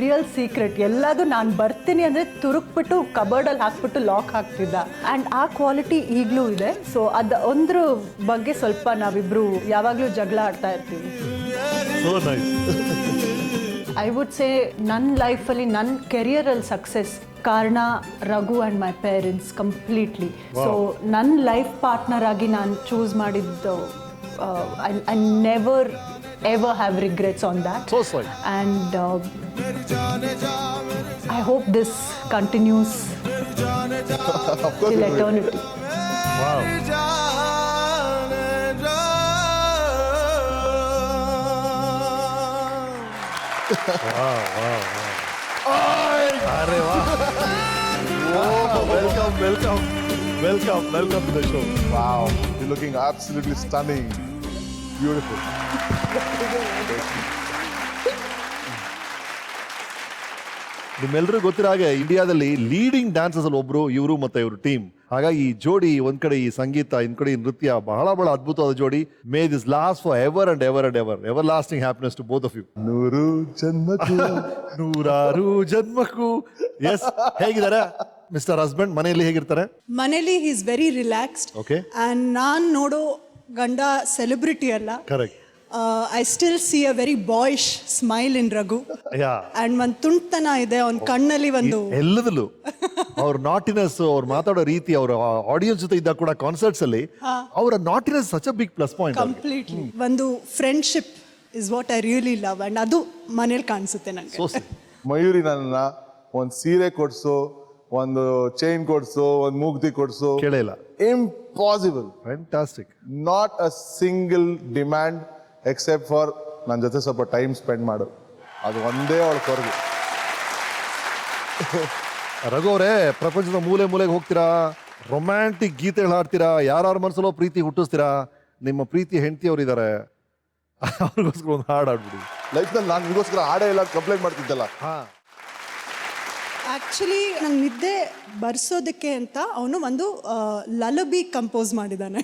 R: real secret. ಎಲ್ಲದು ನಾನು ಬರ್ತೀನಿ ಅಂದರೆ ತುರುಕ್ಬಿಟ್ಟು ಕಬರ್ಡಲ್ಲಿ ಹಾಕ್ಬಿಟ್ಟು ಲಾಕ್ ಹಾಕ್ತಿದ್ದ. ಆ್ಯಂಡ್ ಆ ಕ್ವಾಲಿಟಿ ಈಗಲೂ ಇದೆ. ಸೊ ಅದು ಒಂದ್ರ ಬಗ್ಗೆ ಸ್ವಲ್ಪ ನಾವಿಬ್ಬರು ಯಾವಾಗಲೂ ಜಗಳ ಆಡ್ತಾ ಇರ್ತೀವಿ. ಐ ವುಡ್ ಸೇ ನನ್ನ ಲೈಫಲ್ಲಿ ನನ್ನ ಕೆರಿಯರಲ್ಲಿ ಸಕ್ಸಸ್ ಕಾರಣ Raghu and my parents completely. So ನನ್ನ ಲೈಫ್ ಪಾರ್ಟ್ನರ್ ಆಗಿ ನಾನು ಚೂಸ್ ಮಾಡಿದ್ದು I never ever have regrets on that.
C: So sweet.
R: And I hope this continues till eternity.
C: Wow. wow. Arre wow. Welcome to the show.
A: Wow, you're looking absolutely stunning. Beautiful.
C: ನಿಮ್ಮೆಲ್ಲರಿಗೂ ಗೊತ್ತಿರೋ ಹಾಗೆ ಇಂಡಿಯಾದಲ್ಲಿ leading dancers ಅಲ್ಲಿ ಒಬ್ರು ಇವರು ಮತ್ತೆ ಇವ್ರ team. ಹಾಗಾಗಿ ಈ ಜೋಡಿ ಒಂದ್ ಕಡೆ ಈ ಸಂಗೀತ, ಇನ್ನೊಂದ್ ಕಡೆ ಈ ನೃತ್ಯ, ಬಹಳ ಅದ್ಭುತವಾದ ಜೋಡಿ. May this last for ever and ever and ever. Everlasting happiness to both of you. ನೂರಾರು ಜನ್ಮಕ್ಕೂ. ಎಸ್, ಹೇಗಿದ್ದಾರೆ ಮಿಸ್ಟರ್ ಹಸ್ಬೆಂಡ್? ಮನೆಯಲ್ಲಿ ಹೇಗಿರ್ತಾರೆ?
S: ಮನೇಲಿ he is very relaxed.
C: Okay.
S: And ನಾನು ನೋಡೋ ಗಂಡ ಸೆಲೆಬ್ರಿಟಿ ಅಲ್ಲ.
C: Correct.
S: I still see a very boyish smile in Raghu. And ಒಂದು ತುಂಟತನ ಇದೆ ಅವನ ಕಣ್ಣಲ್ಲಿ. ಒಂದು
C: ಎಲ್ಲದಲ್ಲೂ ಅವ್ರ ನಾಟಿನೆಸ್, ಅವ್ರು ಮಾತಾಡೋ ರೀತಿ, ಅವ್ರ ಆಡಿಯನ್ಸ್ ಜೊತೆ ಇದ್ದಾಗ ಕೂಡ ಕಾನ್ಸರ್ಟ್ಸ್ ಅಲ್ಲಿ ಅವರ naughtiness such a big plus point.
S: Completely ಒಂದು friendship is what I really love. And ಅದು ಮನೇಲಿ ಕಾಣಿಸುತ್ತೆ ನನಗೆ.
A: ಮಯೂರಿ ನನ್ನ ಒಂದು ಸೀರೆ ಕೊಡ್ಸು, ಒಂದು ಚೈನ್ ಕೊಡ್ಸು, ಒಂದು ಮೂಗ್ತಿ ಕೊಡ್ಸು
C: ಕೇಳಿಲ್ಲ.
A: Impossible.
C: Fantastic.
A: Not a single demand accept for ನನ್ನ ಜೊತೆ ಸ್ವಲ್ಪ ಟೈಮ್ ಸ್ಪೆಂಡ್ ಮಾಡು. ಅದು ಒಂದೇ ಅವಳ ಕೊರಗು.
C: ರಘು ಅವರೇ, ಪ್ರಪಂಚದ ಮೂಲೆಗೆ ಹೋಗ್ತೀರಾ, ರೊಮ್ಯಾಂಟಿಕ್ ಗೀತೆಗಳು ಹಾಡ್ತೀರಾ, ಯಾರ ಮನಸ್ಸಲ್ಲೋ ಪ್ರೀತಿ ಹುಟ್ಟಿಸ್ತೀರಾ. ನಿಮ್ಮ ಪ್ರೀತಿ ಹೆಂಡತಿಯವರು ಇದ್ದಾರೆ, ಅವ್ರಿಗೋಸ್ಕರ ಒಂದು ಹಾಡು ಹಾಡ್ಬಿಡಿ.
A: ಲೈಫ್ನಲ್ಲಿ ನಾನು ನಿಗೋಸ್ಕರ ಹಾಡೇ ಇಲ್ಲ ಕಂಪ್ಲೇಂಟ್ ಮಾಡ್ತಿದ್ದಲ್ಲ.
S: ಆ್ಯಕ್ಚುಲಿ ನಂಗೆ ನಿದ್ದೆ ಬರ್ಸೋದಕ್ಕೆ ಅಂತ ಅವನು ಒಂದು ಲಲಬಿ ಕಂಪೋಸ್ ಮಾಡಿದ್ದಾನೆ.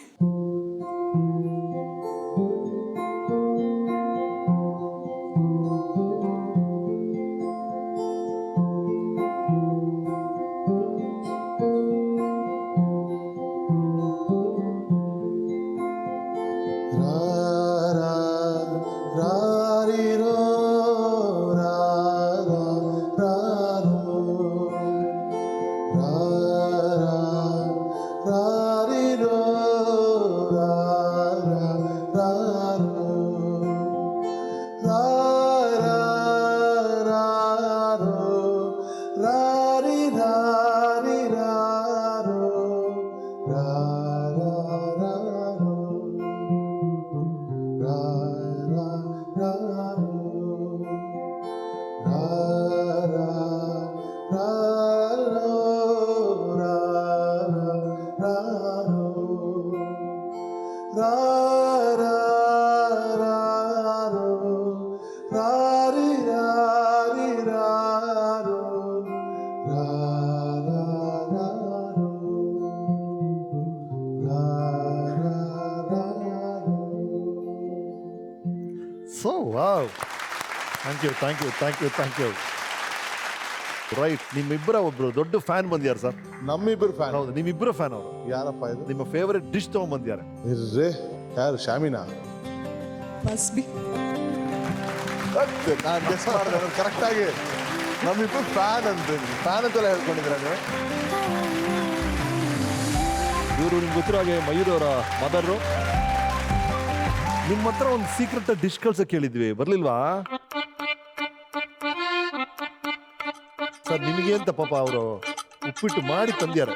C: So wow, thank you. Right, ನಿಮ್ಮಿಬ್ಬರ ಒಬ್ರು ದೊಡ್ಡ ಫ್ಯಾನ್ ಬಂದಿದ್ದಾರೆ ಸರ್.
A: ನಮ್ಮಿಬ್ಬರು ಫ್ಯಾನ್?
C: ಹೌದು, ನಿಮ್ಮಿಬ್ಬರ ಫ್ಯಾನ್ ಅವರು.
A: ಯಾರಪ್ಪ ಇದು?
C: ನಿಮ್ಮ ಫೇವರೆಟ್ ಡಿಶ್ ತಗೊಂಡ್ಬಂದಿದ್ದಾರೆ.
A: ಇರ್ರಿ, ಯಾರು? ಶಾಮಿನಾ?
S: Must be.
A: ನಾನು ಗೆಸ್ ಮಾಡಿದೆ ಕರೆಕ್ಟಾಗಿ. ನಮ್ಮಿಬ್ಬರು ಫ್ಯಾನ್ ಅಂತೆಲ್ಲ ಹೇಳ್ಕೊಂಡಿದ್ರೆ
C: ಇವರು ನಿಮ್ಗೆ ಗೊತ್ತಿರೋ ಹಾಗೆ ಮಯೂರ್ ಅವರ ಮದರ್ರು. ನಿಮ್ಮ ಹತ್ರ ಒಂದು ಸೀಕ್ರೆಟ್ ಡಿಶ್ ಕಳ್ಸಕ್ಕೆ ಕೇಳಿದ್ವಿ, ಬರ್ಲಿಲ್ವಾ ಸರ್? ನಿಮಗೆ ಅಂತ ಪಾಪ ಅವರು ಉಪ್ಪಿಟ್ಟು ಮಾಡಿ ತಂದ್ಯಾರೆ.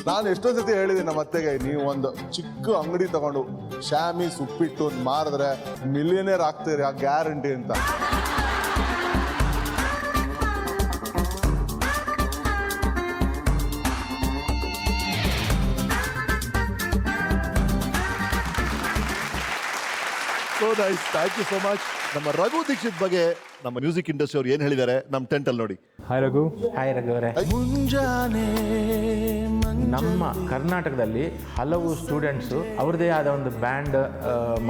A: ನಾನು ಎಷ್ಟೋ ಸತಿ ಹೇಳಿದ್ದೀನಿ ನಮ್ಮ ಅತ್ತೆಗೆ, ನೀವು ಒಂದು ಚಿಕ್ಕ ಅಂಗಡಿ ತಗೊಂಡು ಶಾಮೀಸ್ ಉಪ್ಪಿಟ್ಟು ಮಾರಿದ್ರೆ ಮಿಲಿಯನೇರ್ ಆಗ್ತೀರಿ, ಆ ಗ್ಯಾರಂಟಿ ಅಂತ.
C: So nice, thank you so much. ನಮ್ಮ ರಘು ದೀಕ್ಷಿತ್ ಬಗ್ಗೆ ನಮ್ಮ ಮ್ಯೂಸಿಕ್ ಇಂಡಸ್ಟ್ರಿ ಅವ್ರು ಏನು ಹೇಳಿದ್ದಾರೆ ನಮ್ಮ ಟೆಂಟಲ್ಲಿ ನೋಡಿ.
T: ಹಾಯ್ ರಘು. ಹಾಯ್ ರಘು ಅವರೇ. ನಮ್ಮ ಕರ್ನಾಟಕದಲ್ಲಿ ಹಲವು ಸ್ಟೂಡೆಂಟ್ಸು ಅವ್ರದ್ದೇ ಆದ ಒಂದು ಬ್ಯಾಂಡ್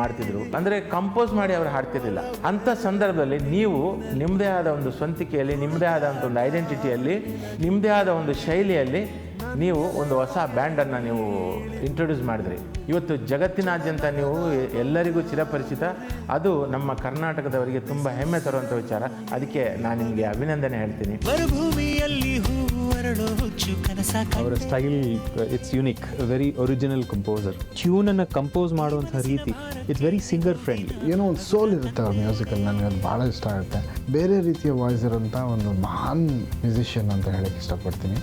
T: ಮಾಡ್ತಿದ್ರು, ಅಂದರೆ ಕಂಪೋಸ್ ಮಾಡಿ ಅವರು ಹಾಡ್ತಿರ್ಲಿಲ್ಲ. ಅಂಥ ಸಂದರ್ಭದಲ್ಲಿ ನೀವು ನಿಮ್ಮದೇ ಆದ ಒಂದು ಸ್ವಂತಿಕೆಯಲ್ಲಿ, ನಿಮ್ಮದೇ ಆದಂಥ ಒಂದು ಐಡೆಂಟಿಟಿಯಲ್ಲಿ, ನಿಮ್ಮದೇ ಆದ ಒಂದು ಶೈಲಿಯಲ್ಲಿ ನೀವು ಒಂದು ಹೊಸ ಬ್ಯಾಂಡನ್ನು ನೀವು ಇಂಟ್ರೊಡ್ಯೂಸ್ ಮಾಡಿದ್ರಿ. ಇವತ್ತು ಜಗತ್ತಿನಾದ್ಯಂತ ನೀವು ಎಲ್ಲರಿಗೂ ಚಿರಪರಿಚಿತ. ಅದು ನಮ್ಮ ಕರ್ನಾಟಕದವರಿಗೆ ತುಂಬ ಹೆಮ್ಮೆ ತರುವಂಥ ವಿಚಾರ. ಅದಕ್ಕೆ ನಾನು ನಿಮಗೆ ಅಭಿನಂದನೆ ಹೇಳ್ತೀನಿ.
U: ಅವರ style it's unique, very original composer. ಟ್ಯೂನನ್ನು ಕಂಪೋಸ್ ಮಾಡುವಂಥ ರೀತಿ ಇಟ್ಸ್ ವೆರಿ ಸಿಂಗರ್ ಫ್ರೆಂಡ್ಲಿ.
V: ಏನೋ ಒಂದು ಸೋಲ್ ಇರುತ್ತೆ ಅವ್ರ ಮ್ಯೂಸಿಕಲ್ಲಿ, ನನಗೆ ಅದು ಭಾಳ ಇಷ್ಟ ಆಗುತ್ತೆ. ಬೇರೆ ರೀತಿಯ ವಾಯ್ಸ್ ಇರೋಂಥ ಒಂದು ಮಹಾನ್ ಮ್ಯೂಸಿಷಿಯನ್ ಅಂತ ಹೇಳಕ್ಕೆ ಇಷ್ಟಪಡ್ತೀನಿ.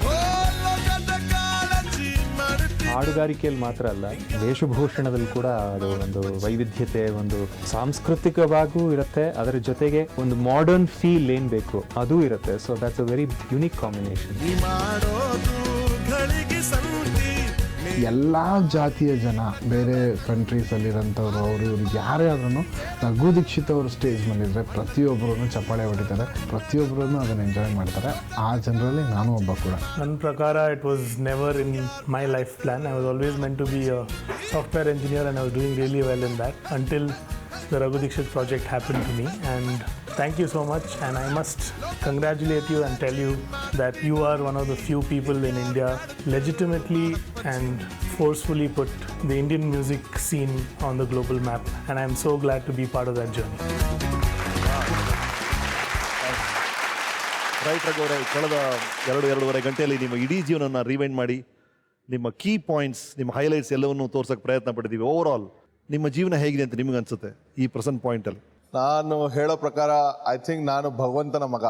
U: ಹಾಡುಗಾರಿಕೆಯಲ್ಲಿ ಮಾತ್ರ ಅಲ್ಲ, ವೇಷಭೂಷಣದಲ್ಲಿ ಕೂಡ ಅದು ಒಂದು ವೈವಿಧ್ಯತೆ, ಒಂದು ಸಾಂಸ್ಕೃತಿಕವಾಗೂ ಇರುತ್ತೆ, ಅದರ ಜೊತೆಗೆ ಒಂದು ಮಾಡರ್ನ್ ಫೀಲ್ ಏನು ಬೇಕು ಅದೂ ಇರುತ್ತೆ. So that's a very unique combination.
V: ಎಲ್ಲ ಜಾತಿಯ ಜನ, ಬೇರೆ ಕಂಟ್ರೀಸಲ್ಲಿರೋಂಥವ್ರು, ಅವರು ಇವ್ರು ಯಾರೇ ಆದ್ರೂ ರಘು ದೀಕ್ಷಿತ್ ಅವರು ಸ್ಟೇಜ್ ಮೇಲಿದ್ರೆ ಪ್ರತಿಯೊಬ್ಬರೂ ಚಪ್ಪಾಳೆ ಹೊಡಿತಾರೆ, ಪ್ರತಿಯೊಬ್ಬರೂ ಅದನ್ನು ಎಂಜಾಯ್ ಮಾಡ್ತಾರೆ. ಆ ಜನರಲ್ಲಿ ನಾನು ಒಬ್ಬ ಕೂಡ.
J: ನನ್ನ ಪ್ರಕಾರ it was never in my life plan. I was always meant to be a software engineer and I was doing really well in that until the Raghu Dikshit project happened to me, and thank you so much. And I must congratulate you and tell you that you are one of the few people in India legitimately and forcefully put the Indian music scene on the global map, and I'm so glad to be part of that journey.
C: Right Raghu ಅವರೇ, ಕಳೆದ 2.5 ಗಂಟೆಯಲ್ಲಿ ನಿಮ್ಮ ಇಡೀ ಜೀವನನ rewind ಮಾಡಿ ನಿಮ್ಮ key points, ನಿಮ್ಮ highlights ಎಲ್ಲವನ್ನೂ ತೋರ್ಸೋಕ್ಕೆ ಪ್ರಯತ್ನ ಪಟ್ಟಿದ್ದೀವಿ. ಓವರ್ ನಿಮ್ಮ ಜೀವನ ಹೇಗಿದೆ ಅಂತ ನಿಮಗೆ ಅನ್ಸುತ್ತೆ ಈ ಪ್ರೆಸೆಂಟ್ ಪಾಯಿಂಟಲ್ಲಿ?
A: ನಾನು ಹೇಳೋ ಪ್ರಕಾರ ಐ ಥಿಂಕ್ ನಾನು ಭಗವಂತನ ಮಗ.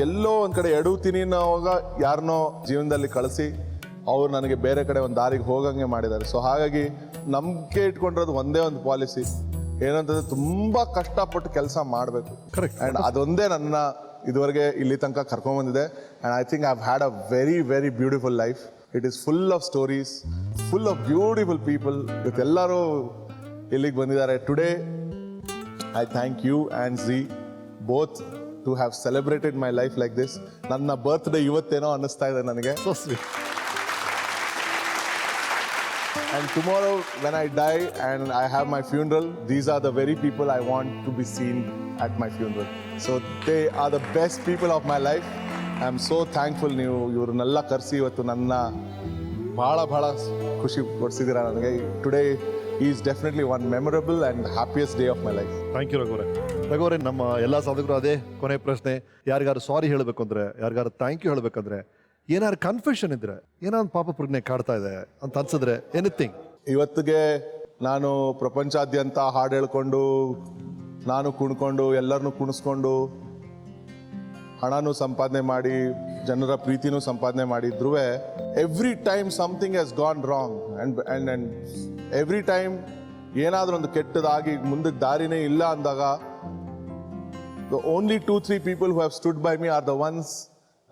A: ಎಲ್ಲೋ ಒಂದು ಕಡೆ ಎಡುತ್ತೀನಿ ಅನ್ನೋವಾಗ ಯಾರನ್ನೋ ಜೀವನದಲ್ಲಿ ಕಳಿಸಿ ಅವ್ರು ನನಗೆ ಬೇರೆ ಕಡೆ ಒಂದು ದಾರಿಗೆ ಹೋಗಂಗೆ ಮಾಡಿದ್ದಾರೆ. ಸೊ ಹಾಗಾಗಿ ನಂಬಿಕೆ ಇಟ್ಕೊಂಡಿರೋದು ಒಂದೇ ಒಂದು ಪಾಲಿಸಿ ಏನಂತಂದ್ರೆ ತುಂಬ ಕಷ್ಟಪಟ್ಟು ಕೆಲಸ ಮಾಡಬೇಕು. ಕರೆಕ್ಟ್. ಆ್ಯಂಡ್ ಅದೊಂದೇ ನನ್ನ ಇದುವರೆಗೆ ಇಲ್ಲಿ ತನಕ ಕರ್ಕೊಂಡ್ಬಂದಿದೆ. And I think I have had a very very beautiful life. It is full of stories, full of beautiful people. ಇವತ್ತೆಲ್ಲರೂ ಇಲ್ಲಿಗೆ ಬಂದಿದ್ದಾರೆ. Today I thank you and Zee both to have celebrated my life like this. ನನ್ನ birthday ಇವತ್ತೇನೋ ಅನ್ನಿಸ್ತಾ ಇದೆ ನನಗೆ. So sweet. And tomorrow when I die and I have my funeral, these are the very people I want to be seen at my funeral. So they are the best people of my life. I am so thankful. ನೀವು ಇವ್ರನ್ನೆಲ್ಲ ಕರೆಸಿ ಇವತ್ತು ನನ್ನ ಭಾಳ ಖುಷಿ ಕೊಡಿಸಿದ್ದೀರಾ ನನಗೆ. Today is definitely one memorable and happiest day of my life.
C: Thank you ರಘುವರೇ. ರಘುವರೇ, ನಮ್ಮ ಎಲ್ಲ ಸಾಧಕರು ಅದೇ ಕೊನೆ ಪ್ರಶ್ನೆ. ಯಾರಿಗಾರು ಸಾರಿ ಹೇಳಬೇಕು ಅಂದರೆ, ಯಾರಿಗಾರು ಥ್ಯಾಂಕ್ ಯು ಹೇಳಬೇಕಂದ್ರೆ, ಏನಾದ್ರು ಕನ್ಫ್ಯೂಷನ್ ಇದ್ರೆ, ಏನಾದ್ರು ಪಾಪ ಪ್ರಜ್ಞೆ ಕಾಡ್ತಾ ಇದೆ ಅಂತ ಅನ್ಸಿದ್ರೆ, ಎನಿಥಿಂಗ್.
A: ಇವತ್ತಿಗೆ ನಾನು ಪ್ರಪಂಚಾದ್ಯಂತ ಹಾಡು ಹೇಳ್ಕೊಂಡು, ನಾನು ಕುಣ್ಕೊಂಡು, ಎಲ್ಲರನ್ನೂ ಕುಣಿಸ್ಕೊಂಡು, ಹಣನೂ ಸಂಪಾದನೆ ಮಾಡಿ ಜನರ ಪ್ರೀತಿನೂ ಸಂಪಾದನೆ ಮಾಡಿದ್ರು every time something has gone wrong and every time ಏನಾದರೂ ಒಂದು ಕೆಟ್ಟದಾಗಿ ಮುಂದಕ್ಕೆ ದಾರಿನೇ ಇಲ್ಲ ಅಂದಾಗ the only 2-3 people who have stood by me are the ones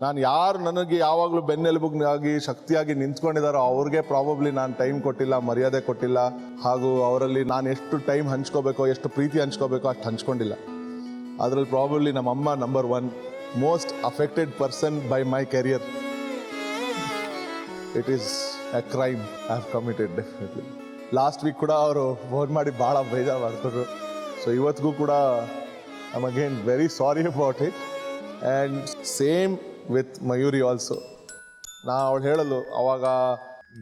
A: ನಾನು ಯಾರು ನನಗೆ ಯಾವಾಗಲೂ ಬೆನ್ನೆಲುಬಾಗಿ ಶಕ್ತಿಯಾಗಿ ನಿಂತ್ಕೊಂಡಿದ್ದಾರೋ ಅವ್ರಿಗೆ ಪ್ರಾಬಬ್ಲಿ ನಾನು ಟೈಮ್ ಕೊಟ್ಟಿಲ್ಲ, ಮರ್ಯಾದೆ ಕೊಟ್ಟಿಲ್ಲ, ಹಾಗೂ ಅವರಲ್ಲಿ ನಾನು ಎಷ್ಟು ಟೈಮ್ ಹಂಚ್ಕೋಬೇಕೋ, ಎಷ್ಟು ಪ್ರೀತಿ ಹಂಚ್ಕೋಬೇಕೋ ಅಷ್ಟು ಹಂಚ್ಕೊಂಡಿಲ್ಲ. ಅದರಲ್ಲಿ ಪ್ರಾಬಬ್ಲಿ ನಮ್ಮಮ್ಮ number 1 most affected person by my career. It is A crime I have committed definitely. Last week ಕೂಡ ಅವರು ಫೋನ್ ಮಾಡಿ ಭಾಳ ಬೇಜಾರು ಮಾಡ್ತಾರೆ. ಸೊ ಇವತ್ತಿಗೂ ಕೂಡ I'm again very sorry about it. And same with Mayuri also. ನಾ ಅವಳು ಹೇಳಲು ಅವಾಗ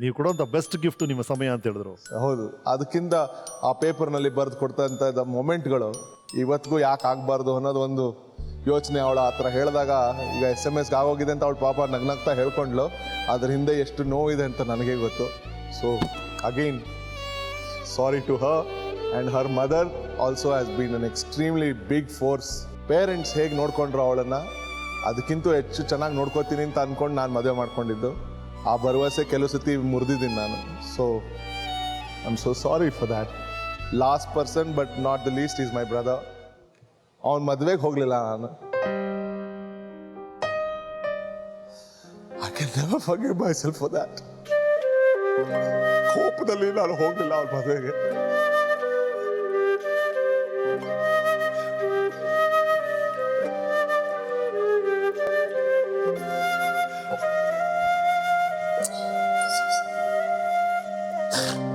C: ನೀವು ಕೊಡೋಂಥ ಬೆಸ್ಟ್ ಗಿಫ್ಟ್ ನಿಮ್ಮ ಸಮಯ ಅಂತ ಹೇಳಿದ್ರು.
A: ಹೌದು, ಅದಕ್ಕಿಂತ ಆ ಪೇಪರ್ನಲ್ಲಿ ಬರೆದು ಕೊಡ್ತಂಥ ಮೊಮೆಂಟ್ಗಳು ಇವತ್ತಿಗೂ ಯಾಕೆ ಆಗಬಾರ್ದು ಅನ್ನೋದು ಒಂದು ಯೋಚನೆ. ಅವಳು ಆ ಥರ ಹೇಳಿದಾಗ ಈಗ SMS ಆಗೋಗಿದೆ ಅಂತ ಅವಳು ಪಾಪ ನಗ್ನಗ್ತಾ ಹೇಳ್ಕೊಂಡ್ಲು. ಅದ್ರ ಹಿಂದೆ ಎಷ್ಟು ನೋವಿದೆ ಅಂತ ನನಗೆ ಗೊತ್ತು. So again sorry to her. And her mother also has been an extremely big force. Parents ಹೇಗೆ ನೋಡ್ಕೊಂಡ್ರು ಅವಳನ್ನು ಅದಕ್ಕಿಂತ ಹೆಚ್ಚು ಚೆನ್ನಾಗಿ ನೋಡ್ಕೋತೀನಿ ಅಂತ ಅಂದ್ಕೊಂಡು ನಾನು ಮದುವೆ ಮಾಡ್ಕೊಂಡಿದ್ದು. ಆ ಭರವಸೆ ಕೆಲವು ಸತಿ ಮುರಿದಿದ್ದೀನಿ ನಾನು. So I am so sorry for that. Last person but not the least is my brother. ಅವನ ಮದುವೆಗೆ ಹೋಗಲಿಲ್ಲ ನಾನು. I can never forgive my self for that. ಕೋಪದಲ್ಲಿ ನಾನು ಹೋಗಲಿಲ್ಲ ಅವನ ಮದುವೆಗೆ.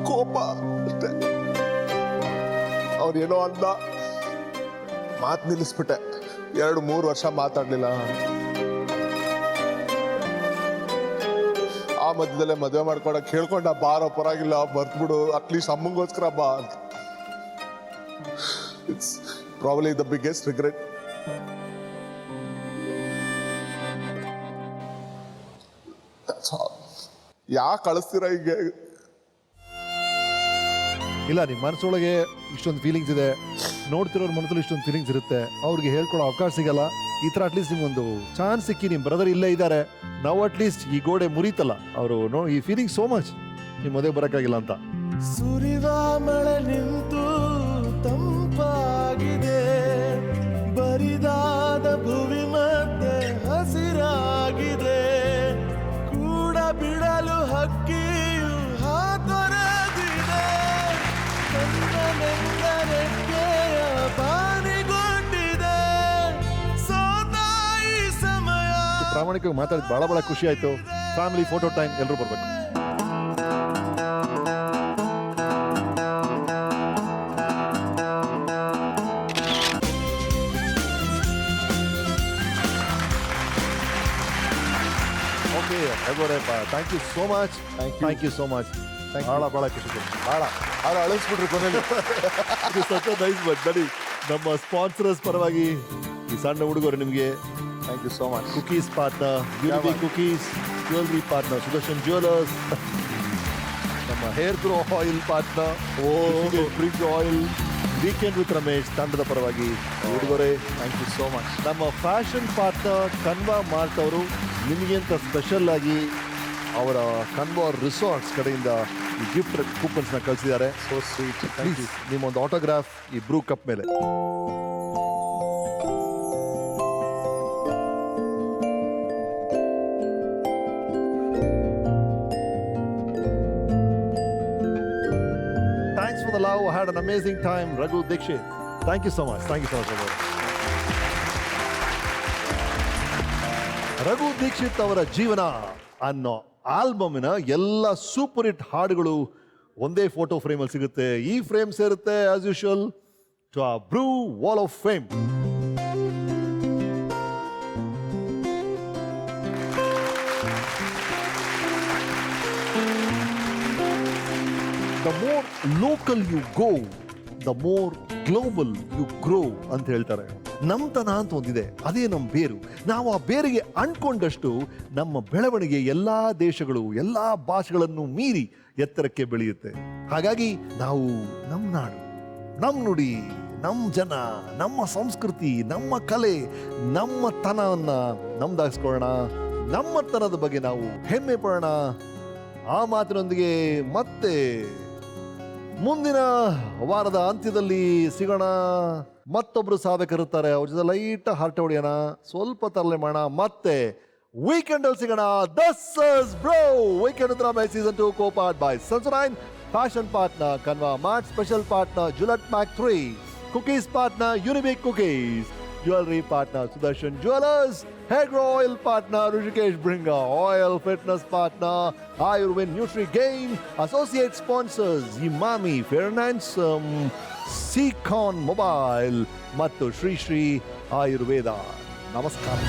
A: ಕೋಪ ಅಷ್ಟೇ. ಅವ್ರೇನೋ ಅಂದ, ಮಾತು ನಿಲ್ಲಿಸ್ಬಿಟ್ಟೆ. 2-3 ವರ್ಷ ಮಾತಾಡಲಿಲ್ಲ. ಆ ಮಧ್ಯದಲ್ಲೇ ಮದುವೆ ಮಾಡ್ಕೊಳಕ್ಕೆ ಹೇಳ್ಕೊಂಡ, ಬಾರೋ ಪರವಾಗಿಲ್ಲ ಮರ್ತ್ಬಿಡು, ಅಟ್ಲೀಸ್ಟ್ ಅಮ್ಮಂಗೋಸ್ಕರ ಬಾ ಅಂತ. It's probably the biggest regret. ಯಾಕೆ ಕಳಿಸ್ತೀರಾ ಹೀಗೆ?
C: ಇಲ್ಲ, ನಿಮ್ಮ ಮನಸ್ಸೊಳಗೆ ಇಷ್ಟೊಂದು ಫೀಲಿಂಗ್ಸ್ ಇದೆ, ನೋಡ್ತಿರೋರ ಮನಸ್ಸಲ್ಲಿ ಇಷ್ಟೊಂದು ಫೀಲಿಂಗ್ಸ್ ಇರುತ್ತೆ, ಅವ್ರಿಗೆ ಹೇಳ್ಕೊಳ್ಳೋ ಅವಕಾಶ ಸಿಗಲ್ಲ. ಈ ಥರ ಅಟ್ಲೀಸ್ಟ್ ನಿಮ್ಗೊಂದು ಚಾನ್ಸ್ ಸಿಕ್ಕಿ, ನಿಮ್ಮ ಬ್ರದರ್ ಇಲ್ಲೇ ಇದ್ದಾರೆ, ನಾವು ಅಟ್ಲೀಸ್ಟ್ ಈ ಗೋಡೆ ಮುರಿತಲ್ಲ, ಅವರು ಈ ಫೀಲಿಂಗ್ ಸೋ ಮಚ್ ನಿಮ್ಮ ಮದುವೆ ಬರೋಕ್ಕಾಗಿಲ್ಲ ಅಂತ.
O: ಸುರಿವ ಮಳೆ ನಿಂತು ತಂಪಾಗಿದೆ, ಬರಿದಾದ ಭುವಿ ಮತ್ತೆ ಹಸಿರಾಗಿದೆ, ಕೂಡ ಬಿಡಲು ಹಕ್ಕಿಯು ಹಾತೊರೆದಿದೆ, ನೆಂದನೆಂದನೆಕ್ಕೆಯ ಬಾನಿಗೊಂಡಿದೆ, ಸೋತಾಯಿ ಸಮಯ.
C: ಪ್ರಾಮಾಣಿಕವಾಗಿ ಮಾತಾಡಿದ್ ಬಹಳ ಖುಷಿ ಆಯ್ತು. ಫ್ಯಾಮಿಲಿ ಫೋಟೋ ಟೈಮ್, ಎಲ್ಲರೂ ಬರ್ಬೇಕು. Okay, thank you so much. Thank you so much. ಭಾಳ ಖುಷಿ ಕೊಡ್ತೀನಿ. ಭಾಳ
A: ಅವ್ರು ಅಳಿಸ್ಬಿಟ್ರು ಕೊನೆಯಲ್ಲಿ.
C: ನೈಸ್. ಬಟ್ ನಡಿ, ನಮ್ಮ ಸ್ಪಾನ್ಸರ್ಸ್ ಪರವಾಗಿ ಈ ಸಣ್ಣ ಹುಡುಗರು ನಿಮಗೆ
A: thank you so much.
C: Cookies partner unity cookies, jewellery partner Sudarshan jewellers, ನಮ್ಮ ಹೇರ್ ಗ್ರೋ ಆಯಿಲ್ ಪಾರ್ಟ್ನರ್ ಬ್ರಿಗ್ ಆಯಿಲ್, ವೀಕೆಂಡ್ ವಿತ್ ರಮೇಶ್ ತಂಡದ ಪರವಾಗಿ ಹುಡುಗರೇ ಥ್ಯಾಂಕ್ ಯು ಸೋ ಮಚ್. ನಮ್ಮ ಫ್ಯಾಷನ್ ಪಾರ್ಟ್ನರ್ ಕನ್ವಾ ಮಾರ್ಟ್ ಅವರು ನಿಮಗೆ ಅಂತ ಸ್ಪೆಷಲ್ ಆಗಿ ಅವರ ಕನ್ವಾ ರಿಸಾರ್ಟ್ಸ್ ಕಡೆಯಿಂದ ಈ ಗಿಫ್ಟ್ ಕೂಪನ್ಸ್ನ ಕಳಿಸಿದ್ದಾರೆ.
A: So sweet.
C: ಪ್ಲೀಸ್ ನಿಮ್ಮೊಂದು ಆಟೋಗ್ರಾಫ್ ಈ ಬ್ರೂ ಕಪ್ ಮೇಲೆ. Thanks for the love. I had an amazing time. Raghu Dikshit. Thank you so much. Thank you so much. Raghu Dixit ಅವರ ಜೀವನ ಅನ್ನೋ ಆಲ್ಬಮಿನ ಎಲ್ಲ ಸೂಪರ್ ಹಿಟ್ ಹಾಡುಗಳು ಒಂದೇ ಫೋಟೋ ಫ್ರೇಮಲ್ಲಿ ಸಿಗುತ್ತೆ. ಈ ಫ್ರೇಮ್ ಸೇರುತ್ತೆ ಆಸ್ ಯೂಶುವಲ್ ಟು ಆ Bru wall of fame. The more local you go, the more global you grow ಅಂತ ಹೇಳ್ತಾರೆ. ನಮ್ತನ ಅಂತ ಒಂದಿದೆ, ಅದೇ ನಮ್ಮ ಬೇರು. ನಾವು ಆ ಬೇರಿಗೆ ಅಂಟ್ಕೊಂಡಷ್ಟು ನಮ್ಮ ಬೆಳವಣಿಗೆ ಎಲ್ಲಾ ದೇಶಗಳು ಎಲ್ಲಾ ಭಾಷೆಗಳನ್ನು ಮೀರಿ ಎತ್ತರಕ್ಕೆ ಬೆಳೆಯುತ್ತೆ. ಹಾಗಾಗಿ ನಾವು ನಮ್ಮ ನಾಡು, ನಮ್ಮ ನುಡಿ, ನಮ್ಮ ಜನ, ನಮ್ಮ ಸಂಸ್ಕೃತಿ, ನಮ್ಮ ಕಲೆ, ನಮ್ಮ ತನವನ್ನ ನಮ್ದಾಗಿಸ್ಕೊಳ್ಳೋಣ, ನಮ್ಮತನದ ಬಗ್ಗೆ ನಾವು ಹೆಮ್ಮೆ ಪಡೋಣ. ಆ ಮಾತಿನೊಂದಿಗೆ ಮತ್ತೆ ಮುಂದಿನ ವಾರದ ಅಂತ್ಯದಲ್ಲಿ ಸಿಗೋಣ. ಮತ್ತೊಬ್ರು ಸಾಧಕರಿರ್ತಾರೆ, ಅವ್ರ ಜೊತೆ ಲೈಟ್ ಹರಟೆ ಹೊಡೆಯೋಣ, ಸ್ವಲ್ಪ ತರಲೆ ಮಾಡೋಣ. ಮತ್ತೆ ವೀಕೆಂಡ್ ಅಲ್ಲಿ ಸಿಗೋಣ. This is bro weekend drama season 2 co-powered by Sensodyne, fashion partner Kanva Mart, special partner Gillette Mac 3, cookies partner Unibic Cookies, jewelry partner Sudarshan Jewelers, hair oil partner Rishikesh Bringa, oil fitness partner Ayurved Nutri-Gain, associate sponsors Imami Fair and Handsome, Seacon Mobile ಮತ್ತು ಶ್ರೀ ಶ್ರೀ ಆಯುರ್ವೇದ. ನಮಸ್ಕಾರ.